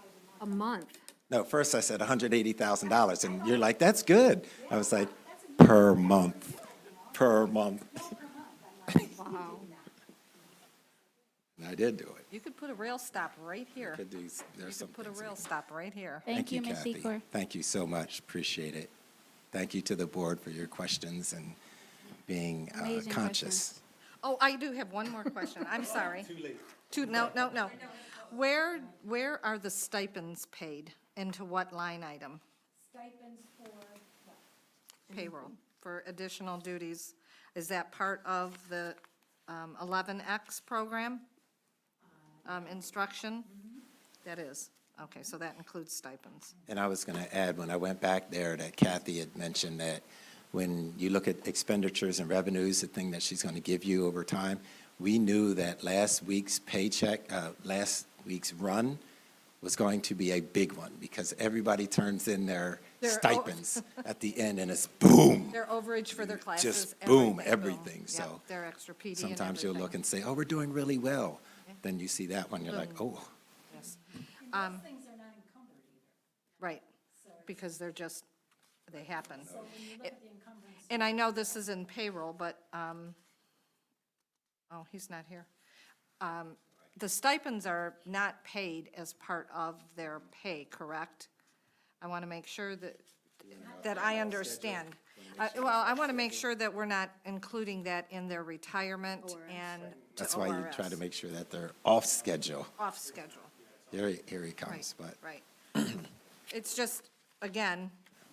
A month. No, first I said $180,000, and you're like, that's good. I was like, per month. Wow. And I did do it. You could put a rail stop right here. Could do, You there's some could put a things we rail can- stop right here. Thank you, Ms. Kathy. Secor. Thank you so much. Appreciate it. Thank you to the board for your questions, and being Amazing conscious. Oh, I do have one more question. I'm sorry. Too late. No. Where are the stipends paid? Into what line item? Stipends for Payroll, for additional duties. Is that part of the 11X program? Instruction? That is. Okay, so that includes stipends. And I was going to add, when I went back there, that Kathy had mentioned that when you look at expenditures and revenues, the thing that she's going to give you over time, we knew that last week's paycheck, last week's run was going to be a big one, because everybody turns in their stipends at the end, and it's boom. Their overage for their classes. Just boom, everything. everything, Yep, so their extra PD and sometimes you'll everything. look and say, oh, we're doing really well. Then you see that one, you're like, oh. Yes. those things are not encumbered either. Right, because they're just, they happen. So when you look at the encumbrance, And I know this is in payroll, but, oh, he's not here. The stipends are not paid as part of their pay, correct? I want to make sure that I understand. Well, I want to make sure that we're not including that in their retirement and to That's why you try to ORS. make sure that they're off schedule. Off schedule. Here he Right, comes, but right. It's just, again,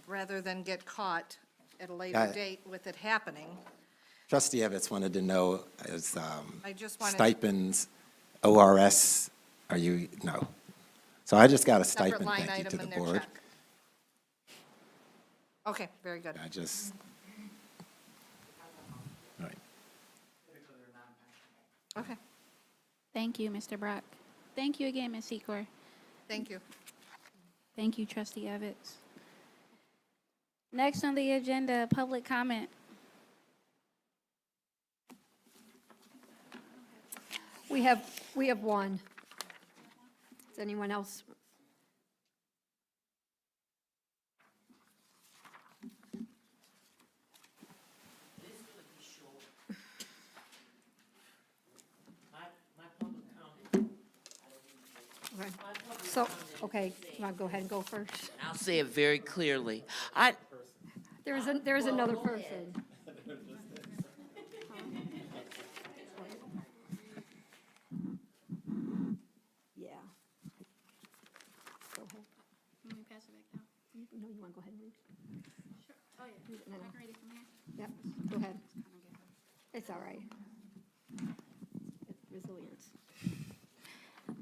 rather than get caught at a later Got it. date with it happening, Trustee Evans wanted to know, is I just wanted. stipends, ORS, are you, no. So I just got a Separate stipend, line thank you item to the in their board. check. Okay, very good. I just, right. Okay, Thank you, Mr. Brock. Thank you again, Ms. Secor. thank you. Thank you, Trustee Evans. Next on the agenda, public comment. We have one. Does anyone else? Okay. So, okay, you want to go ahead and go first? I'll say it very clearly. There's another person. Yeah. Go ahead. Let me pass it back down. No, you want to go ahead and read? Oh, yeah. I can read it from here. Yep, go ahead. It's all right. Resilience.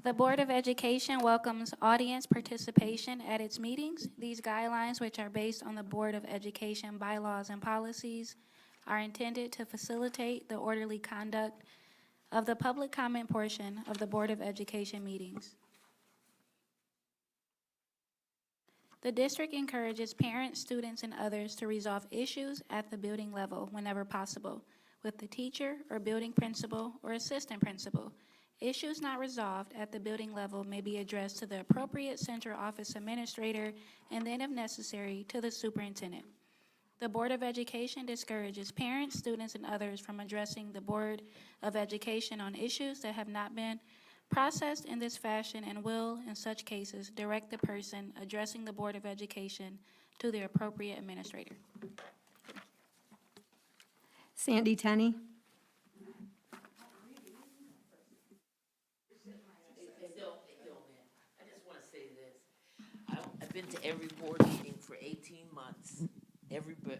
The Board of Education welcomes audience participation at its meetings. These guidelines, which are based on the Board of Education bylaws and policies, are intended to facilitate the orderly conduct of the public comment portion of the Board of Education meetings. The district encourages parents, students, and others to resolve issues at the building level whenever possible with the teacher or building principal or assistant principal. Issues not resolved at the building level may be addressed to the appropriate central office administrator and then, if necessary, to the superintendent. The Board of Education discourages parents, students, and others from addressing the Board of Education on issues that have not been processed in this fashion and will, in such cases, direct the person addressing the Board of Education to the appropriate administrator. Sandy Tenney? I just want to say this. I've been to every board meeting for 18 months.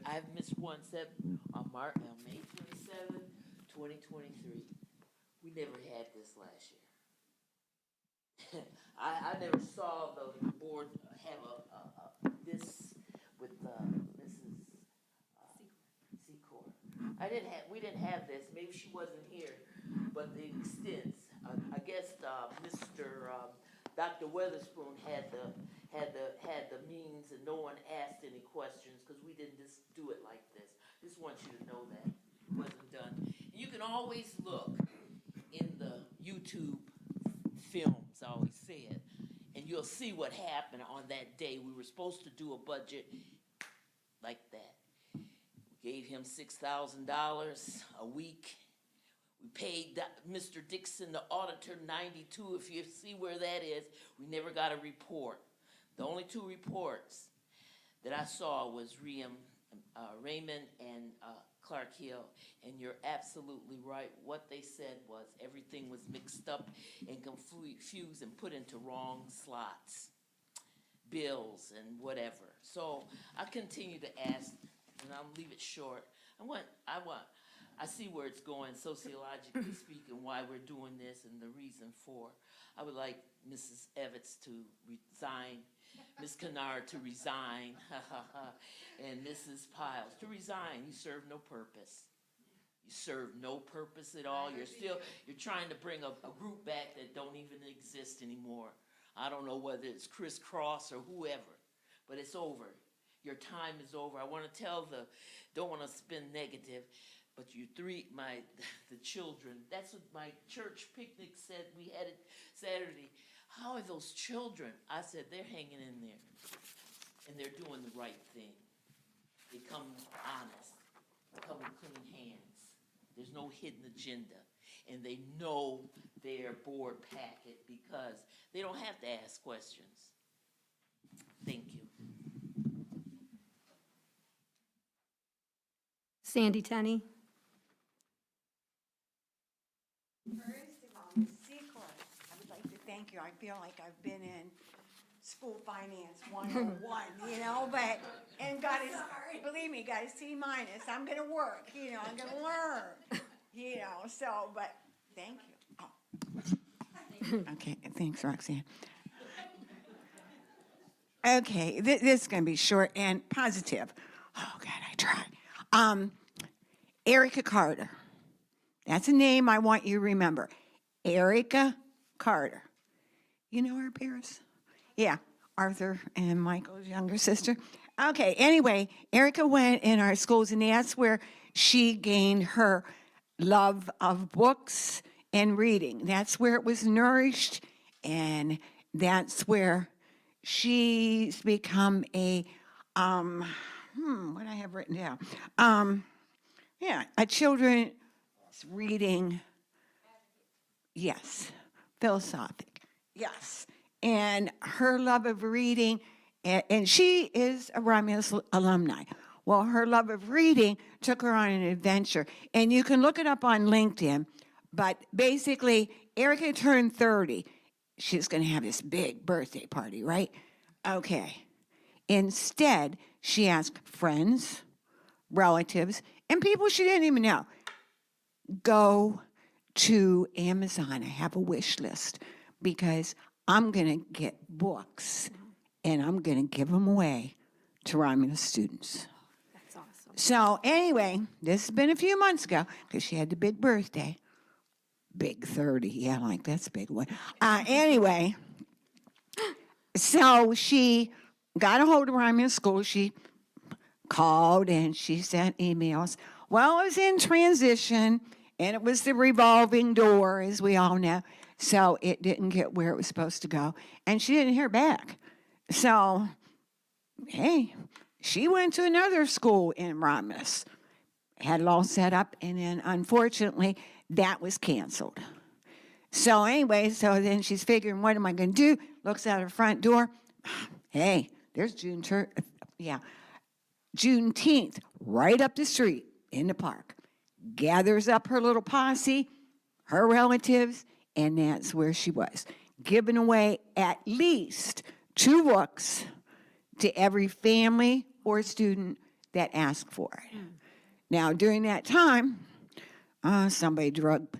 I've missed one except on May 27, 2023. We never had this last year. I never saw the board have this with Mrs. Secor. We didn't have this. Maybe she wasn't here, but the extents. I guess Dr. Weatherspoon had the means, and no one asked any questions because we didn't just do it like this. Just want you to know that it wasn't done. You can always look in the YouTube films, I always say it, and you'll see what happened on that day. We were supposed to do a budget like that. We gave him $6,000 a week. We paid Mr. Dixon, the auditor, $92. If you see where that is, we never got a report. The only two reports that I saw was Raymond and Clark Hill, and you're absolutely right. What they said was everything was mixed up and confused and put into wrong slots, bills and whatever. So I continue to ask, and I'll leave it short. I see where it's going sociologically speaking, why we're doing this and the reason for. I would like Mrs. Evans to resign, Ms. Kennard to resign, and Mrs. Piles to resign. You serve no purpose. You serve no purpose at all. You're trying to bring a group back that don't even exist anymore. I don't know whether it's Chris Cross or whoever, but it's over. Your time is over. I want to don't want to spin negative, but the children, that's what my church picnic said, we had it Saturday. How are those children? I said, they're hanging in there, and they're doing the right thing. They come honest, they come with clean hands. There's no hidden agenda, and they know their board packet because they don't have to ask questions. Thank you. Sandy Tenney? First of all, Ms. Secor, I would like to thank you. I feel like I've been in school finance 101, and got a, believe me, got a C minus. I'm gonna work, I'm gonna learn, but thank you. Oh. Okay, thanks, Roxanne. Okay, this is gonna be short and positive. Oh, God, I tried. Erica Carter. That's a name I want you to remember. Erica Carter. You know her, Paris? Yeah, Arthur and Michael's younger sister. Okay, anyway, Erica went in our schools, and that's where she gained her love of books and reading. That's where it was nourished, and that's where she's become a, what I have written down? A children's reading, yes, philosophic, yes. And her love of reading, and she is a Romulus alumni. Well, her love of reading took her on an adventure. And you can look it up on LinkedIn, but basically, Erica turned 30. She's going to have this big birthday party, right? Okay. Instead, she asked friends, relatives, and people she didn't even know, go to Amazon. I have a wish list because I'm going to get books and I'm going to give them away to Romulus students. That's awesome. So anyway, this has been a few months ago because she had the big birthday. Big 30, yeah, like that's a big one. Anyway, so she got a hold of Romulus School. She called and she sent emails. Well, it was in transition, and it was the revolving door, as we all know. So it didn't get where it was supposed to go, and she didn't hear back. So, hey, she went to another school in Romulus, had it all set up, and then unfortunately, that was canceled. So anyway, so then she's figuring, what am I going to do? Looks out her front door. Hey, there's Juneteenth, right up the street in the park. Gathers up her little posse, her relatives, and that's where she was, giving away at least 2 books to every family or student that asked for it. Now, during that time, somebody drugged,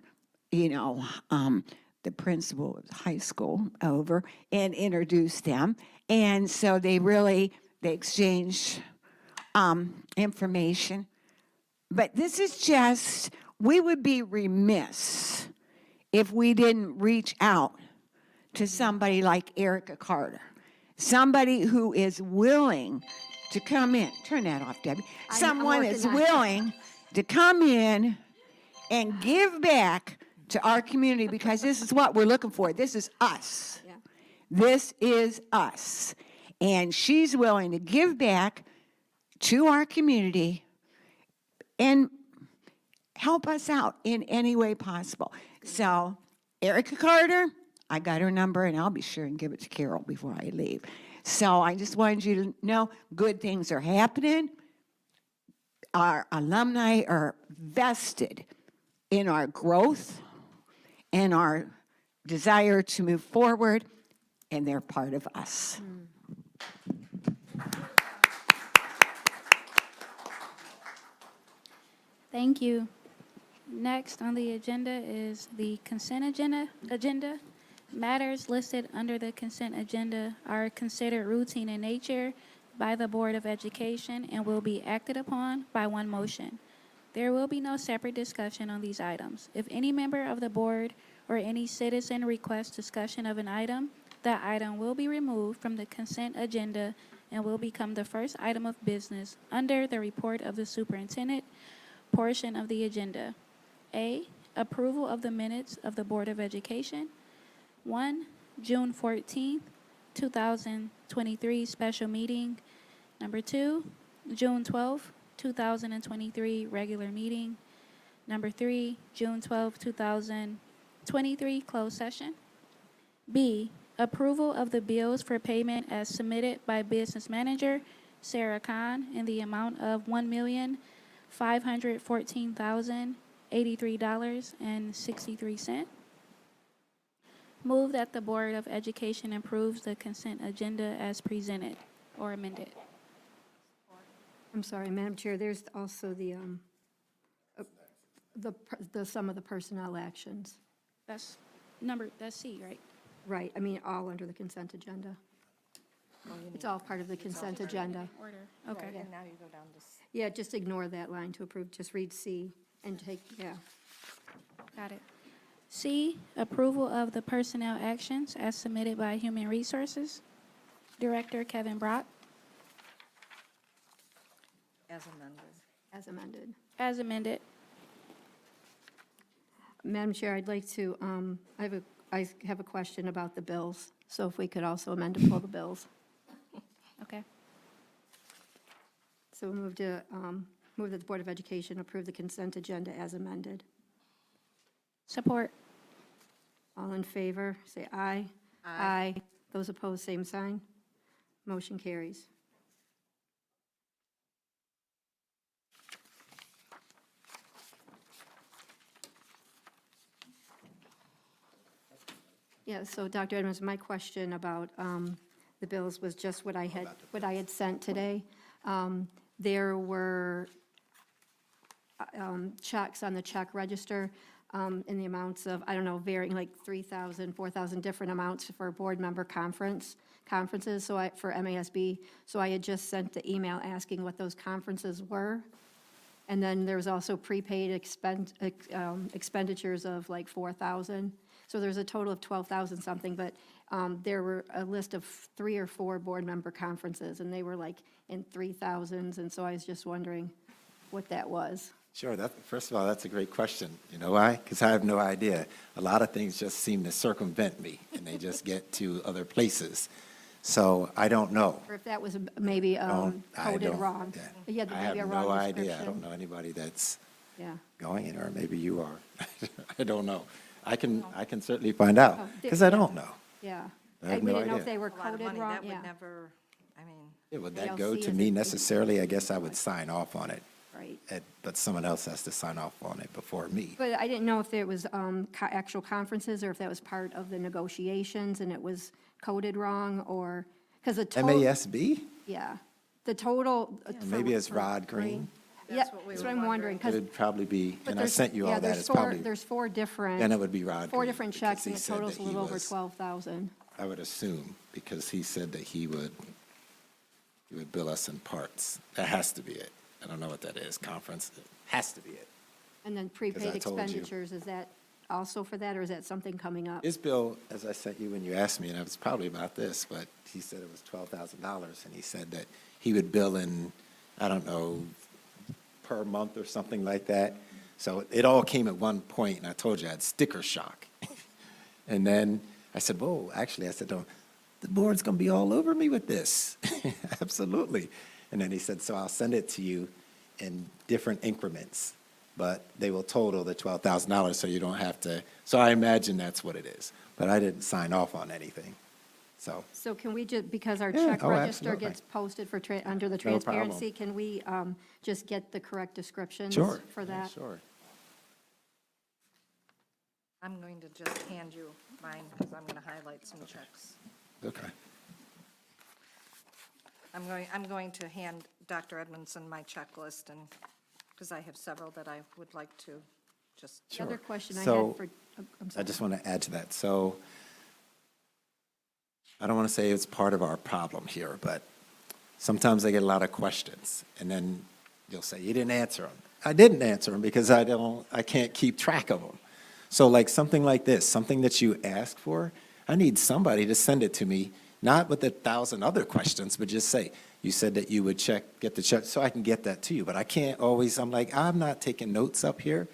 the principal of the high school over and introduced them. And so they exchanged information. But this is just, we would be remiss if we didn't reach out to somebody like Erica Carter, somebody who is willing to come in. Turn that off, Debbie. Someone that's willing to come in and give back to our community, because this is what we're looking for. This is us. Yeah. This is us. And she's willing to give back to our community and help us out in any way possible. So, Erica Carter, I got her number, and I'll be sure and give it to Carol before I leave. So I just wanted you to know good things are happening. our alumni are vested in our growth and our desire to move forward, and they're part of us. Thank you. Next on the agenda is the consent agenda. Matters listed under the consent agenda are considered routine in nature by the Board of Education and will be acted upon by one motion. There will be no separate discussion on these items. If any member of the board or any citizen requests discussion of an item, that item will be removed from the consent agenda and will become the first item of business under the report of the superintendent portion of the agenda. A, approval of the minutes of the Board of Education. 1, June 14th, 2023 special meeting. Number 2, June 12th, 2023 regular meeting. Number 3, June 12th, 2023 closed session. B, approval of the bills for payment as submitted by Business Manager Sarah Khan in the amount of $1,514,083.63. Move that the Board of Education approves the consent agenda as presented or amended. I'm sorry, Madam Chair, there's also the sum of the personnel actions. That's C, right? Right, I mean, all under the consent agenda. It's all part of the consent agenda. Order, okay. And now you go down to Yeah, just ignore that line to approve, just read C and take, yeah. Got it. C, approval of the personnel actions as submitted by Human Resources Director Kevin Brock, as amended. As amended. as amended. Madam Chair, I'd like to, I have a question about the bills, so if we could also amend to pull the bills. Okay. So move that the Board of Education approve the consent agenda as amended. Support. All in favor, say aye. Aye. Those opposed, same sign. Motion carries. Yeah, so Dr. Edmonds, my question about the bills was just what I had sent today. There were checks on the check register in the amounts of, I don't know, varying like 3,000, 4,000 different amounts for board member conferences, so for MASB. So I had just sent the email asking what those conferences were. And then there was also prepaid expenditures of like 4,000. So there's a total of 12,000 something, but there were a list of 3 or 4 board member conferences, and they were like in 3,000s, and so I was just wondering what that was. Sure, first of all, that's a great question. You know why? Because I have no idea. A lot of things just seem to circumvent me, and they just get to other places. So I don't know. Or if that was maybe coded wrong. Yeah. Yeah, I maybe a have wrong no idea. I description. don't know anybody that's Yeah. going, or maybe you are. I don't know. I can certainly find out, because I don't know. Yeah. I have We no didn't know idea. if they were A lot of coded money, wrong, that yeah. would never, I mean, Yeah, would ALC that go to isn't- me necessarily? I guess I would sign off on it, Right. but someone else has to sign off on it before me. But I didn't know if there was actual conferences, or if that was part of the negotiations and it was coded wrong, or, because the total. MASB? Yeah. The total. Maybe it's Rod Green. Yeah, that's what I'm wondering, It because. would probably be, and I sent you all that, it's probably, There's 4 different. then it would be Rod Four Green, different because checks, he and the said total's that a he little over was- 12,000. I would assume, because he said that he would bill us in parts. That has to be it. I don't know what that is, conference, it has to be it. And then I prepaid told you. expenditures, is that also for that, or is that something coming up? His bill, as I sent you when you asked me, and it was probably about this, but he said it was $12,000, and he said that he would bill in, I don't know, per month or something like that. So it all came at one point, and I told you I had sticker shock. And then I said, whoa, actually, I said, no, the board's going to be all over me with this. Absolutely. And then he said, so I'll send it to you in different increments, but they will total the $12,000, so you don't have to. So I imagine that's what it is, but I didn't sign off on anything. So can we just, because our Yeah, check oh, register absolutely. gets posted for, under the problem. transparency, can we just get the correct descriptions Sure. for yeah, that? Sure. I'm going to just hand you mine because I'm going to highlight some checks. Okay. I'm going to hand Dr. Edmondson my checklist and, because I have several that I would like to just. The other Sure. question I So, had for, I'm I sorry. just want to add to that. So I don't want to say it's part of our problem here, but sometimes I get a lot of questions, and then you'll say, you didn't answer them. I didn't answer them because I can't keep track of them. So like something like this, something that you asked for, I need somebody to send it to me, not with 1,000 other questions, but just say, you said that you would get the check, so I can get that to you. But I can't always, I'm like, I'm not taking notes up here.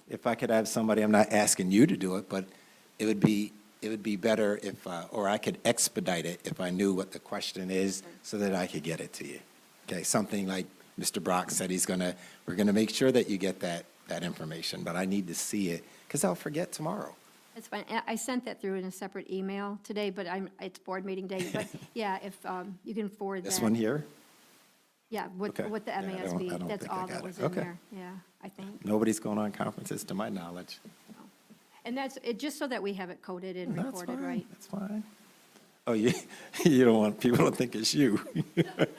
If I could have somebody, I'm not asking you to do it, but it would be better if, or I could expedite it if I knew what the question is so that I could get it to you. Okay, something like Mr. Brock said we're gonna make sure that you get that information, but I need to see it because I'll forget tomorrow. It's fine. I sent that through in a separate email today, but it's board meeting day. But yeah, if you can forward that. This one here? Yeah, with Okay. the Yeah, I don't MASB. That's think I all got that it. was in Okay. there. Yeah, I think. Nobody's going on conferences to my knowledge. And that's, just so that we have it coded and That's recorded, fine, right? that's fine. Oh, you don't want people to think it's you.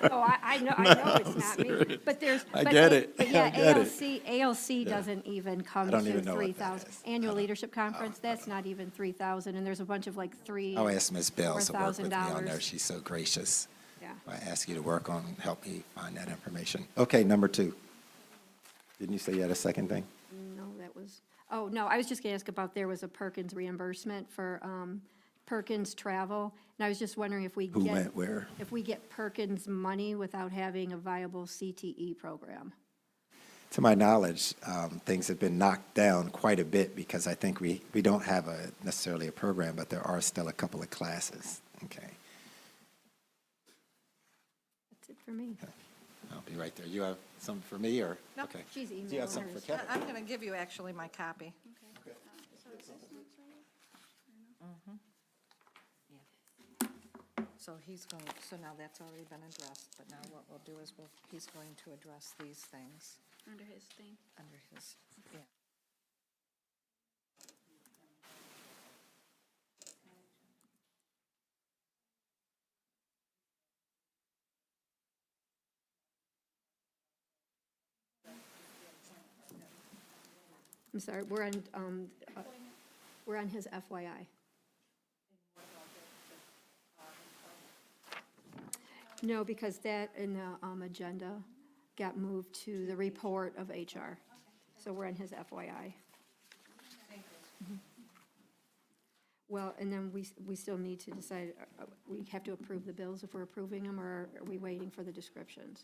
Oh, I know it's not me. But there's. I but get A- it. But yeah, I get it. ALC doesn't even come I don't to even know what that 3,000. is. Annual Leadership Conference, that's not even 3,000, and there's a bunch of like I'll ask Ms. Bales to work with me on there. $4,000. She's so gracious. Yeah. I ask you to help me find that information. Okay, number 2. Didn't you say you had a second thing? No, that was, oh, no, I was just going to ask about, there was a Perkins reimbursement for Perkins travel, and I was just wondering if we Who get. went where? If we get Perkins money without having a viable CTE program. To my knowledge, things have been knocked down quite a bit because I think we don't have necessarily a program, but there are still a couple of classes. Okay, That's it for me. I'll be right there. You have something for me, or? No. Okay. She's Do you have emailing something for hers. Kevin? I'm going to give you actually my copy. So so now that's already been addressed, but now what we'll do is he's going to address these things Under his thing. under his, yeah. I'm sorry, we're on his FYI. No, because that in the agenda got moved to the report of HR. So we're on his FYI. Mhm. Well, and then we still need to decide, we have to approve the bills if we're approving them, or are we waiting for the descriptions?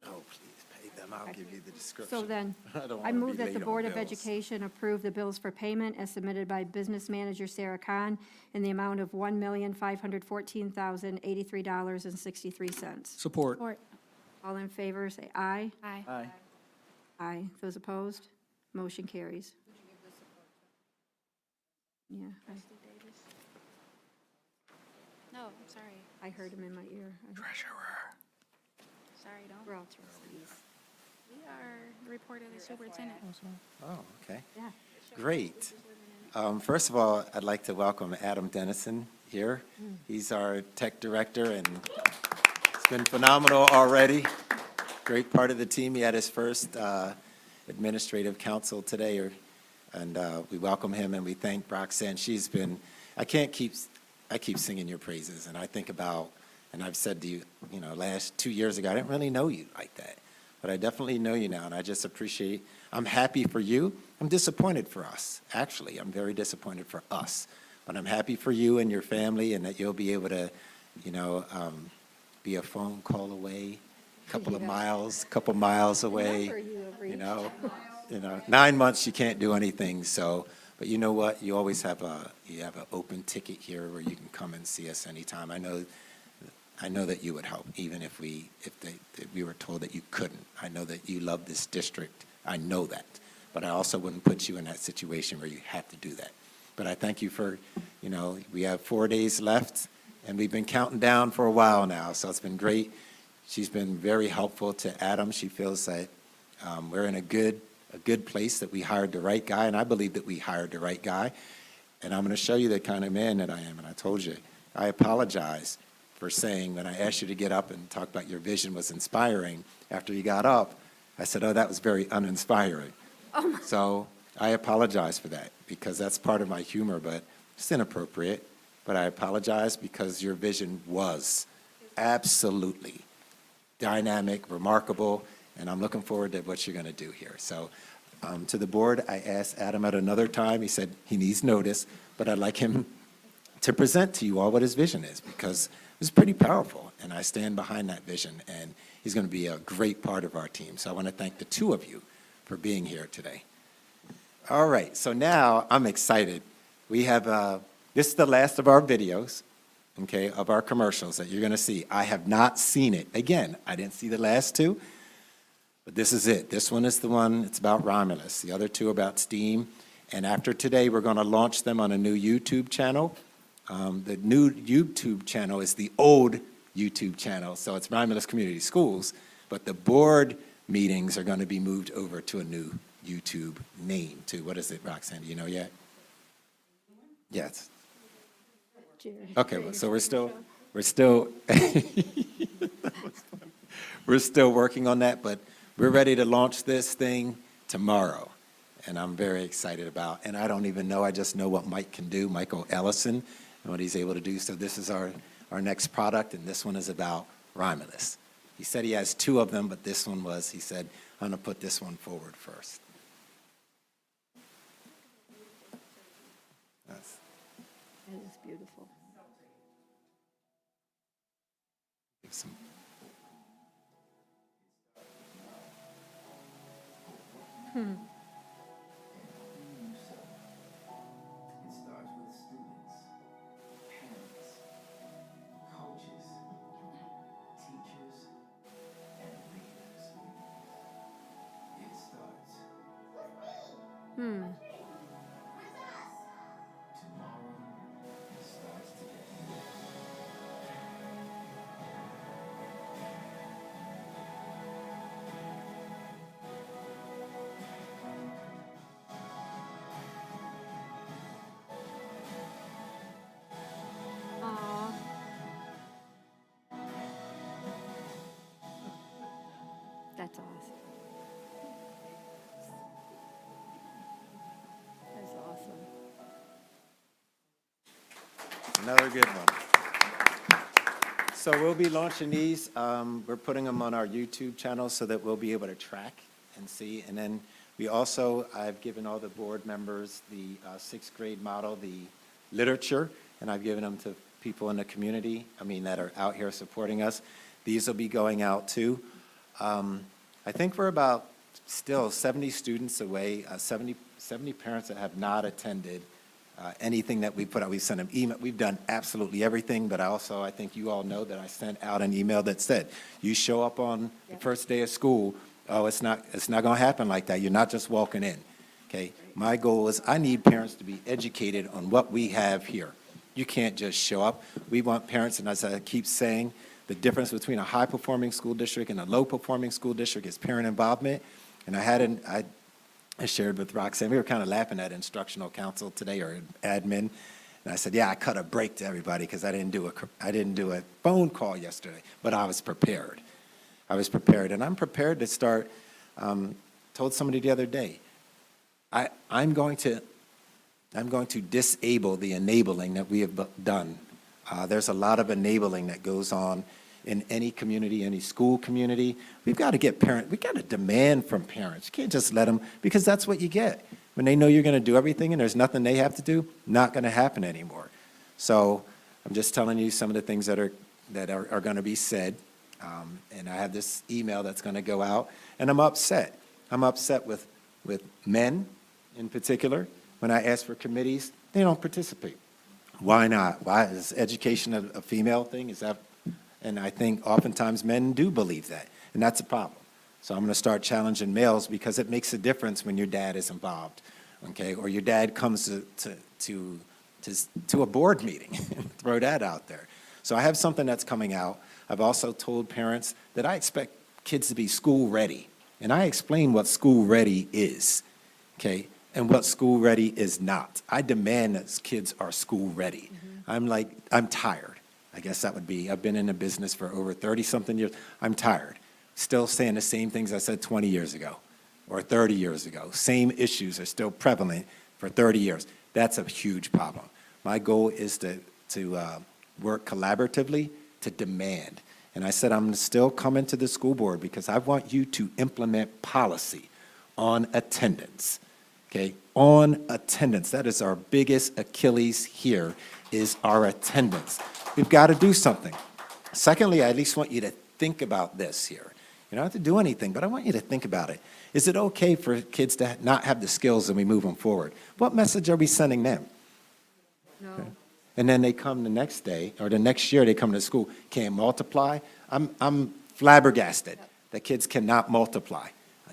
Oh, please pay them. I'll give you the description. So then, I don't I wanna move be that late the on Board of bills. Education approve the bills for payment as submitted by Business Manager Sarah Khan in the amount of $1,514,083.63. Support. Support. All in favor, say aye. Aye. Aye. Aye. Those opposed? Motion carries. Yeah, No, I'm sorry. I heard him in my ear. Sorry, don't. We're all trustees. We are the report of the superintendent. Oh, okay. Yeah. Great. First of all, I'd like to welcome Adam Dennison here. He's our tech director, and it's been phenomenal already. Great part of the team. He had his first administrative council today, and we welcome him, and we thank Roxanne. She's been, I keep singing your praises, and I think about, and I've said to you, last 2 years ago, I didn't really know you like that, but I definitely know you now, and I just appreciate, I'm happy for you. I'm disappointed for us, actually. I'm very disappointed for us, but I'm happy for you and your family, and that you'll be able to, be a phone call away, couple miles away. Number you have reached. 9 months, you can't do anything, so, but you know what? You always have an open ticket here where you can come and see us anytime. I know that you would help, even if we were told that you couldn't. I know that you love this district. I know that. But I also wouldn't put you in that situation where you have to do that. But I thank you for, we have 4 days left, And we've been counting down for a while now, so it's been great. She's been very helpful to Adam. She feels that we're in a good place, that we hired the right guy, and I believe that we hired the right guy. And I'm going to show you the kind of man that I am. And I told you, I apologize for saying when I asked you to get up and talk about your vision was inspiring. After you got up, I said, oh, that was very uninspiring. So I apologize for that, because that's part of my humor, but it's inappropriate. But I apologize because your vision was absolutely dynamic, remarkable, and I'm looking forward to what you're going to do here. So to the board, I asked Adam at another time, he said he needs notice, but I'd like him to present to you all what his vision is, because it was pretty powerful, and I stand behind that vision, and he's going to be a great part of our team. So I want to thank the two of you for being here today. All right, so now I'm excited. We have, this is the last of our videos, okay, of our commercials that you're going to see. I have not seen it. Again, I didn't see the last two, but this is it. This one is the one, it's about Romulus. The other two about STEAM. And after today, we're going to launch them on a new YouTube channel. The new YouTube channel is the old YouTube channel, so it's Romulus Community Schools, but the board meetings are going to be moved over to a new YouTube name, too. What is it, Roxanne? Do you know yet? Yes. Okay, well, so we're still we're still working on that, but we're ready to launch this thing tomorrow, and I'm very excited about. And I don't even know, I just know what Mike can do, Michael Ellison, and what he's able to do. So this is our next product, and this one is about Romulus. He said he has two of them, but this one was, he said, I'm going to put this one forward first. That's, That is beautiful. give some. It starts with students, parents, coaches, teachers, and leaders. It starts tomorrow. It starts today. Aw. That's awesome. That's awesome. Another good one. So we'll be launching these. We're putting them on our YouTube channel so that we'll be able to track and see. And then we also, I've given all the board members the sixth grade model, the literature, and I've given them to people in the community, that are out here supporting us. These will be going out too. I think we're about still 70 students away, 70 parents that have not attended anything that we put out. We sent them email. We've done absolutely everything, but I think you all know that I sent out an email that said, you show up on the first day of school, oh, it's not going to happen like that. You're not just walking in, okay? My goal is I need parents to be educated on what we have here. You can't just show up. We want parents, and as I keep saying, the difference between a high-performing school district and a low-performing school district is parent involvement. And I shared with Roxanne, we were kind of laughing at instructional council today, or admin, and I said, yeah, I cut a break to everybody because I didn't do a phone call yesterday, but I was prepared. And I'm prepared to start. Told somebody the other day, I'm going to disable the enabling that we have done. There's a lot of enabling that goes on in any community, any school community. We've got to get we've got to demand from parents. You can't just let them, because that's what you get. When they know you're going to do everything and there's nothing they have to do, not going to happen anymore. So I'm just telling you some of the things that are going to be said. And I have this email that's going to go out, and I'm upset. I'm upset with men in particular. When I ask for committees, they don't participate. Why not? Why is education a female thing? Is that? And I think oftentimes men do believe that, and that's a problem. So I'm going to start challenging males, because it makes a difference when your dad is involved, okay? Or your dad comes to a board meeting. Throw that out there. So I have something that's coming out. I've also told parents that I expect kids to be school-ready. And I explain what school-ready is, okay, and what school-ready is not. I demand that kids are school-ready. I'm tired. I guess that would be, I've been in the business for over 30-something years. I'm tired. Still saying the same things I said 20 years ago or 30 years ago. Same issues are still prevalent for 30 years. That's a huge problem. My goal is to work collaboratively to demand. And I said, I'm still coming to the school board because I want you to implement policy on attendance, okay? On attendance. That is our biggest Achilles here, is our attendance. We've got to do something. Secondly, I at least want you to think about this here. You don't have to do anything, but I want you to think about it. Is it okay for kids to not have the skills and we move them forward? What message are we sending them? No. And then they come the next day, or the next year, they come to school, can't multiply. I'm flabbergasted that kids cannot multiply.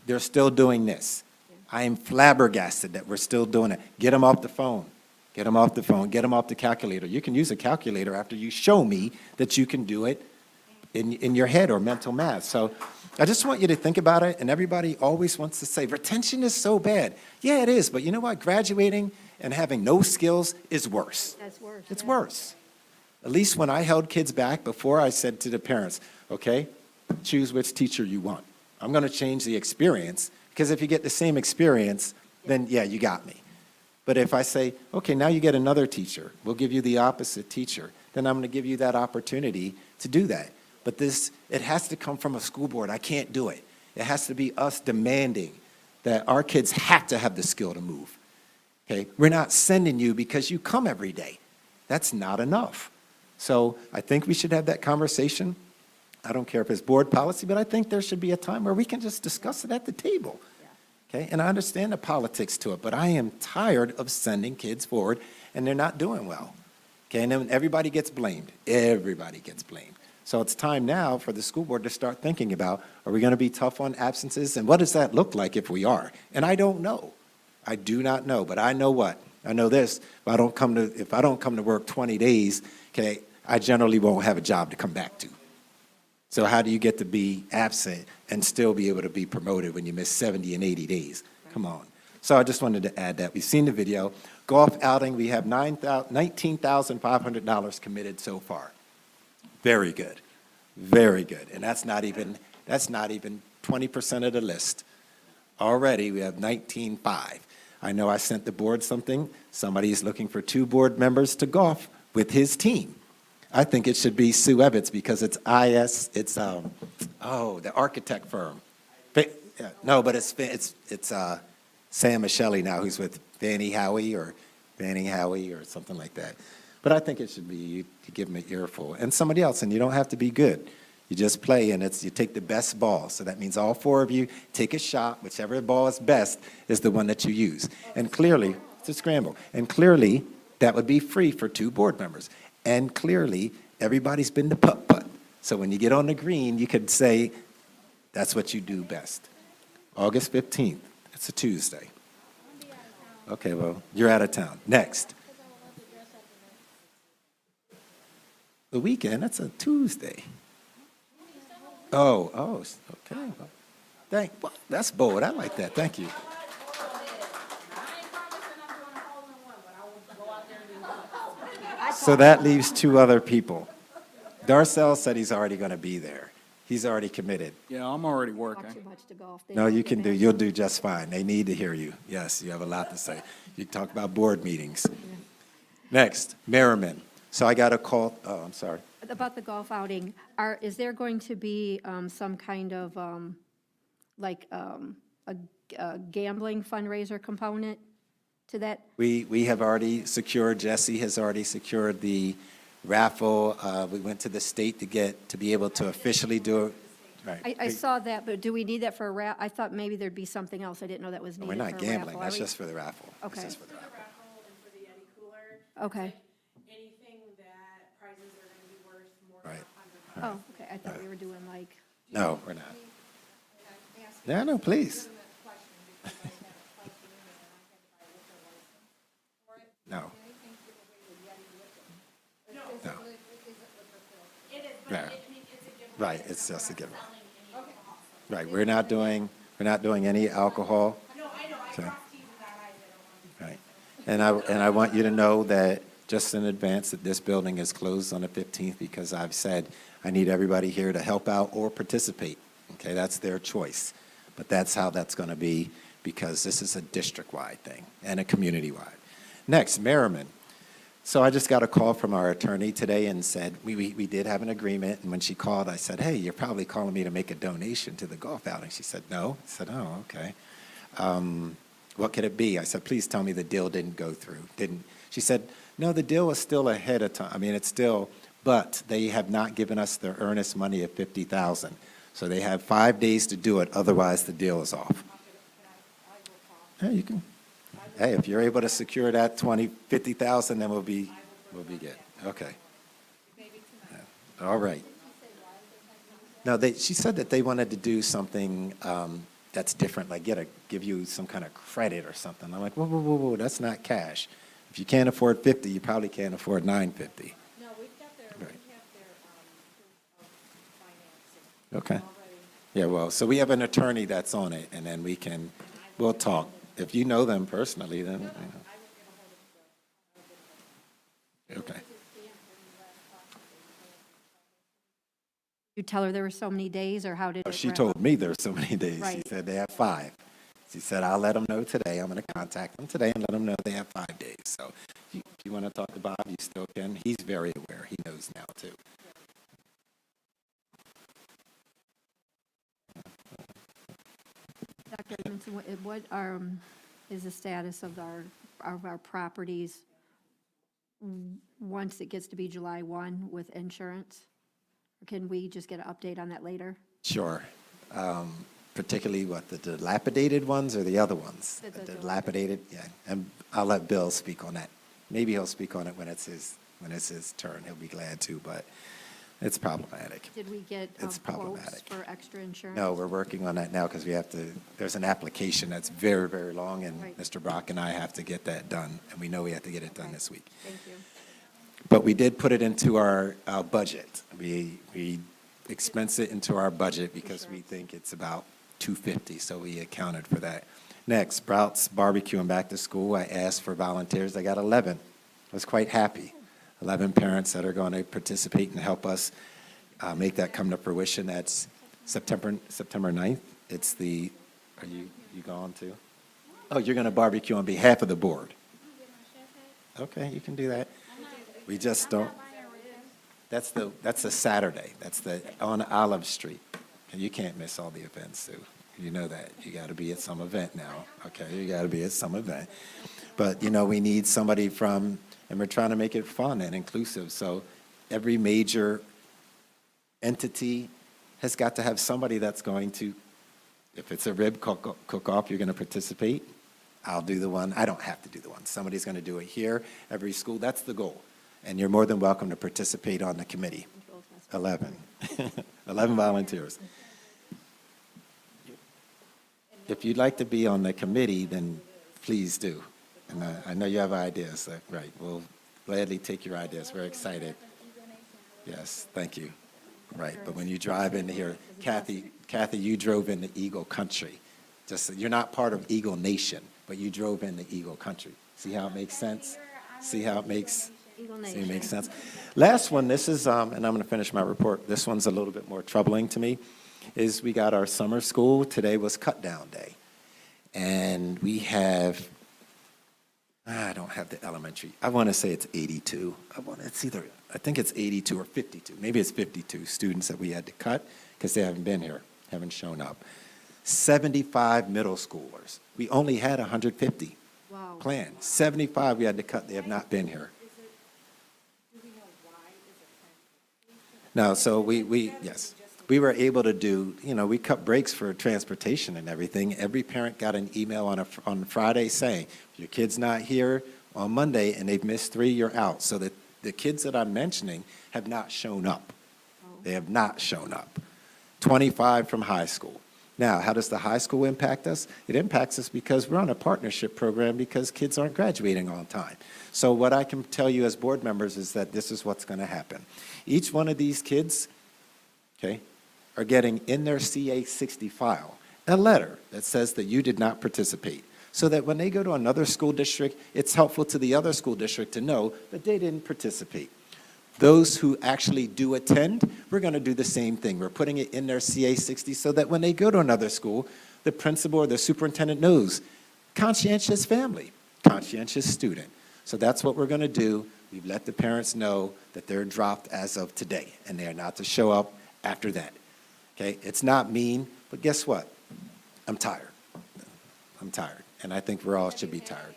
They're still doing this. I am flabbergasted that we're still doing it. Get them off the phone. Get them off the phone. Get them off the calculator. You can use a calculator after you show me that you can do it in your head or mental math. So I just want you to think about it, and everybody always wants to say, retention is so bad. Yeah, it is, but you know what? Graduating and having no skills is worse. That's worse. It's yeah. worse. At least when I held kids back before, I said to the parents, okay, choose which teacher you want. I'm going to change the experience, because if you get the same experience, then yeah, you got me. But if I say, okay, now you get another teacher, we'll give you the opposite teacher, then I'm going to give you that opportunity to do that. But it has to come from a school board. I can't do it. It has to be us demanding that our kids have to have the skill to move. Okay? We're not sending you because you come every day. That's not enough. So I think we should have that conversation. I don't care if it's board policy, but I think there should be a time where we can just discuss it at the table. Okay? And I understand the politics to it, but I am tired of sending kids forward and they're not doing well. Okay? And then everybody gets blamed. Everybody gets blamed. So it's time now for the school board to start thinking about, are we going to be tough on absences? And what does that look like if we are? And I don't know. I do not know, but I know what? I know this. If I don't come to work 20 days, okay, I generally won't have a job to come back to. So how do you get to be absent and still be able to be promoted when you miss 70 and 80 days? Come on. So I just wanted to add that. We've seen the video. Golf outing, we have $19,500 committed so far. Very good. Very good. And that's not even 20% of the list. Already, we have 19.5. I know I sent the board something. Somebody is looking for 2 board members to golf with his team. I think it should be Sue Ebbets because it's the architect firm. No, but it's Sam Michelli now who's with Fannie Howie or something like that. But I think it should be you give them an earful. And somebody else, and you don't have to be good. You just play, and you take the best ball. So that means all 4 of you take a shot. Whichever ball is best is the one that you use. And clearly, it's a scramble. And clearly, that would be free for 2 board members. And clearly, everybody's been to putt-putt. So when you get on the green, you could say, that's what you do best. August 15th, it's a Tuesday. Okay, well, you're out of town. Next. The weekend, that's a Tuesday. Oh, okay. Well, that's bold. I like that. Thank you. So that leaves 2 other people. Darcel said he's already going to be there. He's already committed. Yeah, I'm already Talk working. too much to golf. They No, don't you get can do, back. you'll do just fine. They need to hear you. Yes, you have a lot to say. You talk about board meetings. Next, Merriman. So I got a call, I'm sorry. About the golf outing, is there going to be some kind of, a gambling fundraiser component to that? We have already secured, Jesse has already secured the raffle. We went to the state to be able to officially do it. Right. I saw that, but do we need that for a I thought maybe there'd be something else. I didn't know that was needed We're for a not raffle. gambling, Are that's we- just for the raffle. That's Okay. just for the raffle. Okay. Anything that prizes are going to be worth more Right. Oh, okay. I thought we were doing like, No, we're not. Yeah, no, please. No. No. Right, it's just a given. Right, we're not doing any alcohol. No, I know, I crossed T's and dot I's. Right, and I want you to know that, just in advance, that this building is closed on the 15th because I've said I need everybody here to help out or participate. Okay, that's their choice. But that's how that's going to be, because this is a district-wide thing and a community-wide. Next, Merriman. So I just got a call from our attorney today and said, we did have an agreement, and when she called, I said, hey, you're probably calling me to make a donation to the golf outing. She said, no. I said, oh, okay. What could it be? I said, please tell me the deal didn't go through. She said, no, the deal is still ahead of time. I mean, it's still, but they have not given us their earnest money of $50,000. So they have 5 days to do it, otherwise the deal is off. Yeah, you can. Hey, if you're able to secure that 50,000, then we'll be good. Okay. Yeah. All right. No, she said that they wanted to do something that's different, like give you some kind of credit or something. I'm like, whoa, that's not cash. If you can't afford 50, you probably can't afford $950. No, we've got their, Right. we have their financing. Okay. already. Yeah, well, so we have an attorney that's on it, and then we'll talk. If you know them personally, then, you know. Okay. You tell her there were so many days, or how did it? She wrap told up? me there's so many days. She Right. said they have 5. She said, I'll let them know today. I'm going to contact them today and let them know they have 5 days. So if you want to talk to Bob, you still can. He's very aware. He knows now, too. Dr. Edmondson, what is the status of our properties once it gets to be July 1 with insurance? Can we just get an update on that later? Sure. Particularly what, the dilapidated ones or the other ones? The dilapidated, yeah. And I'll let Bill speak on that. Maybe he'll speak on it when it's his turn. He'll be glad to, but it's problematic. Did we get It's quotes problematic. for extra insurance? No, we're working on that now because there's an application that's very, very long, and Right. Mr. Brock and I have to get that done, and we know we have to get it done Okay. this week. Thank you. But we did put it into our budget. We expense it into our budget because we think it's about $250, so we accounted for that. Next, Sprouts Barbecue and Back to School. I asked for volunteers. I got 11. I was quite happy. 11 parents that are going to participate and help us make that come to fruition. That's September 9th. Are you going to? Oh, you're going to barbecue on behalf of the board. Okay, you can do that. We just don't. That's the Saturday. That's on Olive Street. And you can't miss all the events, Sue. You know that. You got to be at some event now. Okay, you got to be at some event. But, we need somebody and we're trying to make it fun and inclusive. So every major entity has got to have somebody that's going to, if it's a rib cook-off, you're going to participate. I'll do the one. I don't have to do the one. Somebody's going to do it here, every school. That's the goal. And you're more than welcome to participate on the committee. 11. 11 volunteers. If you'd like to be on the committee, then please do. And I know you have ideas. Right, we'll gladly take your ideas. We're excited. Yes, thank you. Right, but when you drive into here, Kathy, you drove into Eagle Country. You're not part of Eagle Nation, but you drove into Eagle Country. See how it makes sense? See how it makes Eagle See, it Nation. makes sense. Last one, this is, and I'm going to finish my report. This one's a little bit more troubling to me, is we got our summer school. Today was cut down day. And we have, I don't have the elementary. I want to say it's 82. I think it's 82 or 52. Maybe it's 52 students that we had to cut because they haven't been here, haven't shown up. 75 middle schoolers. We only had 150 Wow. planned. 75 we had to cut. They have not been here. No, so yes, we were able to do, we cut breaks for transportation and everything. Every parent got an email on Friday saying, if your kid's not here on Monday and they've missed 3, you're out. So that the kids that I'm mentioning have not shown up. They have not shown up. 25 from high school. Now, how does the high school impact us? It impacts us because we're on a partnership program because kids aren't graduating on time. So what I can tell you as board members is that this is what's going to happen. Each one of these kids, okay, are getting in their CA60 file a letter that says that you did not participate, so that when they go to another school district, it's helpful to the other school district to know that they didn't participate. Those who actually do attend, we're going to do the same thing. We're putting it in their CA60 so that when they go to another school, the principal or the superintendent knows, conscientious family, conscientious student. So that's what we're going to do. We've let the parents know that they're dropped as of today, and they are not to show up after that. Okay? It's not mean, but guess what? I'm tired. I'm tired, and I think we all should be tired.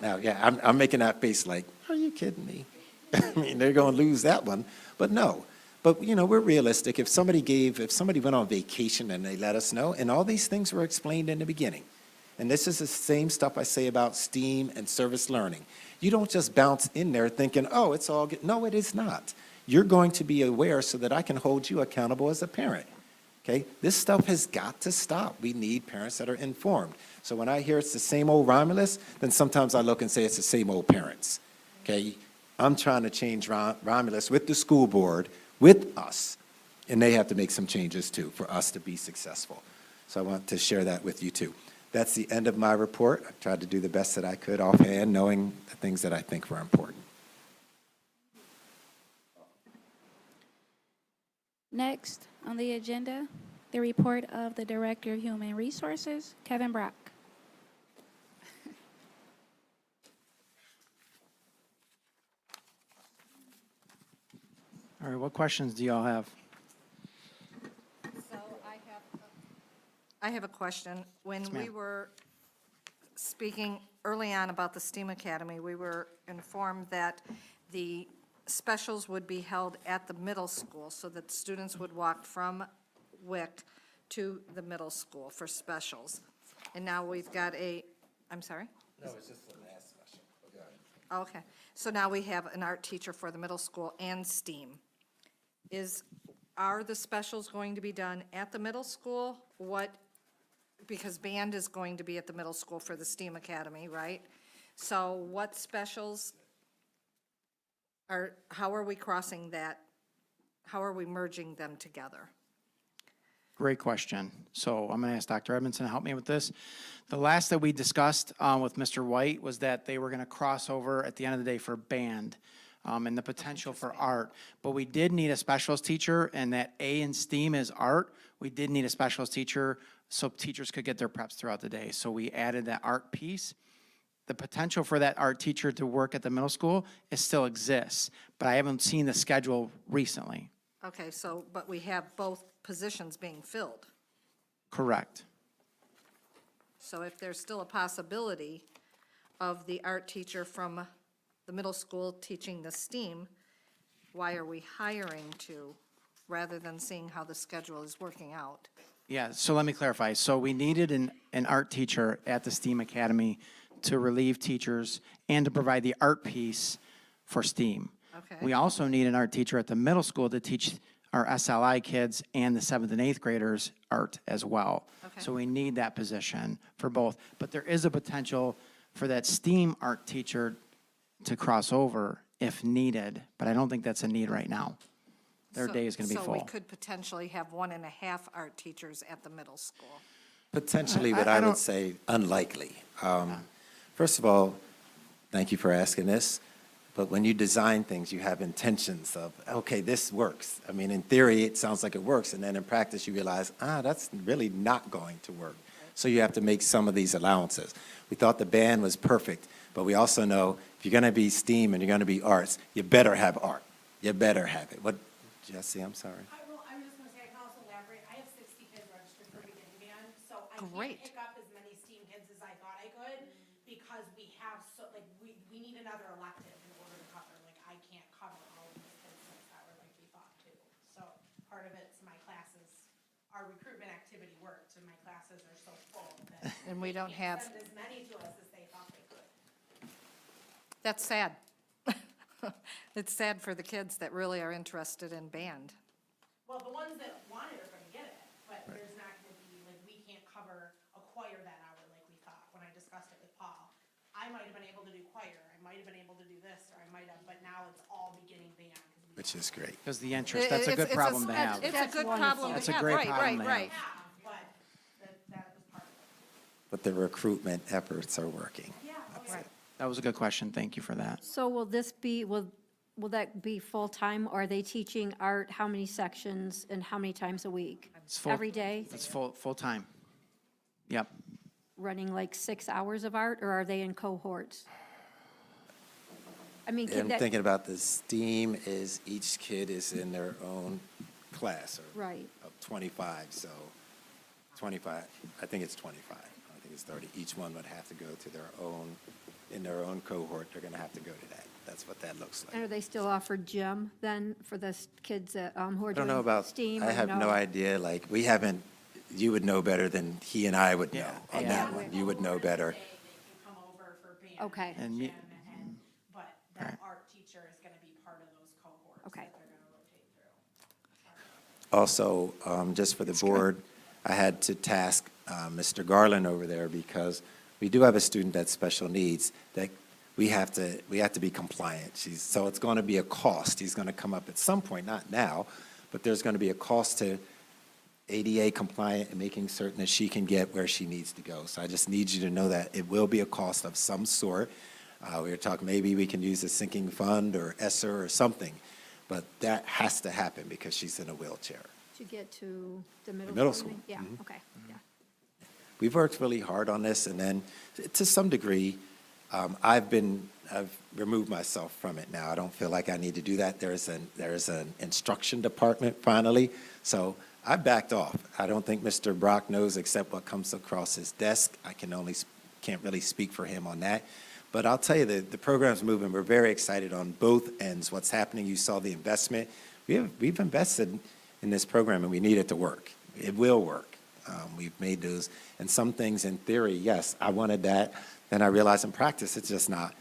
Now, yeah, I'm making that face like, are you kidding me? I mean, they're going to lose that one, but no. But, you know, we're realistic. If somebody went on vacation and they let us know, and all these things were explained in the beginning, and this is the same stuff I say about STEAM and service learning. You don't just bounce in there thinking, oh, it's all good. No, it is not. You're going to be aware so that I can hold you accountable as a parent. Okay? This stuff has got to stop. We need parents that are informed. So when I hear it's the same old Romulus, then sometimes I look and say it's the same old parents. Okay? I'm trying to change Romulus with the school board, with us, and they have to make some changes too for us to be successful. So I want to share that with you too. That's the end of my report. I tried to do the best that I could offhand, knowing the things that I think were important. Next on the agenda, the report of the Director of Human Resources, Kevin Brock. All right, what questions do y'all have? So I have a question. When we ma'am. were speaking early on about the STEAM Academy, we were informed that the specials would be held at the middle school, so that students would walk from WIC to the middle school for specials. And now we've got I'm sorry? No, it's just the last special. Okay, so now we have an art teacher for the middle school and STEAM. Are the specials going to be done at the middle school? Because band is going to be at the middle school for the STEAM Academy, right? So what specials how are we crossing that? How are we merging them together? Great question. So I'm going to ask Dr. Edmondson to help me with this. The last that we discussed with Mr. White was that they were going to cross over at the end of the day for band and the potential for art. But we did need a specialist teacher, and that A in STEAM is art. We did need a specialist teacher so teachers could get their preps throughout the day. So we added that art piece. The potential for that art teacher to work at the middle school still exists, but I haven't seen the schedule recently. Okay, but we have both positions being filled. Correct. So if there's still a possibility of the art teacher from the middle school teaching the STEAM, why are we hiring two rather than seeing how the schedule is working out? Yeah, so let me clarify. So we needed an art teacher at the STEAM Academy to relieve teachers and to provide the art piece for STEAM. Okay. We also need an art teacher at the middle school to teach our SLI kids and the 7th and 8th graders art as well. Okay. So we need that position for both. But there is a potential for that STEAM art teacher to cross over if needed, but I don't think that's a need right now. Their day is going to be So full. we could potentially have 1.5 art teachers at the middle school. Potentially, but I I don't- would say unlikely. First of all, thank you for asking this, but when you design things, you have intentions of, okay, this works. I mean, in theory, it sounds like it works, and then in practice, you realize, that's really not going to work. So you have to make some of these allowances. We thought the band was perfect, but we also know if you're going to be STEAM and you're going to be arts, you better have art. You better have it. What, Jesse, I'm sorry. Well, I'm just gonna say, I can also elaborate, I have 60 kids registered for beginning band, so I Great. can't pick up as many STEAM kids as I thought I could, because we have we need another elective in order to cover, I can't cover all of the kids that were like we thought too. So part of it's my classes, our recruitment activity worked, and my classes are so full that And we don't they can't have, send as many to us as they thought they could. that's sad. It's sad for the kids that really are interested in band. Well, the ones that want it are gonna get it, but there's not gonna be, we can't cover a choir that hour like we thought, when I discussed it with Paul. I might have been able to do choir, I might have been able to do this, or I might have, but now it's all beginning band, because which is great. Because the interest, that's a good problem to have. It's a good problem That's to a have, great right, problem right, to right. But that was part of it. But the recruitment efforts are working. Right. That was a good question. Thank you for that. So will this be, will that be full-time, or are they teaching art, how many sections, and how many times a week? It's full- Every day, It's full-time. Yep. running like 6 hours of art, or are they in cohorts? I mean, I'm can that, thinking about the STEAM is each kid is in their own class or right, of 25, so 25, I think it's 25. I don't think it's 30. Each one would have to go to their own, in their own cohort, they're going to have to go to that. That's what that looks and like. are they still offered gym then for the kids that, who are I don't doing know about, STEAM? I or have no idea, like, we haven't, you would know better than he and I would know Yeah, on yeah. that one. You would know better. They can come over for band. Okay. And gym, me- but that art teacher is gonna be part of those cohorts Okay. that they're gonna rotate through. Also, just for the board, I had to task Mr. Garland over there because we do have a student that's special needs that we have to be compliant. So it's going to be a cost. He's going to come up at some point, not now, but there's going to be a cost to ADA compliant and making certain that she can get where she needs to go. So I just need you to know that it will be a cost of some sort. We were talking, maybe we can use a sinking fund or ESSER or something, but that has to happen because she's in a wheelchair. To get to the middle school? middle you school, mean? Yeah, okay, yeah. We've worked really hard on this, and then to some degree, I've removed myself from it now. I don't feel like I need to do that. There is an instruction department finally, so I backed off. I don't think Mr. Brock knows except what comes across his desk. I can't really speak for him on that. But I'll tell you, the program's moving. We're very excited on both ends. What's happening, you saw the investment. We've invested in this program, and we need it to work. It will work. We've made those, and some things in theory, yes, I wanted that. Then I realized in practice, it's just not.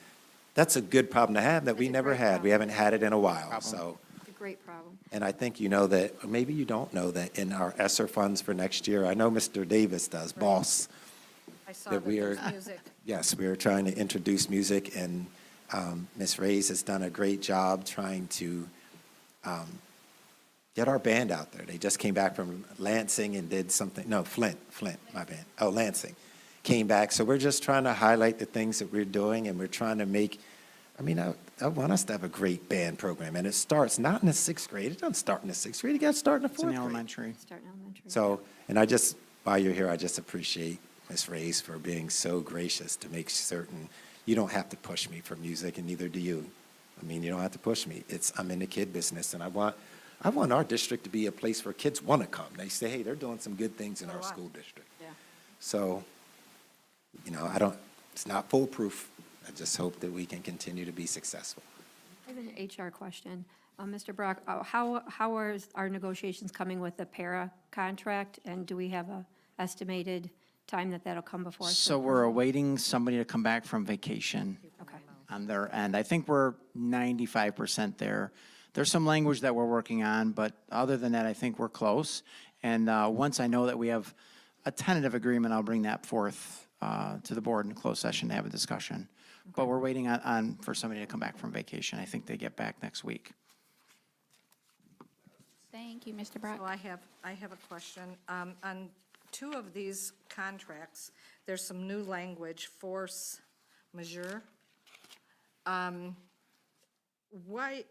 That's a good problem to have that we That's a never great had. We problem. haven't had it in a while, so. It's a great problem. And I think you know that, or maybe you don't know that in our ESSER funds for next year, I know Mr. Davis does, BOSS. I saw That that we are- there's music. Yes, we are trying to introduce music, and Ms. Reyes has done a great job trying to get our band out there. They just came back from Lansing and did something, no, Flint, my band. Oh, Lansing. Came back, so we're just trying to highlight the things that we're doing, and we're trying to make, I want us to have a great band program, and it starts not in the 6th grade. It doesn't start in the 6th grade. It got to start in the 4th It's in grade. elementary. Start in elementary. So, and while you're here, I just appreciate Ms. Reyes for being so gracious to make certain, you don't have to push me for music, and neither do you. You don't have to push me. I'm in the kid business, and I want our district to be a place where kids want to come. They say, hey, they're doing some good things in our school district. Yeah. So, it's not foolproof. I just hope that we can continue to be successful. I have an HR question. Mr. Brock, how are our negotiations coming with the para contract, and do we have a estimated time that that'll come before us? So we're awaiting somebody to come back from vacation Okay, on their end. I think we're 95% there. There's some language that we're working on, but other than that, I think we're close. And once I know that we have a tentative agreement, I'll bring that forth to the board in closed session to have a discussion. But we're waiting for somebody to come back from vacation. I think they get back next week. Thank you, Mr. Brock. So I have a question. On 2 of these contracts, there's some new language, force majeure. Why,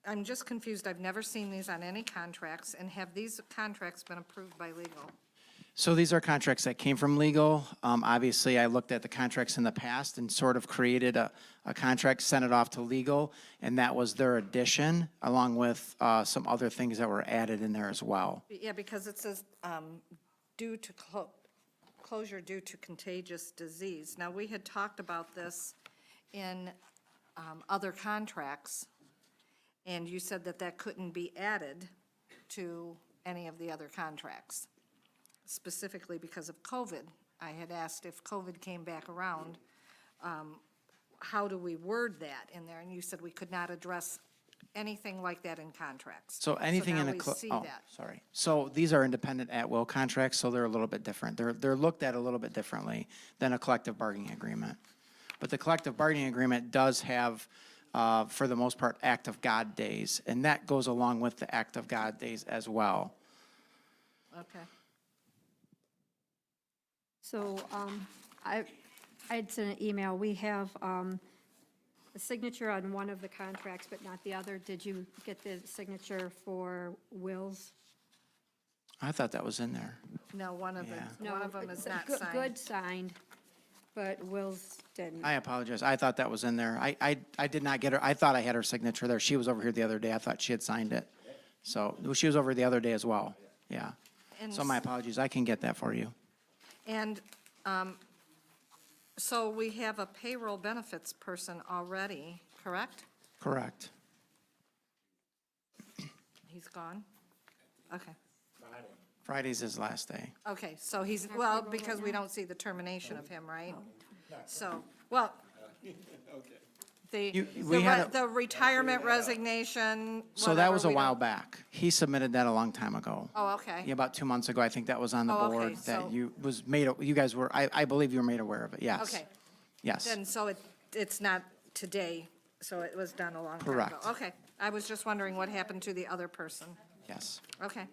I'm just confused. I've never seen these on any contracts, and have these contracts been approved by legal? So these are contracts that came from legal. Obviously, I looked at the contracts in the past and sort of created a contract, sent it off to legal, and that was their addition, along with some other things that were added in there as well. Yeah, because it says due to closure due to contagious disease. Now, we had talked about this in other contracts, and you said that that couldn't be added to any of the other contracts, specifically because of COVID. I had asked if COVID came back around, how do we word that in there? And you said we could not address anything like that in contracts. So anything in now a, we see oh, that. sorry. So these are independent at-will contracts, so they're a little bit different. They're looked at a little bit differently than a collective bargaining agreement. But the collective bargaining agreement does have for the most part, Act of God days. And that goes along with the Act of God days as well. Okay. So I'd sent an email. We have a signature on one of the contracts, but not the other. Did you get the signature for Will's? I thought that was in there. No, one of them is not Good- signed. Good signed, but Will's didn't. I apologize. I thought that was in there. I did not get her. I thought I had her signature there. She was over here the other day. I thought she had signed it. So she was over the other day as well. Yeah. And So my apologies. I can get that for you. And so we have a payroll benefits person already, correct? Correct. He's gone? Okay. Friday's his last day. Okay, so he's, well, because we don't see the termination of him, right? So, well, we had the retirement resignation, So that whatever, was a we while don't- back. He submitted that a long time ago. Oh, okay. Yeah, about 2 months ago. I think that was on the Oh, okay, board so- that you guys were, I believe you were made aware of it. Yes. Okay, Yes. then, so it's not today, so it was done a long time ago. Correct. Okay, I was just wondering what happened to the other person. Yes. Okay.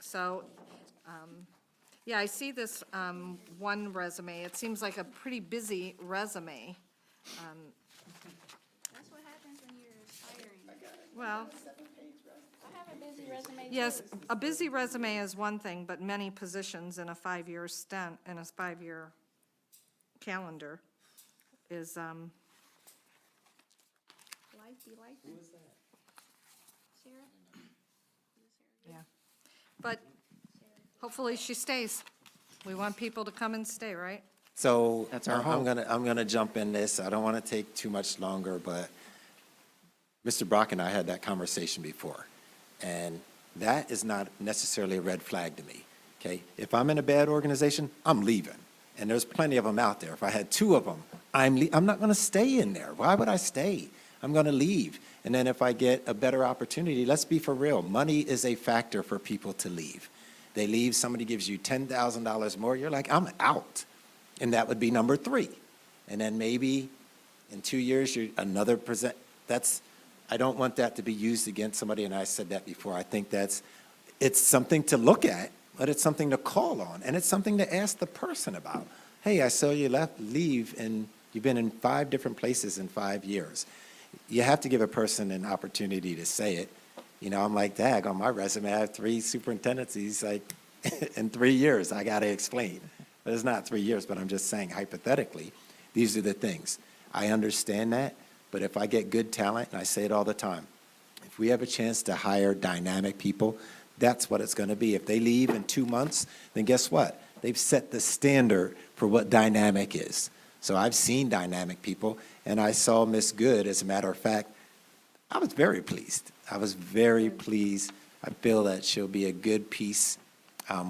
So, yeah, I see this one resume. It seems like a pretty busy resume. That's what happens when you're hiring. Well, I have a busy resume. yes, a busy resume is one thing, but many positions in a 5-year stint, in a 5-year calendar is, Life be life. Who is that? Sarah? yeah. But hopefully she stays. We want people to come and stay, right? So That's our I'm hope. I'm gonna jump in this. I don't want to take too much longer, but Mr. Brock and I had that conversation before, and that is not necessarily a red flag to me, okay? If I'm in a bad organization, I'm leaving, and there's plenty of them out there. If I had 2 of them, I'm not going to stay in there. Why would I stay? I'm going to leave. And then if I get a better opportunity, let's be for real, money is a factor for people to leave. They leave, somebody gives you $10,000 more, you're like, I'm out. And that would be number 3. And then maybe in 2 years, you're another present, I don't want that to be used against somebody, and I said that before. I think it's something to look at, but it's something to call on, and it's something to ask the person about. Hey, I saw you leave, and you've been in 5 different places in 5 years. You have to give a person an opportunity to say it. You know, I'm like, dag, on my resume, I have 3 superintendencies, he's like, in 3 years, I got to explain. But it's not 3 years, but I'm just saying hypothetically, these are the things. I understand that, but if I get good talent, and I say it all the time, if we have a chance to hire dynamic people, that's what it's going to be. If they leave in 2 months, then guess what? They've set the standard for what dynamic is. So I've seen dynamic people, and I saw Miss Good, as a matter of fact, I was very pleased. I was very pleased. I feel that she'll be a good piece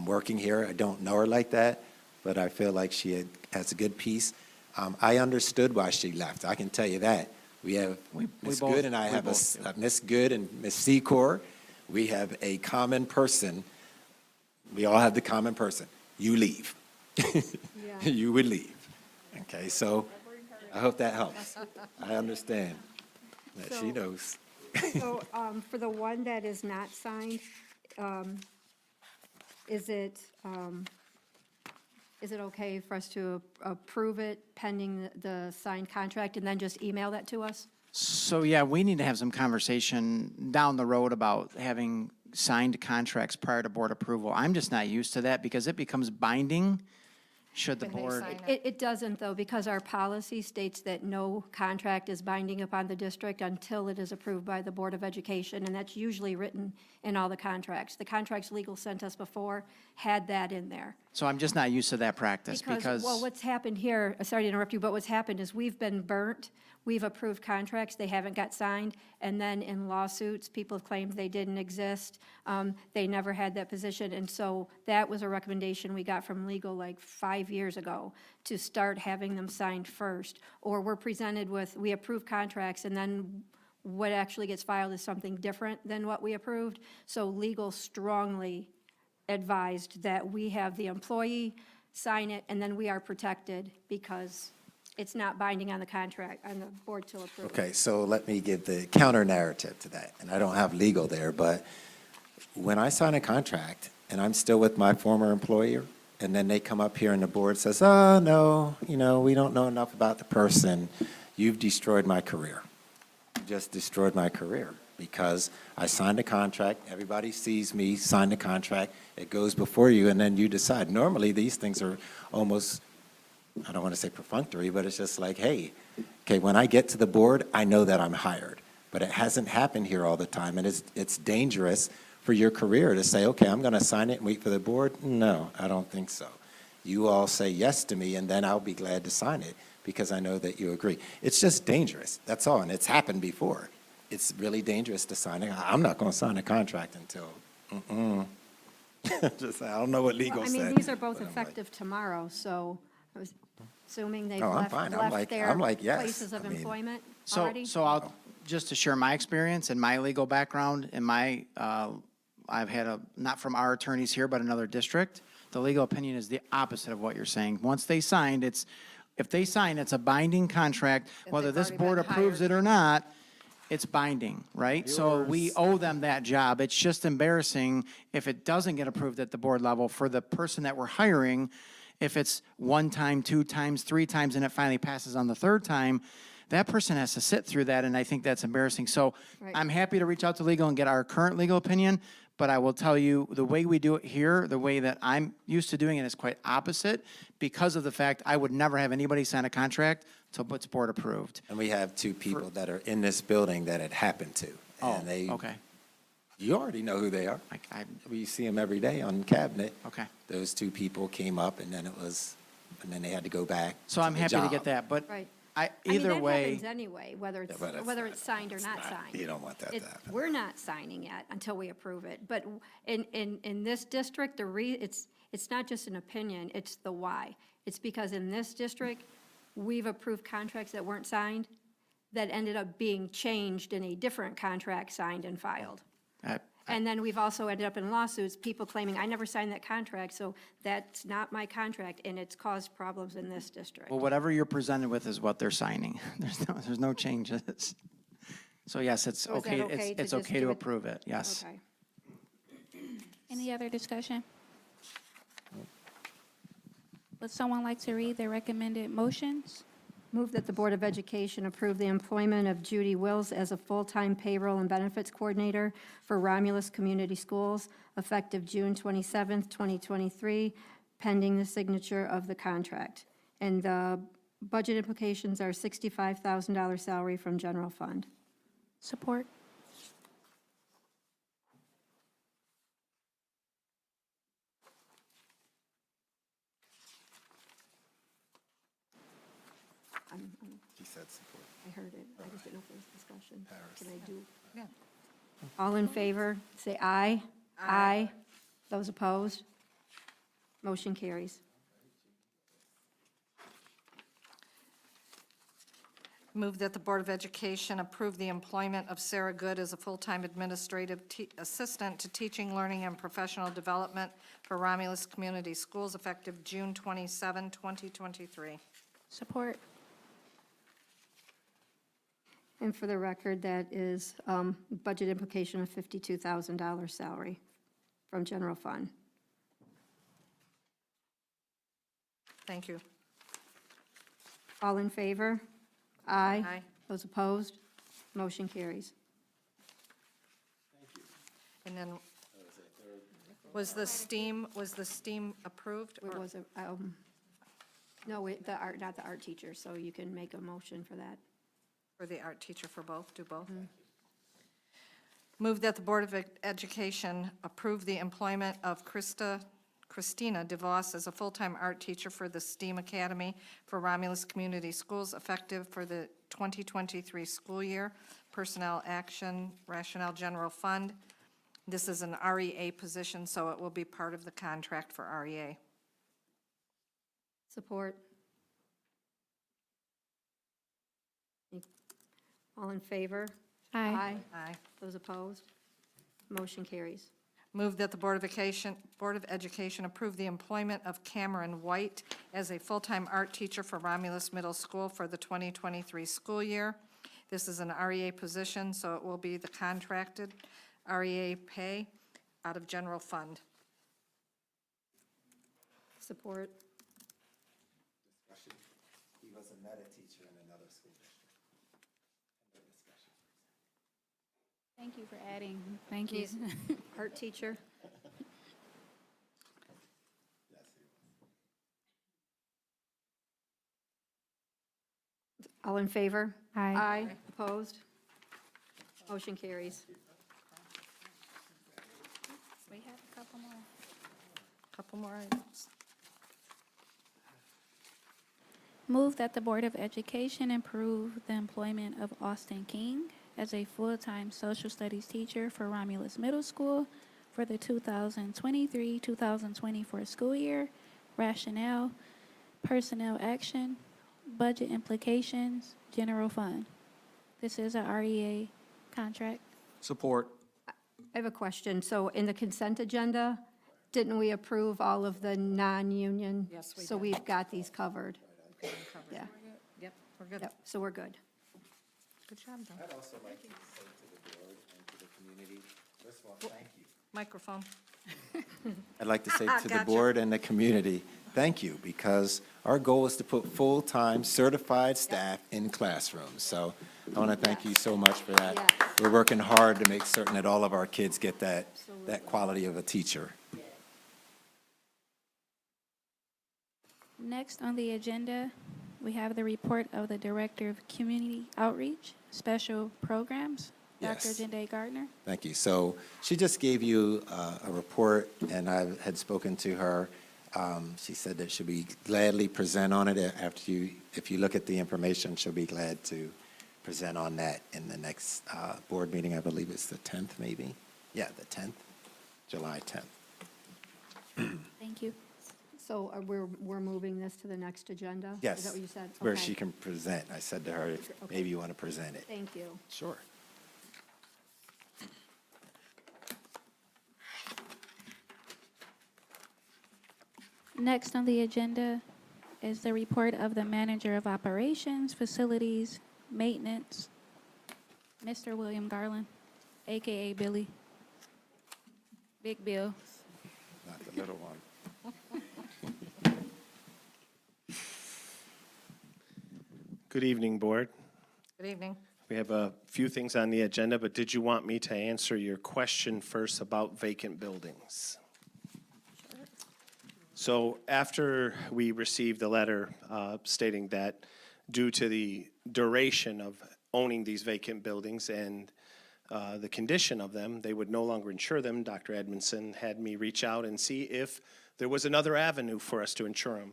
working here. I don't know her like that, but I feel like she has a good piece. I understood why she left. I can tell you that. We have Miss Good and I have a Miss Good and Miss Secor. We have a common person. We all have the common person. You leave. You would leave. Okay, so I hope that helps. I understand that she knows. So for the one that is not signed, is it okay for us to approve it pending the signed contract and then just email that to us? So, yeah, we need to have some conversation down the road about having signed contracts prior to board approval. I'm just not used to that because it becomes binding should the When they board. sign It doesn't, though, because our policy states that no contract is binding upon the district until it is approved by the Board of Education, and that's usually written in all the contracts. The contracts legal sent us before had that in there. So I'm just not used to that practice because. Well, what's happened here, sorry to interrupt you, but what's happened is we've been burnt. We've approved contracts, they haven't got signed, and then in lawsuits, people have claimed they didn't exist. They never had that position, and so that was a recommendation we got from legal like 5 years ago, to start having them signed first. Or we're presented with, we approve contracts, and then what actually gets filed is something different than what we approved. So legal strongly advised that we have the employee sign it, and then we are protected because it's not binding on the contract, on the board to approve. Okay, so let me give the counter narrative to that, and I don't have legal there, but when I sign a contract and I'm still with my former employer, and then they come up here and the board says, oh, no, we don't know enough about the person, you've destroyed my career. You just destroyed my career because I signed a contract, everybody sees me sign the contract, it goes before you, and then you decide. Normally, these things are almost, I don't want to say perfunctory, but it's just like, hey, okay, when I get to the board, I know that I'm hired. But it hasn't happened here all the time, and it's dangerous for your career to say, okay, I'm going to sign it and wait for the board. No, I don't think so. You all say yes to me, and then I'll be glad to sign it because I know that you agree. It's just dangerous, that's all, and it's happened before. It's really dangerous to sign it. I'm not going to sign a contract until, just, I don't know what legal Well, I said. mean, these are both but I'm like, effective tomorrow, so I was assuming they've No, I'm left fine. I'm left like- their I'm like, yes. places of I mean- employment So, already? so I'll, just to share my experience and my legal background and my, I've had not from our attorneys here, but another district. The legal opinion is the opposite of what you're saying. Once they signed, if they sign, it's a binding contract, whether they've this already board been approves hired. it or not, it's binding, right? So we owe them that job. It's just embarrassing if it doesn't get approved at the board level for the person that we're hiring. If it's 1 time, 2 times, 3 times, and it finally passes on the 3rd time, that person has to sit through that, and I think that's embarrassing. So Right. I'm happy to reach out to legal and get our current legal opinion, but I will tell you, the way we do it here, the way that I'm used to doing it is quite opposite because of the fact I would never have anybody sign a contract till it's board approved. And we have 2 people that are in this building that it happened to. Oh, And they, okay, you already know who they are. We see them every day on cabinet. okay. Those 2 people came up and then they had to go back. So I'm the happy to job. get that, but Right. either I mean, that way. happens anyway, whether it's, but it's whether not- it's signed or it's not not- signed. you don't want that to It's- happen. We're not signing it until we approve it. But in this district, it's not just an opinion, it's the why. It's because in this district, we've approved contracts that weren't signed that ended up being changed in a different contract signed and filed. And then we've also ended up in lawsuits, people claiming, I never signed that contract, so that's not my contract, and it's caused problems in this district. Well, whatever you're presented with is what they're signing. There's no changes. So yes, it's So is that okay, okay to it's just okay do to it? approve it, yes. Okay. Any other discussion? Would someone like to read the recommended motions? Move that the Board of Education approve the employment of Judy Wills as a full-time payroll and benefits coordinator for Romulus Community Schools, effective June 27th, 2023, pending the signature of the contract. And the budget implications are $65,000 salary from general fund. Support. He said support. I heard it, I just didn't know if there was discussion. Can I do? Yeah. All in favor, say aye. Aye. Those opposed? Motion carries. Move that the Board of Education approve the employment of Sarah Good as a full-time administrative assistant to teaching, learning, and professional development for Romulus Community Schools effective June 27, 2023. Support. And for the record, that is budget implication of $52,000 salary from general fund. Thank you. All in favor? Aye. Aye. Those opposed? Motion carries. And then, was the STEAM approved? What or- was it? No, the art, not the art teacher, so you can make a motion for that. For the art teacher for both, do both? Move that the Board of Education approve the employment of Christina DeVos as a full-time art teacher for the STEAM Academy for Romulus Community Schools effective for the 2023 school year. Personnel action, rationale general fund. This is an REA position, so it will be part of the contract for E REA. Support. All in favor? Aye. Aye. Those opposed? Motion carries. Move that the Board of Education approve the employment of Cameron White as a full-time art teacher for Romulus Middle School for the 2023 school year. This is an REA position, so it will be the contracted REA pay out of general fund. Support. He was a meta teacher in another school district. Thank you for adding. Thank you. He's art teacher. All in favor? Aye. Aye. Opposed? Motion carries. We have a couple more. Couple more items. Move that the Board of Education approve the employment of Austin King as a full-time social studies teacher for Romulus Middle School for the 2023-2024 school year. Rationale, personnel action, budget implications, general fund. This is a REA contract. Support. I have a question. So in the consent agenda, didn't we approve all of the non-union? Yes, we So did. we've got these covered. Yeah, Yep, we're good. yep, so we're good. Good job, Don. I'd also like to say to the board and to the community, first of all, thank you. Microphone. I'd like to say to the Gotcha. board and the community, thank you, because our goal is to put full-time certified staff in classrooms. So I want to thank you so much for that. Yes. We're working hard to make certain that all of our kids get that quality of a teacher. Next on the agenda, we have the report of the Director of Community Outreach, Special Programs, Dr. Yes. Jende Gardner. Thank you. So she just gave you a report, and I had spoken to her. She said that she'll be gladly present on it after you, if you look at the information, she'll be glad to present on that in the next board meeting. I believe it's the 10th, maybe? Yeah, the 10th, July 10th. Thank you. So we're moving this to the next agenda? Yes. Is that what you said? Where Okay. she can present. I said to her, maybe you want to present it. Thank you. Sure. Next on the agenda is the report of the Manager of Operations, Facilities, Maintenance, Mr. William Garland, AKA Billy. Big Bill. Not the little one. Good evening, Board. Good evening. We have a few things on the agenda, but did you want me to answer your question first about vacant buildings? So after we received the letter stating that due to the duration of owning these vacant buildings and the condition of them, they would no longer insure them, Dr. Edmondson had me reach out and see if there was another avenue for us to insure them.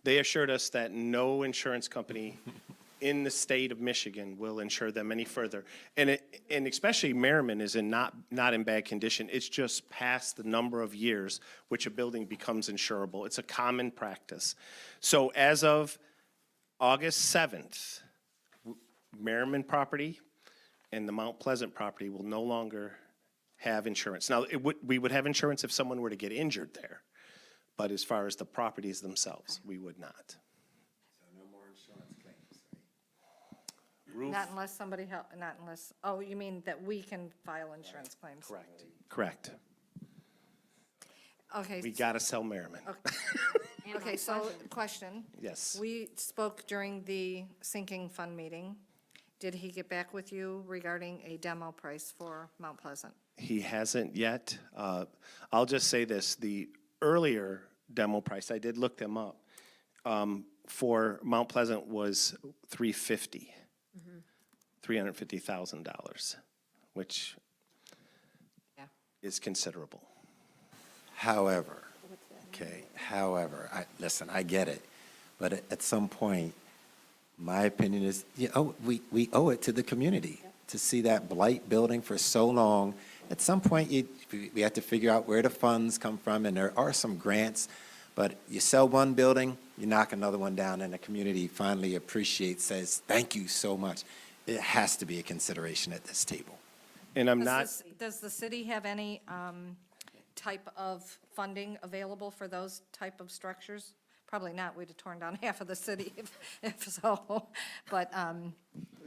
They assured us that no insurance company in the state of Michigan will insure them any further. And especially Merriman is not in bad condition. It's just past the number of years which a building becomes insurable. It's a common practice. So as of August 7th, Merriman property and the Mount Pleasant property will no longer have insurance. Now, we would have insurance if someone were to get injured there, but as far as the properties themselves, we would not. So no more insurance claims, right? Not unless somebody not unless, oh, you mean that we can file insurance claims? Correct. Correct. Okay. We gotta sell Merriman. Okay, so, question. Yes. We spoke during the sinking fund meeting. Did he get back with you regarding a demo price for Mount Pleasant? He hasn't yet. I'll just say this, the earlier demo price, I did look them up, for Mount Pleasant was $350,000, which Yeah. is considerable. However, listen, I get it, but at some point, my opinion is, we owe it to the community to see that blight building for so long. At some point, we have to figure out where the funds come from, and there are some grants, but you sell one building, you knock another one down, and the community finally appreciates, says, thank you so much. It has to be a consideration at this table. And I'm not, Does the city have any type of funding available for those type of structures? Probably not, we'd have torn down half of the city if so, but,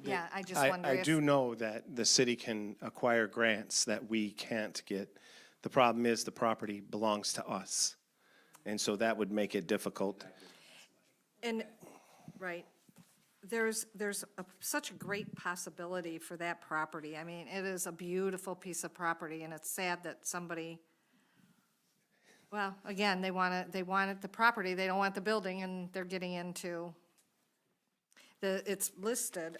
yeah, I just wonder I if. do know that the city can acquire grants that we can't get. The problem is the property belongs to us. And so that would make it difficult. And, right, there's such a great possibility for that property. I mean, it is a beautiful piece of property, and it's sad that somebody, well, again, they want the property, they don't want the building, and they're getting into it's listed,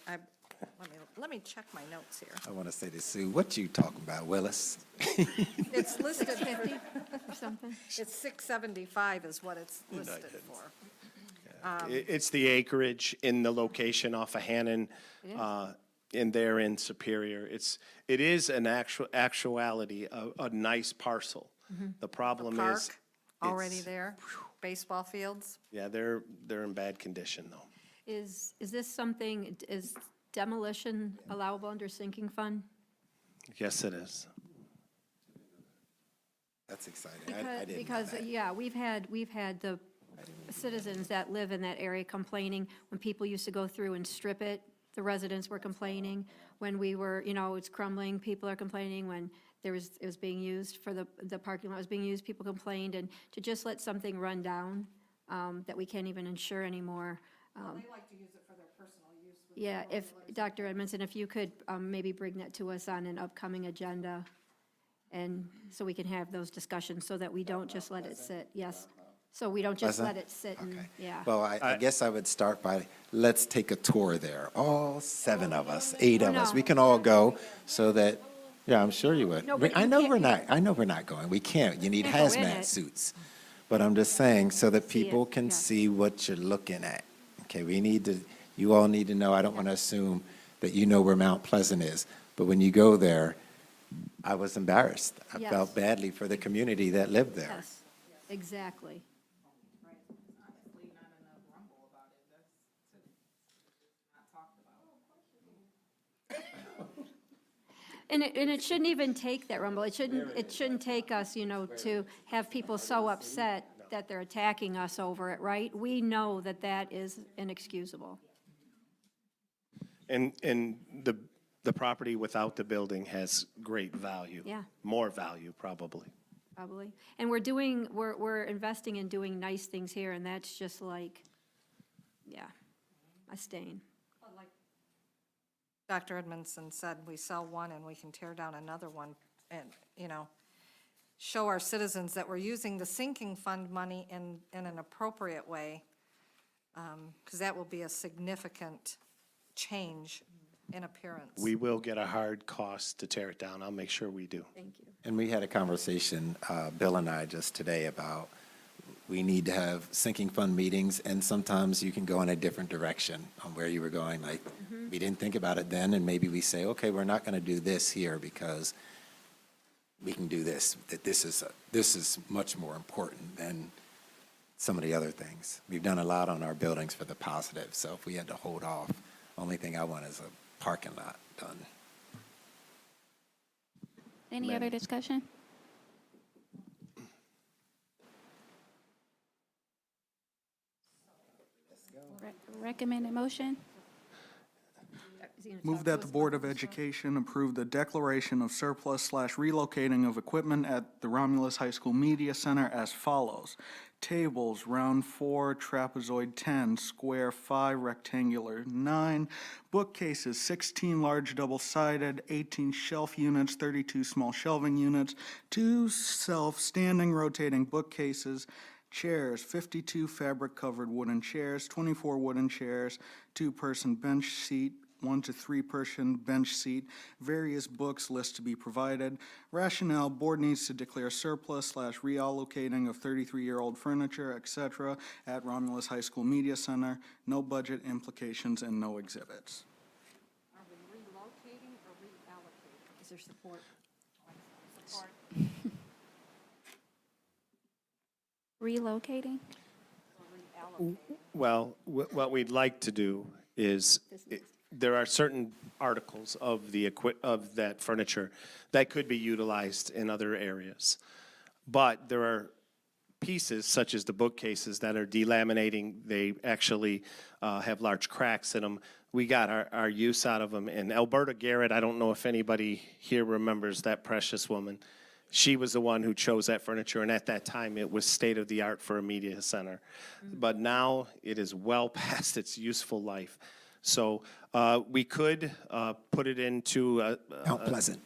let me check my notes here. I want to say to Sue, what you talking about, Willis? It's listed, 50 or something? it's 675 is what it's listed for. It's the acreage in the location off of Hannon, in there in Superior. It is an actuality, a nice parcel. The problem is. Park, already it's- there, baseball fields. Yeah, they're in bad condition, though. Is this something, is demolition allowable under sinking fund? Yes, it is. That's exciting. I didn't know Because, that. yeah, we've had the citizens that live in that area complaining when people used to go through and strip it. The residents were complaining when we were, it's crumbling, people are complaining when it was being used for the parking lot was being used, people complained, and to just let something run down, that we can't even insure anymore. They like to use it for their personal use. Yeah, if, Dr. Edmondson, if you could maybe bring that to us on an upcoming agenda, and so we can have those discussions, so that we don't just let it sit, yes. So we don't just let it sit and, Okay. yeah. Well, I guess I would start by, let's take a tour there. All 7 of us, 8 of us. no. We can all go so that, yeah, I'm sure you would. No, but I you know can't- I know we're not going. We can't. You need Can't go in hazmat it. suits. But I'm just saying, so that See it, people can yeah. see what you're looking at. Okay, you all need to know, I don't want to assume that you know where Mount Pleasant is, but when you go there, I was embarrassed. I Yes. felt badly for the community that lived there. Yes, exactly. And it shouldn't even take that rumble. It shouldn't take us, to have people so upset that they're attacking us over it, right? We know that that is inexcusable. And the property without the building has great value. Yeah. More value, probably. Probably. And we're investing in doing nice things here, and that's just like, yeah, a stain. Dr. Edmondson said, we sell one and we can tear down another one and, show our citizens that we're using the sinking fund money in an appropriate way, because that will be a significant change in appearance. We will get a hard cost to tear it down. I'll make sure we do. Thank you. And we had a conversation, Bill and I, just today about we need to have sinking fund meetings, and sometimes you can go in a different direction on where you were going. Like, we didn't think about it then, and maybe we say, okay, we're not going to do this here because we can do this, that this is much more important than some of the other things. We've done a lot on our buildings for the positive, so if we had to hold off, only thing I want is a parking lot done. Any other discussion? Recommended motion? Move that the Board of Education approve the declaration of surplus/relocating of equipment at the Romulus High School Media Center as follows. Tables, round 4, trapezoid 10, square 5, rectangular 9. Bookcases, 16 large double-sided, 18 shelf units, 32 small shelving units, 2 self-standing rotating bookcases, chairs, 52 fabric-covered wooden chairs, 24 wooden chairs, 2-person bench seat, 1 to 3-person bench seat, various books, list to be provided. Rationale, board needs to declare surplus/reallocating of 33-year-old furniture, etc. at Romulus High School Media Center, no budget implications and no exhibits. Are we relocating or reallocating? Is there support? Support. Relocating? Well, what we'd like to do is, there are certain articles of that furniture that could be utilized in other areas. But there are pieces, such as the bookcases, that are delaminating. They actually have large cracks in them. We got our use out of them. And Alberta Garrett, I don't know if anybody here remembers that precious woman. She was the one who chose that furniture, and at that time, it was state-of-the-art for a media center. But now, it is well past its useful life. So we could put it into Mount Pleasant.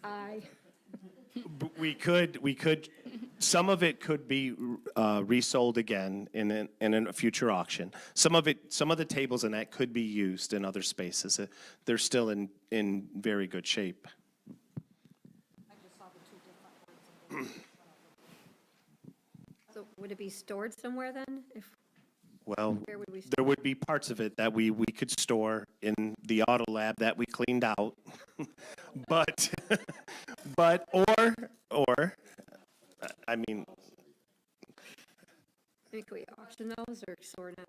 Aye. we could, some of it could be resold again in a future auction. Some of the tables in that could be used in other spaces. They're still in very good shape. So would it be stored somewhere then? If, Well, where would we? there would be parts of it that we could store in the auto lab that we cleaned out. But, or, I mean, Can we auction those or sort it?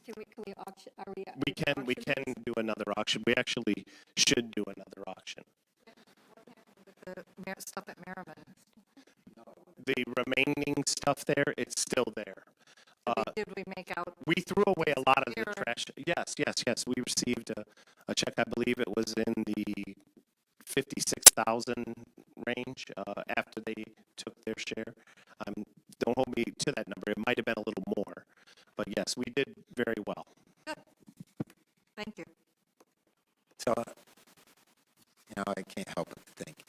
Can we auction, are we? we can do another auction. We actually should do another auction. The stuff at Merriman. The remaining stuff there, it's still there. Did we make out? We threw away a lot of the Here. trash. Yes. We received a check, I believe it was in the 56,000 range after they took their share. Don't hold me to that number. It might have been a little more. But yes, we did very well. Thank you. So, I can't help but to think,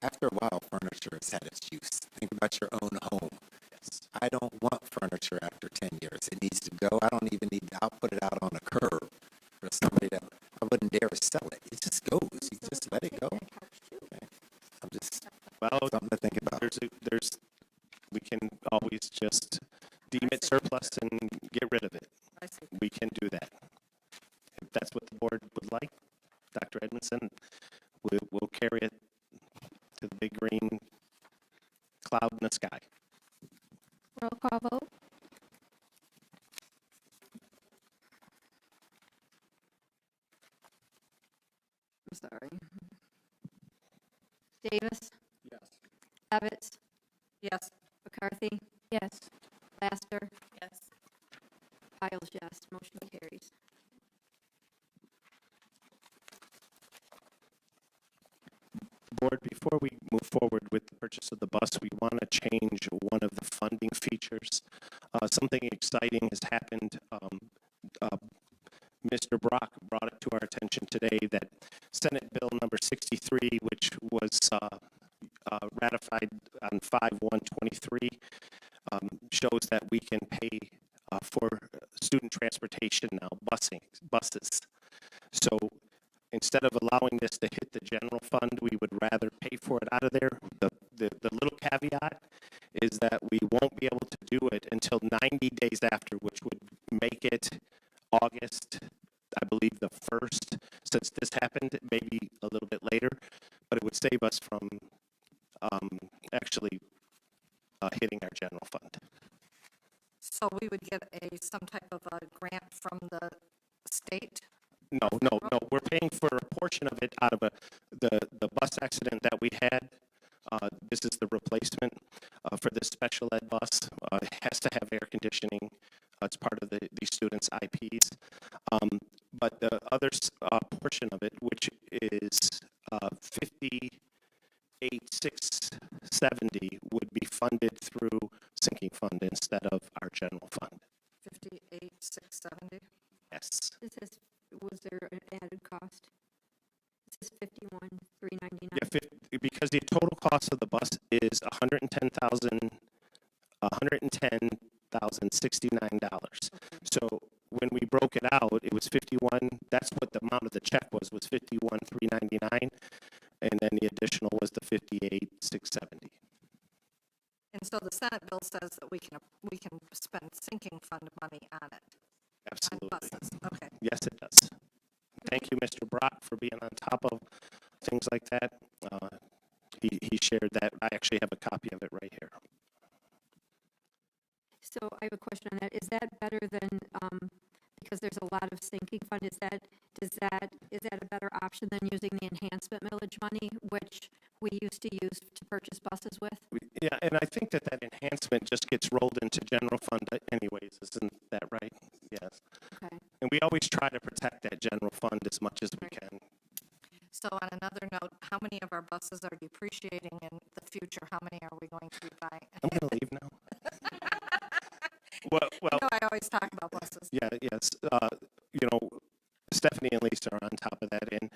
after a while, furniture has had its use. Think about your own home. I don't want furniture after 10 years. It needs to go. I don't even need, I'll put it out on a curb for somebody that, I wouldn't dare sell it. It just goes. You just let it go. Okay. I'm just, Well, something to think about. we can always just deem it surplus and get rid of it. I see. We can do that. If that's what the board would like, Dr. Edmondson, we'll carry it to the big green cloud in the sky. Roll call vote. I'm sorry. Davis? Yes. Evans? Yes. McCarthy? Yes. Laster? Yes. Piles, yes. Motion carries. Board, before we move forward with the purchase of the bus, we want to change one of the funding features. Something exciting has happened. Mr. Brock brought it to our attention today that Senate Bill number 63, which was ratified on 5/1/23, shows that we can pay for student transportation now, buses. So instead of allowing this to hit the general fund, we would rather pay for it out of there. The little caveat is that we won't be able to do it until 90 days after, which would make it August, I believe, the 1st, since this happened, maybe a little bit later, but it would save us from actually hitting our general fund. So we would get some type of a grant from the state? No, we're paying for a portion of it out of the bus accident that we had. This is the replacement for this special ed bus. It has to have air conditioning. It's part of the students' IPs. But the other portion of it, which is 58,670, would be funded through sinking fund instead of our general fund. 58,670. Yes. This is, was there an added cost? This is 51,399. Yeah, because the total cost of the bus is $110,069. So when we broke it out, it was 51. That's what the amount of the check was 51,399, and then the additional was the 58,670. And so the Senate bill says that we can spend sinking fund money on it. Absolutely. On buses. Okay. Yes, it does. Thank you, Mr. Brock, for being on top of things like that. He shared that. I actually have a copy of it right here. So I have a question on that. Is that better than, because there's a lot of sinking fund, is that a better option than using the enhancement millage money, which we used to use to purchase buses with? Yeah, and I think that enhancement just gets rolled into general fund anyways, isn't that right? Yes. Okay. And we always try to protect that general fund as much as we can. So on another note, how many of our buses are depreciating in the future? How many are we going to be buying? I'm gonna leave now. Well, You know, I always talk about buses. yeah, yes, you know, Stephanie and Lisa are on top of that, and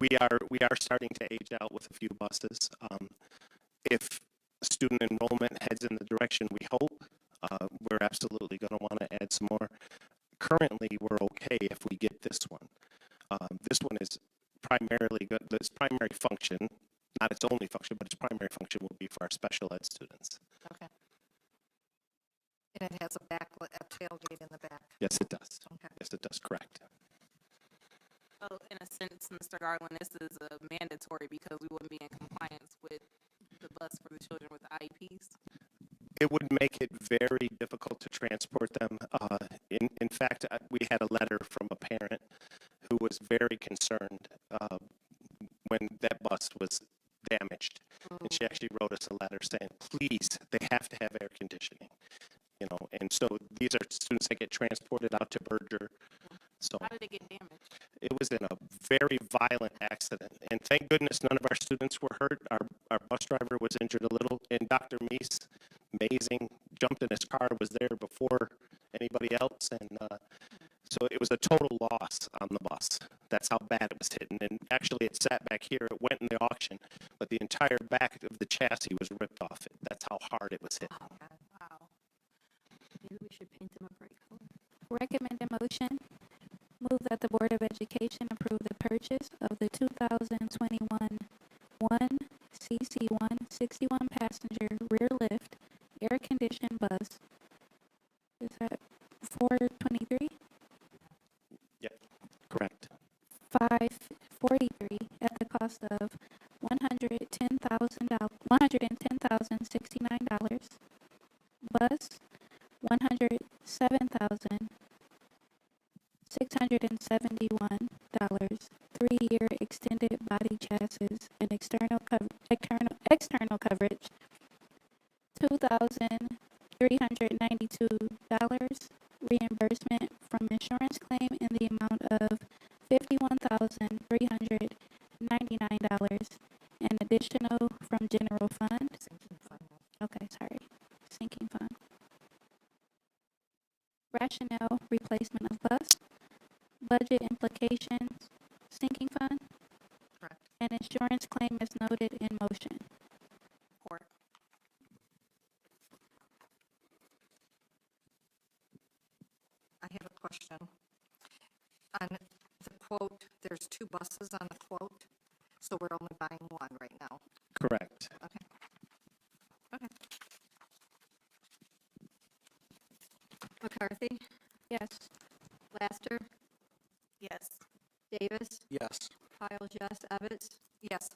we are starting to age out with a few buses. If student enrollment heads in the direction we hope, we're absolutely going to want to add some more. Currently, we're okay if we get this one. This one is primarily good. Its primary function, not its only function, but its primary function will be for our special ed students. Okay. And it has a tailgate in the back. Yes, it does. Okay. Yes, it does. Correct. So in a sense, Mr. Garland, this is mandatory because we wouldn't be in compliance with the bus for the children with IEPs. It would make it very difficult to transport them. In fact, we had a letter from a parent who was very concerned when that bus was damaged. And she actually wrote us a letter saying, please, they have to have air conditioning. You know, and so these are students that get transported out to Berger. So How did it get damaged? it was in a very violent accident. And thank goodness none of our students were hurt. Our bus driver was injured a little. And Dr. Meese, amazing, jumped in his car, was there before anybody else. And so it was a total loss on the bus. That's how bad it was hit. And actually it sat back here. It went in the auction. But the entire back of the chassis was ripped off it. That's how hard it was hit. Wow. Maybe we should paint them a bright color. Recommended motion, move that the Board of Education approve the purchase of the 2021 CC1 61-passenger rear lift air-conditioned bus. Is that 423? Yep, correct. 543 at the cost of $110,069. Bus, $107,671. 3-year extended body chassis and external coverage, $2,392. Reimbursement from insurance claim in the amount of $51,399, and additional from general fund. Okay, sorry, sinking fund. Rationale, replacement of bus. Budget implications, sinking fund. Correct. And insurance claim is noted in motion. Support. I have a question. On the quote, there's 2 buses on the quote, so we're only buying one right now. Correct. Okay. Okay. McCarthy, Yes. Laster, Yes. Davis, Yes. Piles, yes, Evetts, Yes.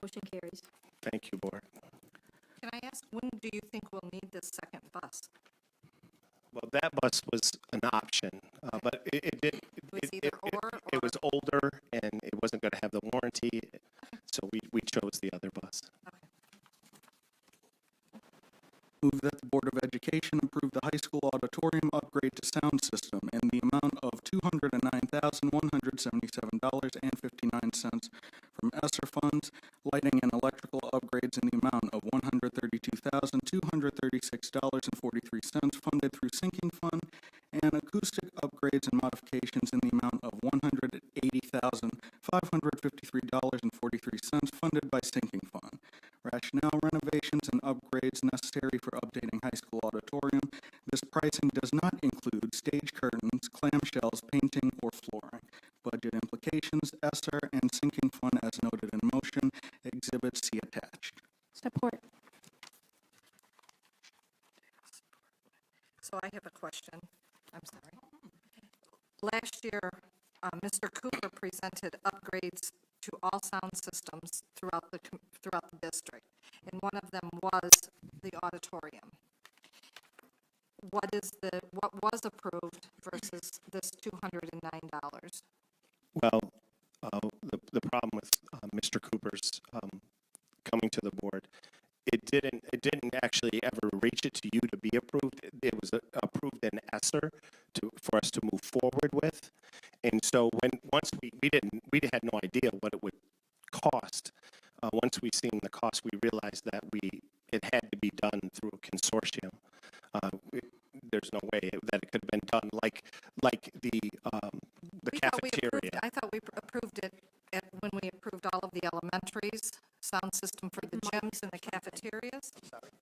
motion carries. Thank you, Board. Can I ask, when do you think we'll need this second bus? Well, that bus was an option, but it did. was either or? It was older and it wasn't going to have the warranty, so we chose the other bus. Move that the Board of Education approve the high school auditorium upgrade to sound system in the amount of $209,177.59 from ESSER funds, lighting and electrical upgrades in the amount of $132,236.43 funded through sinking fund, and acoustic upgrades and modifications in the amount of $180,553.43 funded by sinking fund. Rationale, renovations and upgrades necessary for updating high school auditorium. This pricing does not include stage curtains, clamshells, painting, or flooring. Budget implications, ESSER and sinking fund as noted in motion. Exhibit C attached. Support. So I have a question. I'm sorry. Last year, Mr. Cooper presented upgrades to all sound systems throughout the district, and one of them was the auditorium. What was approved versus this $209? Well, the problem with Mr. Cooper's coming to the board, it didn't actually ever reach it to you to be approved. It was approved in ESSER for us to move forward with. And so once we had no idea what it would cost. Once we seen the cost, we realized that it had to be done through a consortium. There's no way that it could have been done like the cafeteria. I thought we approved it when we approved all of the elementaries, sound system for the gyms and the cafeterias.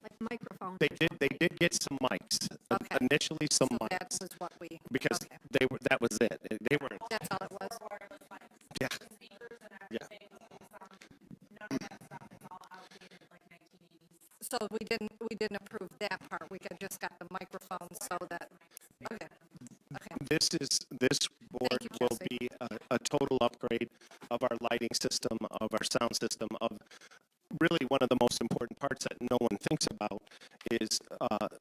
Like microphones. They did get some mics, Okay. initially some So mics, that was what we, because okay. that was it. They were, That's all it was. yeah. Yeah. So we didn't approve that part. We just got the microphones so that, okay. This board you, will Jesse. be a total upgrade of our lighting system, of our sound system, of really one of the most important parts that no one thinks about is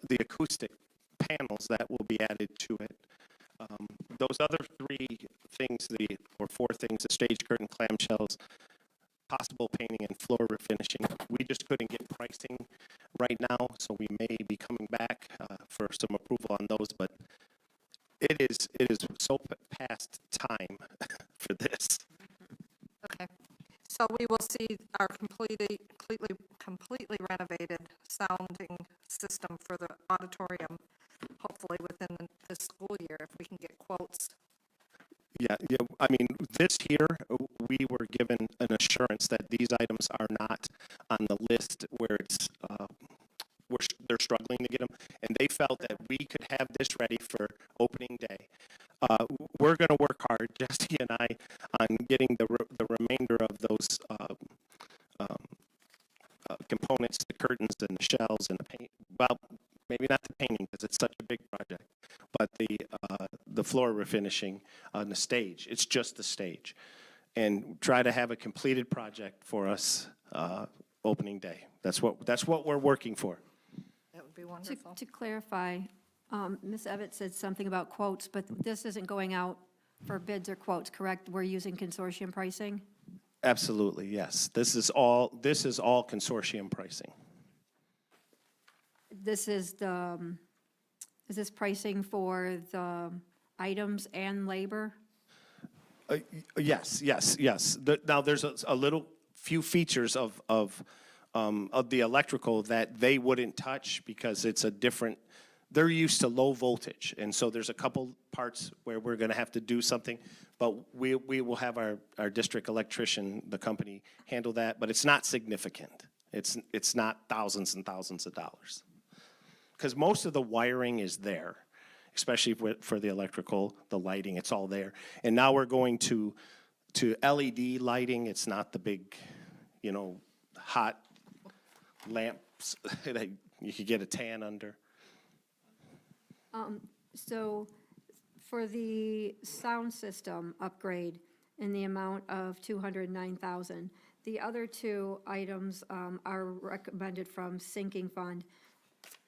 the acoustic panels that will be added to it. Those other four things, the stage curtain, clamshells, possible painting and floor refinishing. We just couldn't get pricing right now, so we may be coming back for some approval on those, but it is so past time for this. Okay. So we will see our completely renovated sounding system for the auditorium, hopefully within this school year, if we can get quotes. Yeah, I mean, this here, we were given an assurance that these items are not on the list where it's, they're struggling to get them, and they felt that we could have this ready for opening day. We're going to work hard, Jesse and I, on getting the remainder of those components, the curtains and the shells and the paint. Well, maybe not the painting because it's such a big project, but the floor refinishing on the stage. It's just the stage, and try to have a completed project for us opening day. That's what we're working for. That would be wonderful. To clarify, Ms. Evett said something about quotes, but this isn't going out for bids or quotes, correct? We're using consortium pricing? Absolutely, yes. This is all consortium pricing. This is is this pricing for the items and labor? Yes. Now, there's a little few features of the electrical that they wouldn't touch because it's a different, they're used to low voltage. And so there's a couple parts where we're going to have to do something, but we will have our district electrician, the company, handle that, but it's not significant. It's not thousands and thousands of dollars. Because most of the wiring is there, especially for the electrical, the lighting, it's all there. And now we're going to LED lighting. It's not the big, hot lamps that you could get a tan under. So for the sound system upgrade in the amount of $209,000, the other two items are recommended from sinking fund.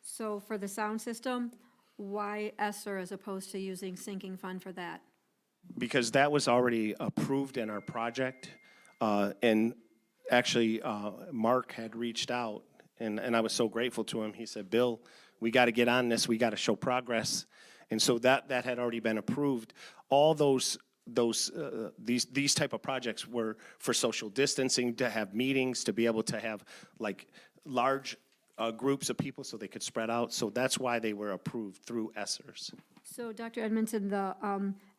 So for the sound system, why ESSER as opposed to using sinking fund for that? Because that was already approved in our project. And actually, Mark had reached out, and I was so grateful to him. He said, Bill, we got to get on this. We got to show progress. And so that had already been approved. All these type of projects were for social distancing, to have meetings, to be able to have like large groups of people so they could spread out. So that's why they were approved through ESSERS. So Dr. Edmondson, the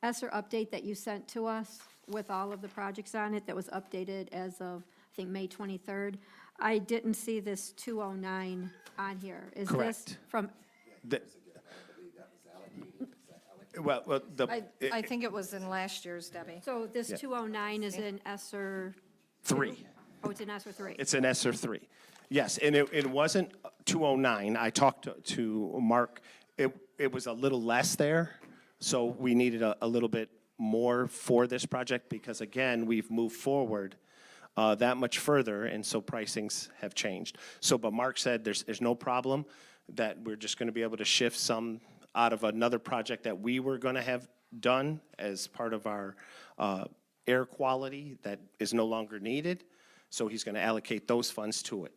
ESSER update that you sent to us with all of the projects on it that was updated as of, I think, May 23rd, I didn't see this 209 on here. Is this Correct. from, I think it was in last year's, Debbie. so this 209 is in ESSER? 3. Oh, it's in ESSER 3. It's an ESSER 3. Yes, and it wasn't 209. I talked to Mark. It was a little less there, so we needed a little bit more for this project because, again, we've moved forward that much further, and so pricings have changed. So, but Mark said there's no problem, that we're just going to be able to shift some out of another project that we were going to have done as part of our air quality that is no longer needed. So he's going to allocate those funds to it.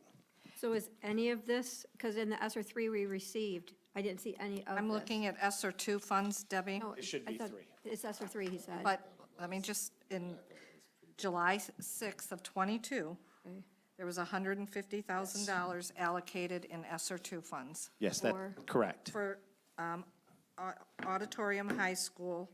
So is any of this, because in the ESSER 3 we received, I didn't see any of this. I'm looking at ESSER 2 funds, Debbie. No, It should I be thought 3. It's ESSER 3, he said. But let me just, in July 6th of '22, there was $150,000 allocated in ESSER 2 funds Yes, that's For- correct. for auditorium, high school,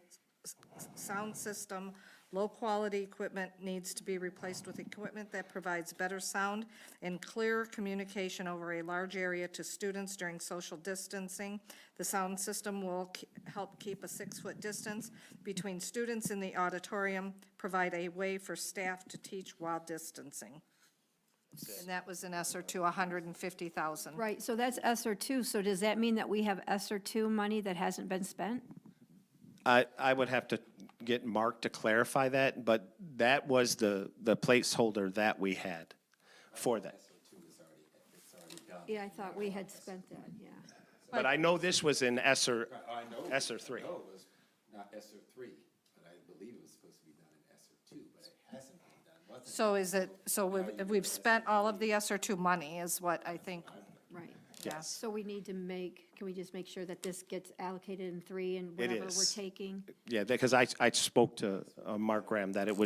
sound system, low-quality equipment needs to be replaced with equipment that provides better sound and clearer communication over a large area to students during social distancing. The sound system will help keep a 6-foot distance between students in the auditorium, provide a way for staff to teach while distancing. And that was in ESSER to 150,000. Right, so that's ESSER 2, so does that mean that we have ESSER 2 money that hasn't been spent? I would have to get Mark to clarify that, but that was the placeholder that we had for that. Yeah, I thought we had spent that, yeah. But I know this was in ESSER 3. No, it was not ESSER 3, but I believe it was supposed to be done in ESSER 2, but it hasn't been done. Wasn't So is it, so we've spent all of the ESSER 2 money is what I think, Right. Yes. So we need to can we just make sure that this gets allocated in 3 and whatever we're is. taking? Yeah, because I spoke to Mark Graham that it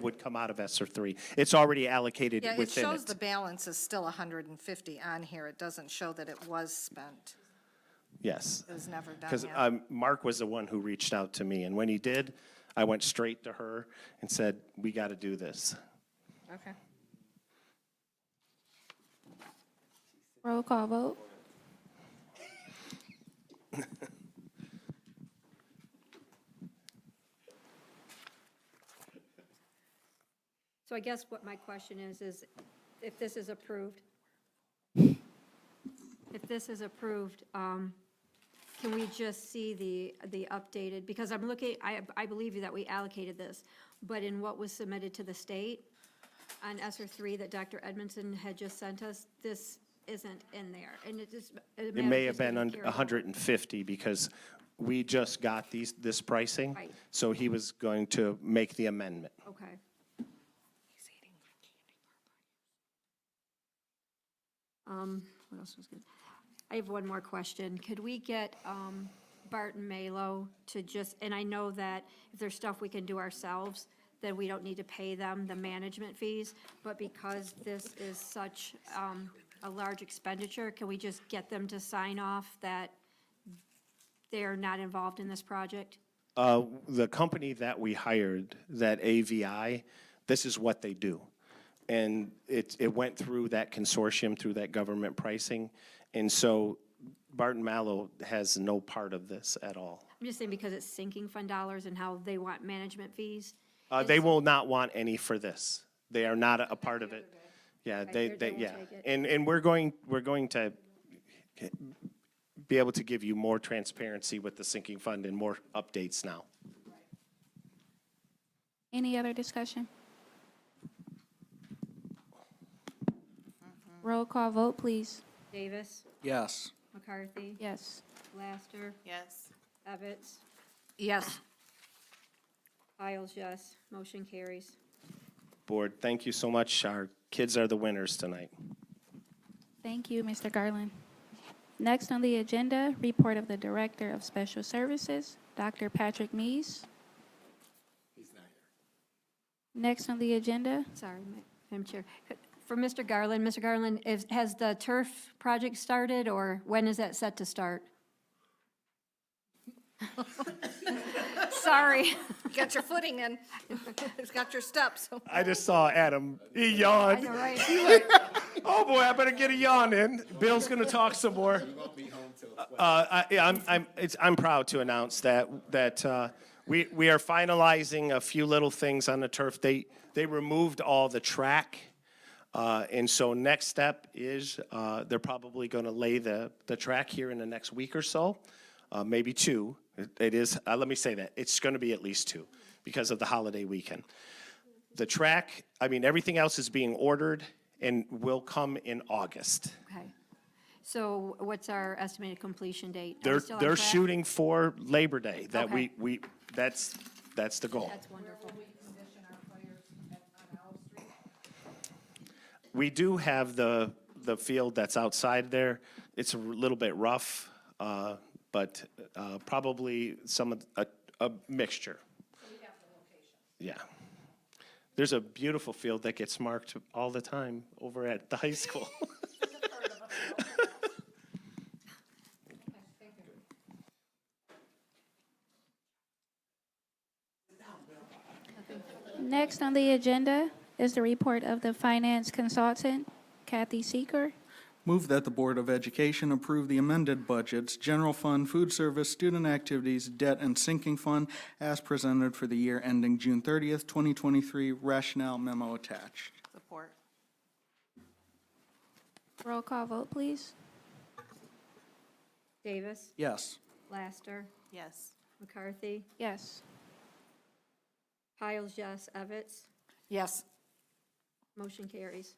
would come out of ESSER 3. It's already allocated yeah, it within shows the it. balance is still 150 on here. It doesn't show that it was spent. Yes. It was never done Because yet. Mark was the one who reached out to me, and when he did, I went straight to her and said, we got to do this. Okay. Roll call vote. So I guess what my question is if this is approved, can we just see the updated, because I'm looking, I believe that we allocated this, but in what was submitted to the state on ESSER 3 that Dr. Edmondson had just sent us, this isn't in there, and it just. It may have been 150 because we just got this pricing. Right. So he was going to make the amendment. Okay. What else was good? I have one more question. Could we get Barton Malo to just, and I know that if there's stuff we can do ourselves, then we don't need to pay them the management fees, but because this is such a large expenditure, can we just get them to sign off that they're not involved in this project? The company that we hired, that AVI, this is what they do. And it went through that consortium, through that government pricing. And so Barton Mallow has no part of this at all. I'm just saying because it's sinking fund dollars and how they want management fees. They will not want any for this. They are not a part of it. Yeah, Okay, they won't yeah. take it. And we're going to be able to give you more transparency with the sinking fund and more updates now. Any other discussion? Roll call vote, please. Davis, Yes. McCarthy, Yes. Laster, Yes. Evans, Yes. Piles, yes. Motion carries. Board, thank you so much. Our kids are the winners tonight. Thank you, Mr. Garland. Next on the agenda, report of the Director of Special Services, Dr. Patrick Mees. He's not here. Next on the agenda, Sorry, Madam Chair. For Mr. Garland, has the turf project started, or when is that set to start? Sorry. Get your footing in. It's got your steps. I just saw Adam. He yawned. I know, right? Oh, boy, I better get a yawn in. Bill's going to talk some more. I'm proud to announce that we are finalizing a few little things on the turf. They removed all the track, and so next step is they're probably going to lay the track here in the next week or so, maybe 2. It is. Let me say that it's going to be at least 2 because of the holiday weekend. The track, everything else is being ordered and will come in August. Okay. So what's our estimated completion date? Are we still on They're track? shooting for Labor Day, that Okay. that's the goal. That's wonderful. We do have the field that's outside there. It's a little bit rough, but probably some of, a mixture. Yeah. There's a beautiful field that gets marked all the time over at the high school. Next on the agenda is the report of the finance consultant, Kathy Seeker. Move that the Board of Education approve the amended budgets, general fund, food service, student activities, debt, and sinking fund as presented for the year ending June 30th, 2023, rationale memo attached. Support. Roll call vote, please. Davis, Yes. Laster, Yes. McCarthy, Yes. Piles, yes, Evans, Yes. motion carries.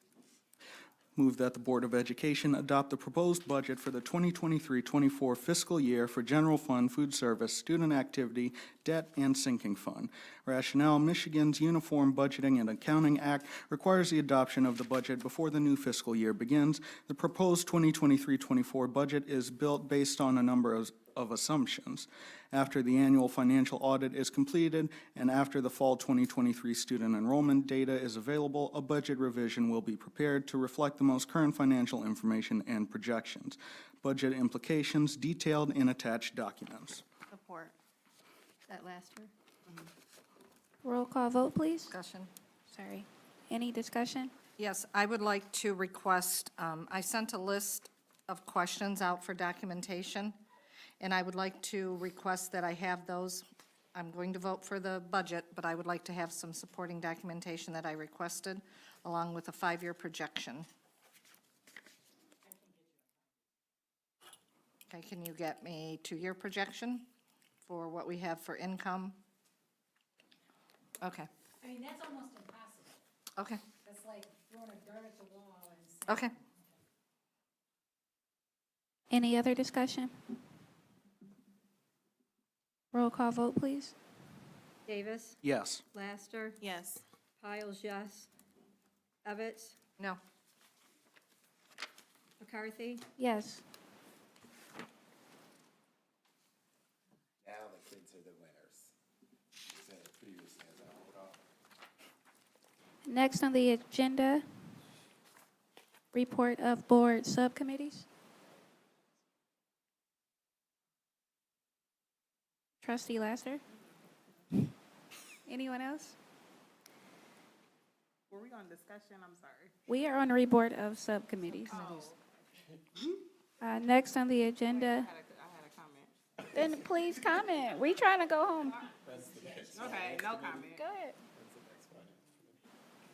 Move that the Board of Education adopt the proposed budget for the 2023-24 fiscal year for general fund, food service, student activity, debt, and sinking fund. Rationale, Michigan's Uniform Budgeting and Accounting Act requires the adoption of the budget before the new fiscal year begins. The proposed 2023-24 budget is built based on a number of assumptions. After the annual financial audit is completed and after the fall 2023 student enrollment data is available, a budget revision will be prepared to reflect the most current financial information and projections. Budget implications detailed in attached documents. Support. That Laster? Roll call vote, please. Discussion? Sorry. Any discussion? Yes, I would like to request, I sent a list of questions out for documentation, and I would like to request that I have those. I'm going to vote for the budget, but I would like to have some supporting documentation that I requested, along with a 5-year projection. Okay, can you get me 2-year projection for what we have for income? Okay, I mean, that's almost impossible. okay, That's like throwing a dart at the wall and saying. okay. Any other discussion? Roll call vote, please. Davis, Yes. Laster, Yes. Piles, yes, Evans, No, McCarthy, Yes. Now the kids are the winners. Said previously as I hold off. Next on the agenda, report of board subcommittees. Trustee Laster? Anyone else? Were we on discussion? I'm sorry. We are on the report of subcommittees. Next on the agenda, I had a comment. then please comment. We trying to go home. Okay, no comment. Go ahead.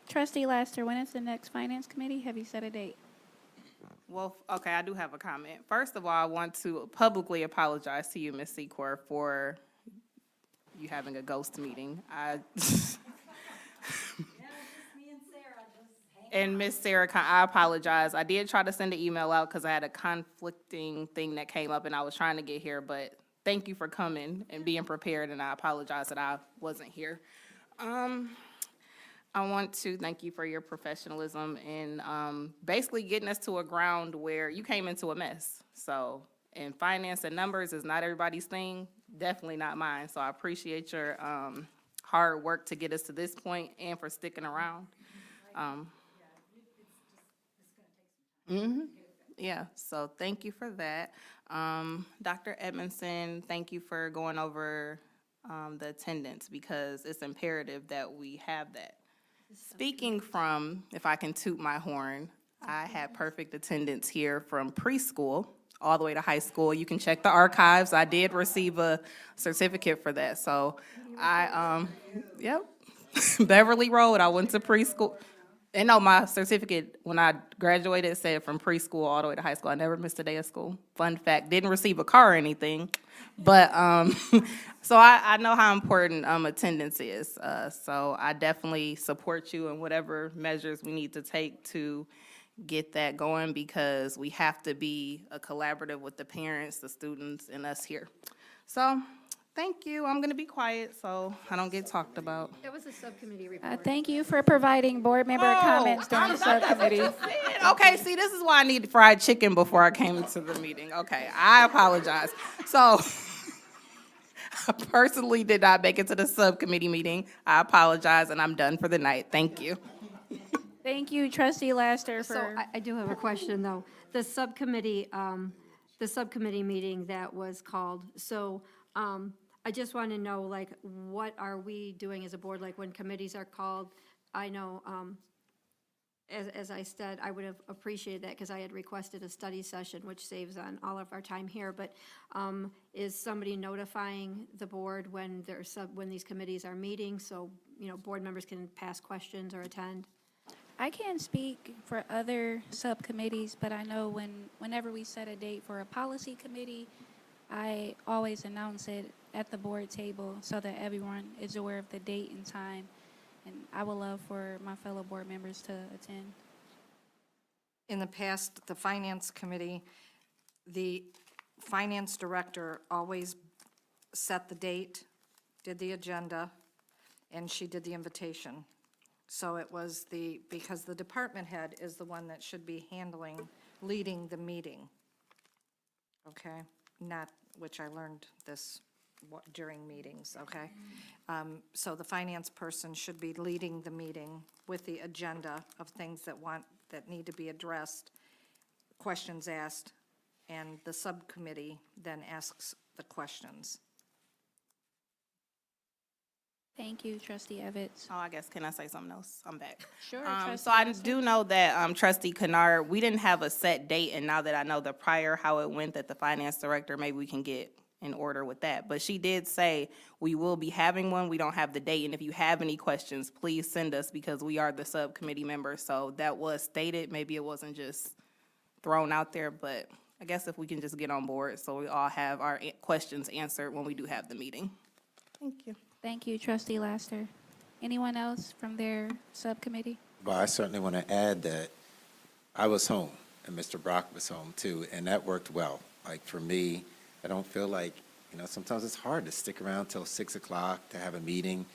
Trustee Laster, when is the next finance committee? Have you set a date? Well, okay, I do have a comment. First of all, I want to publicly apologize to you, Ms. Secor, for you having a ghost meeting. And Ms. Sarah, I apologize. I did try to send an email out because I had a conflicting thing that came up and I was trying to get here, but thank you for coming and being prepared, and I apologize that I wasn't here. I want to thank you for your professionalism and basically getting us to a ground where you came into a mess. So, and finance and numbers is not everybody's thing, definitely not mine. So I appreciate your hard work to get us to this point and for sticking around. Yeah, so thank you for that. Dr. Edmondson, thank you for going over the attendance because it's imperative that we have that. Speaking from, if I can toot my horn, I had perfect attendance here from preschool all the way to high school. You can check the archives. I did receive a certificate for that. So yep, Beverly Road, I went to preschool. And no, my certificate, when I graduated, said from preschool all the way to high school. I never missed a day of school. Fun fact, didn't receive a car or anything. But, so I know how important attendance is. So I definitely support you in whatever measures we need to take to get that going because we have to be a collaborative with the parents, the students, and us here. So, thank you. I'm gonna be quiet so I don't get talked about. That was a subcommittee report. Thank you for providing board member comments during the subcommittee. Okay, see, this is why I needed fried chicken before I came to the meeting. Okay, I apologize. So, I personally did not make it to the subcommittee meeting. I apologize, and I'm done for the night. Thank you. Thank you, trustee Laster, So for, I do have a question, though. The subcommittee meeting that was called, so I just want to know, like, what are we doing as a board, like, when committees are called? I know, as I said, I would have appreciated that, because I had requested a study session, which saves on all of our time here, but is somebody notifying the board when when these committees are meeting, so, you know, board members can pass questions or attend? I can't speak for other subcommittees, but I know whenever we set a date for a policy committee, I always announce it at the board table so that everyone is aware of the date and time. And I would love for my fellow board members to attend. In the past, the finance committee, the finance director always set the date, did the agenda, and she did the invitation. So it was because the department head is the one that should be leading the meeting. Okay? Not, which I learned this during meetings, okay? So the finance person should be leading the meeting with the agenda of things that need to be addressed, questions asked, and the subcommittee then asks the questions. Thank you, trustee Evans. Oh, I guess, can I say something else? I'm back. Sure, So trustee I Laster. do know that trustee Kennard, we didn't have a set date, and now that I know the prior, how it went, that the finance director, maybe we can get in order with that. But she did say we will be having one. We don't have the date, and if you have any questions, please send us because we are the subcommittee members. So that was stated. Maybe it wasn't just thrown out there, but I guess if we can just get on board so we all have our questions answered when we do have the meeting. Thank you. Thank you, trustee Laster. Anyone else from their subcommittee? Well, I certainly want to add that I was home, and Mr. Brock was home too, and that worked well. Like, for me, I don't feel like, you know, sometimes it's hard to stick around till 6 o'clock to have a meeting,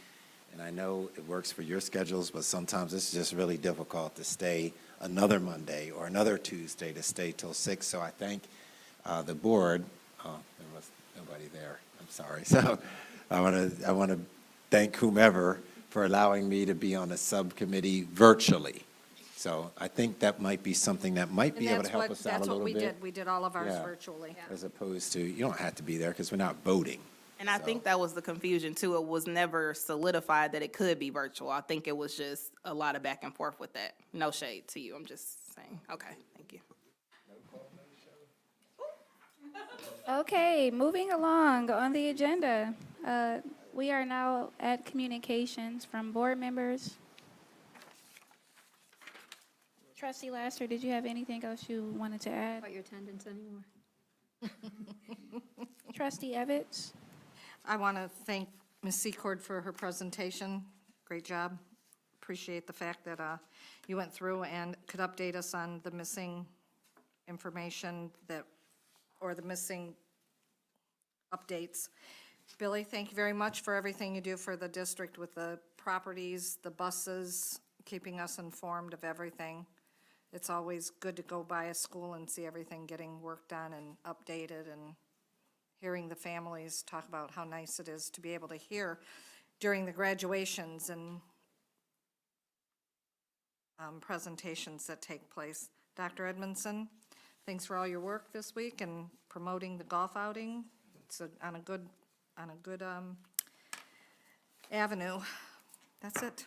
and I know it works for your schedules, but sometimes it's just really difficult to stay another Monday or another Tuesday to stay till 6. So I thank the board. Oh, there was nobody there. I'm sorry. So I want to thank whomever for allowing me to be on a subcommittee virtually. So I think that might be something that might be able to help us out a That's what little we bit. did. We did all of ours Yeah. virtually. As opposed to, you don't have to be there because we're not voting. And I think that was the confusion too. It was never solidified that it could be virtual. I think it was just a lot of back and forth with that. No shade to you. I'm just saying. Okay, thank you. Okay, moving along on the agenda. We are now at communications from board members. Trustee Laster, did you have anything else you wanted to add? About your attendance anymore? Trustee Evans? I want to thank Ms. Secord for her presentation. Great job. Appreciate the fact that you went through and could update us on the missing information or the missing updates. Billy, thank you very much for everything you do for the district with the properties, the buses, keeping us informed of everything. It's always good to go by a school and see everything getting worked on and updated, and hearing the families talk about how nice it is to be able to hear during the graduations and presentations that take place. Dr. Edmondson, thanks for all your work this week and promoting the golf outing. It's on a good avenue. That's it.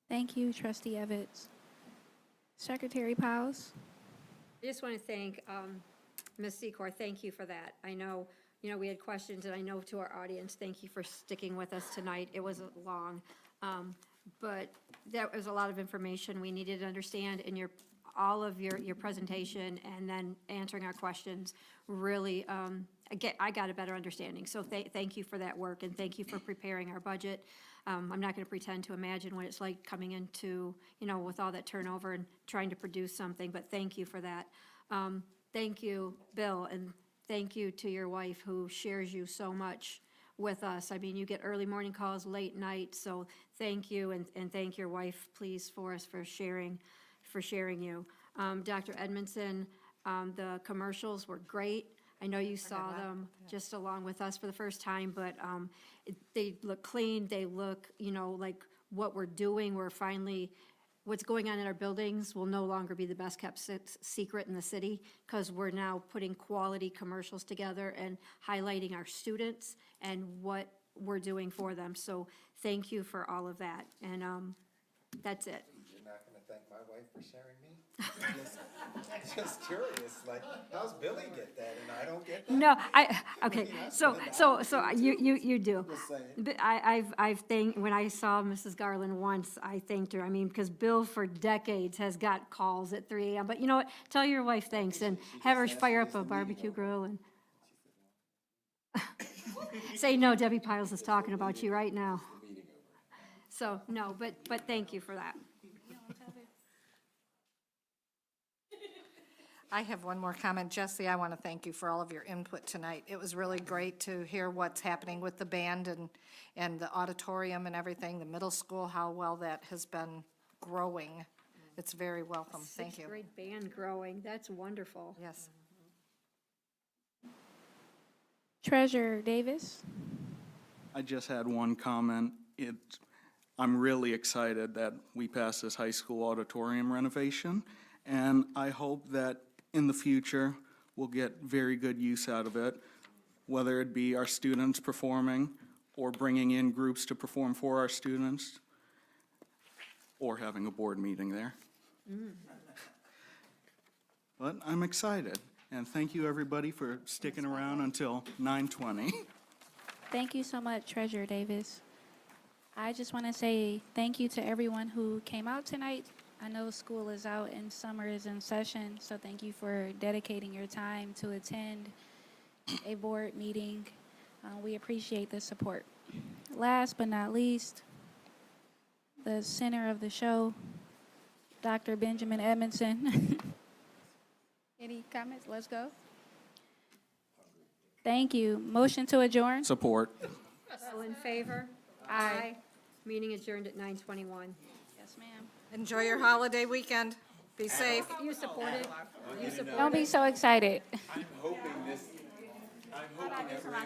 Thank you, trustee Evans. Secretary Powles? I just want to thank Ms. Secor. Thank you for that. I know, we had questions, and I know to our audience, thank you for sticking with us tonight. It was long, but that was a lot of information we needed to understand, and all of your presentation and then answering our questions really, I got a better understanding. So thank you for that work, and thank you for preparing our budget. I'm not going to pretend to imagine what it's like coming into, with all that turnover and trying to produce something, but thank you for that. Thank you, Bill, and thank you to your wife who shares you so much with us. I mean, you get early morning calls, late night, so thank you, and thank your wife, please, for us for sharing you. Dr. Edmondson, the commercials were great. I know you saw them just along with us for the first time, but they look clean, they look, like what we're doing, we're finally, what's going on in our buildings will no longer be the best kept secret in the city, because we're now putting quality commercials together and highlighting our students and what we're doing for them. So thank you for all of that, and that's it. You're not going to thank my wife for sharing me? Just curious, like, how's Billy get that and I don't get that? No, okay, so you do. Just saying. But when I saw Mrs. Garland once, I thanked her, because Bill for decades has got calls at 3 a.m., but you know what, tell your wife thanks and have her fire up a barbecue grill and say, no, Debbie Piles is talking about you right now. So, no, but thank you for that. I have one more comment. Jesse, I want to thank you for all of your input tonight. It was really great to hear what's happening with the band and the auditorium and everything, the middle school, how well that has been growing. It's very welcome. Thank you. Sixth grade band growing, that's wonderful. Yes. Treasurer Davis. I just had one comment. I'm really excited that we passed this high school auditorium renovation, and I hope that in the future, we'll get very good use out of it, whether it be our students performing or bringing in groups to perform for our students, or having a board meeting there. But I'm excited, and thank you, everybody, for sticking around until 9:20. Thank you so much, Treasurer Davis. I just want to say thank you to everyone who came out tonight. I know school is out and summer is in session, so thank you for dedicating your time to attend a board meeting. We appreciate the support. Last but not least, the center of the show, Dr. Benjamin Edmondson. Any comments? Let's go. Thank you. Motion to adjourn? Support. All in favor? Aye. Meeting adjourned at 9:21. Yes, ma'am. Enjoy your holiday weekend. Be safe. You support it? You support Don't be so excited. I'm hoping this, I'm hoping everyone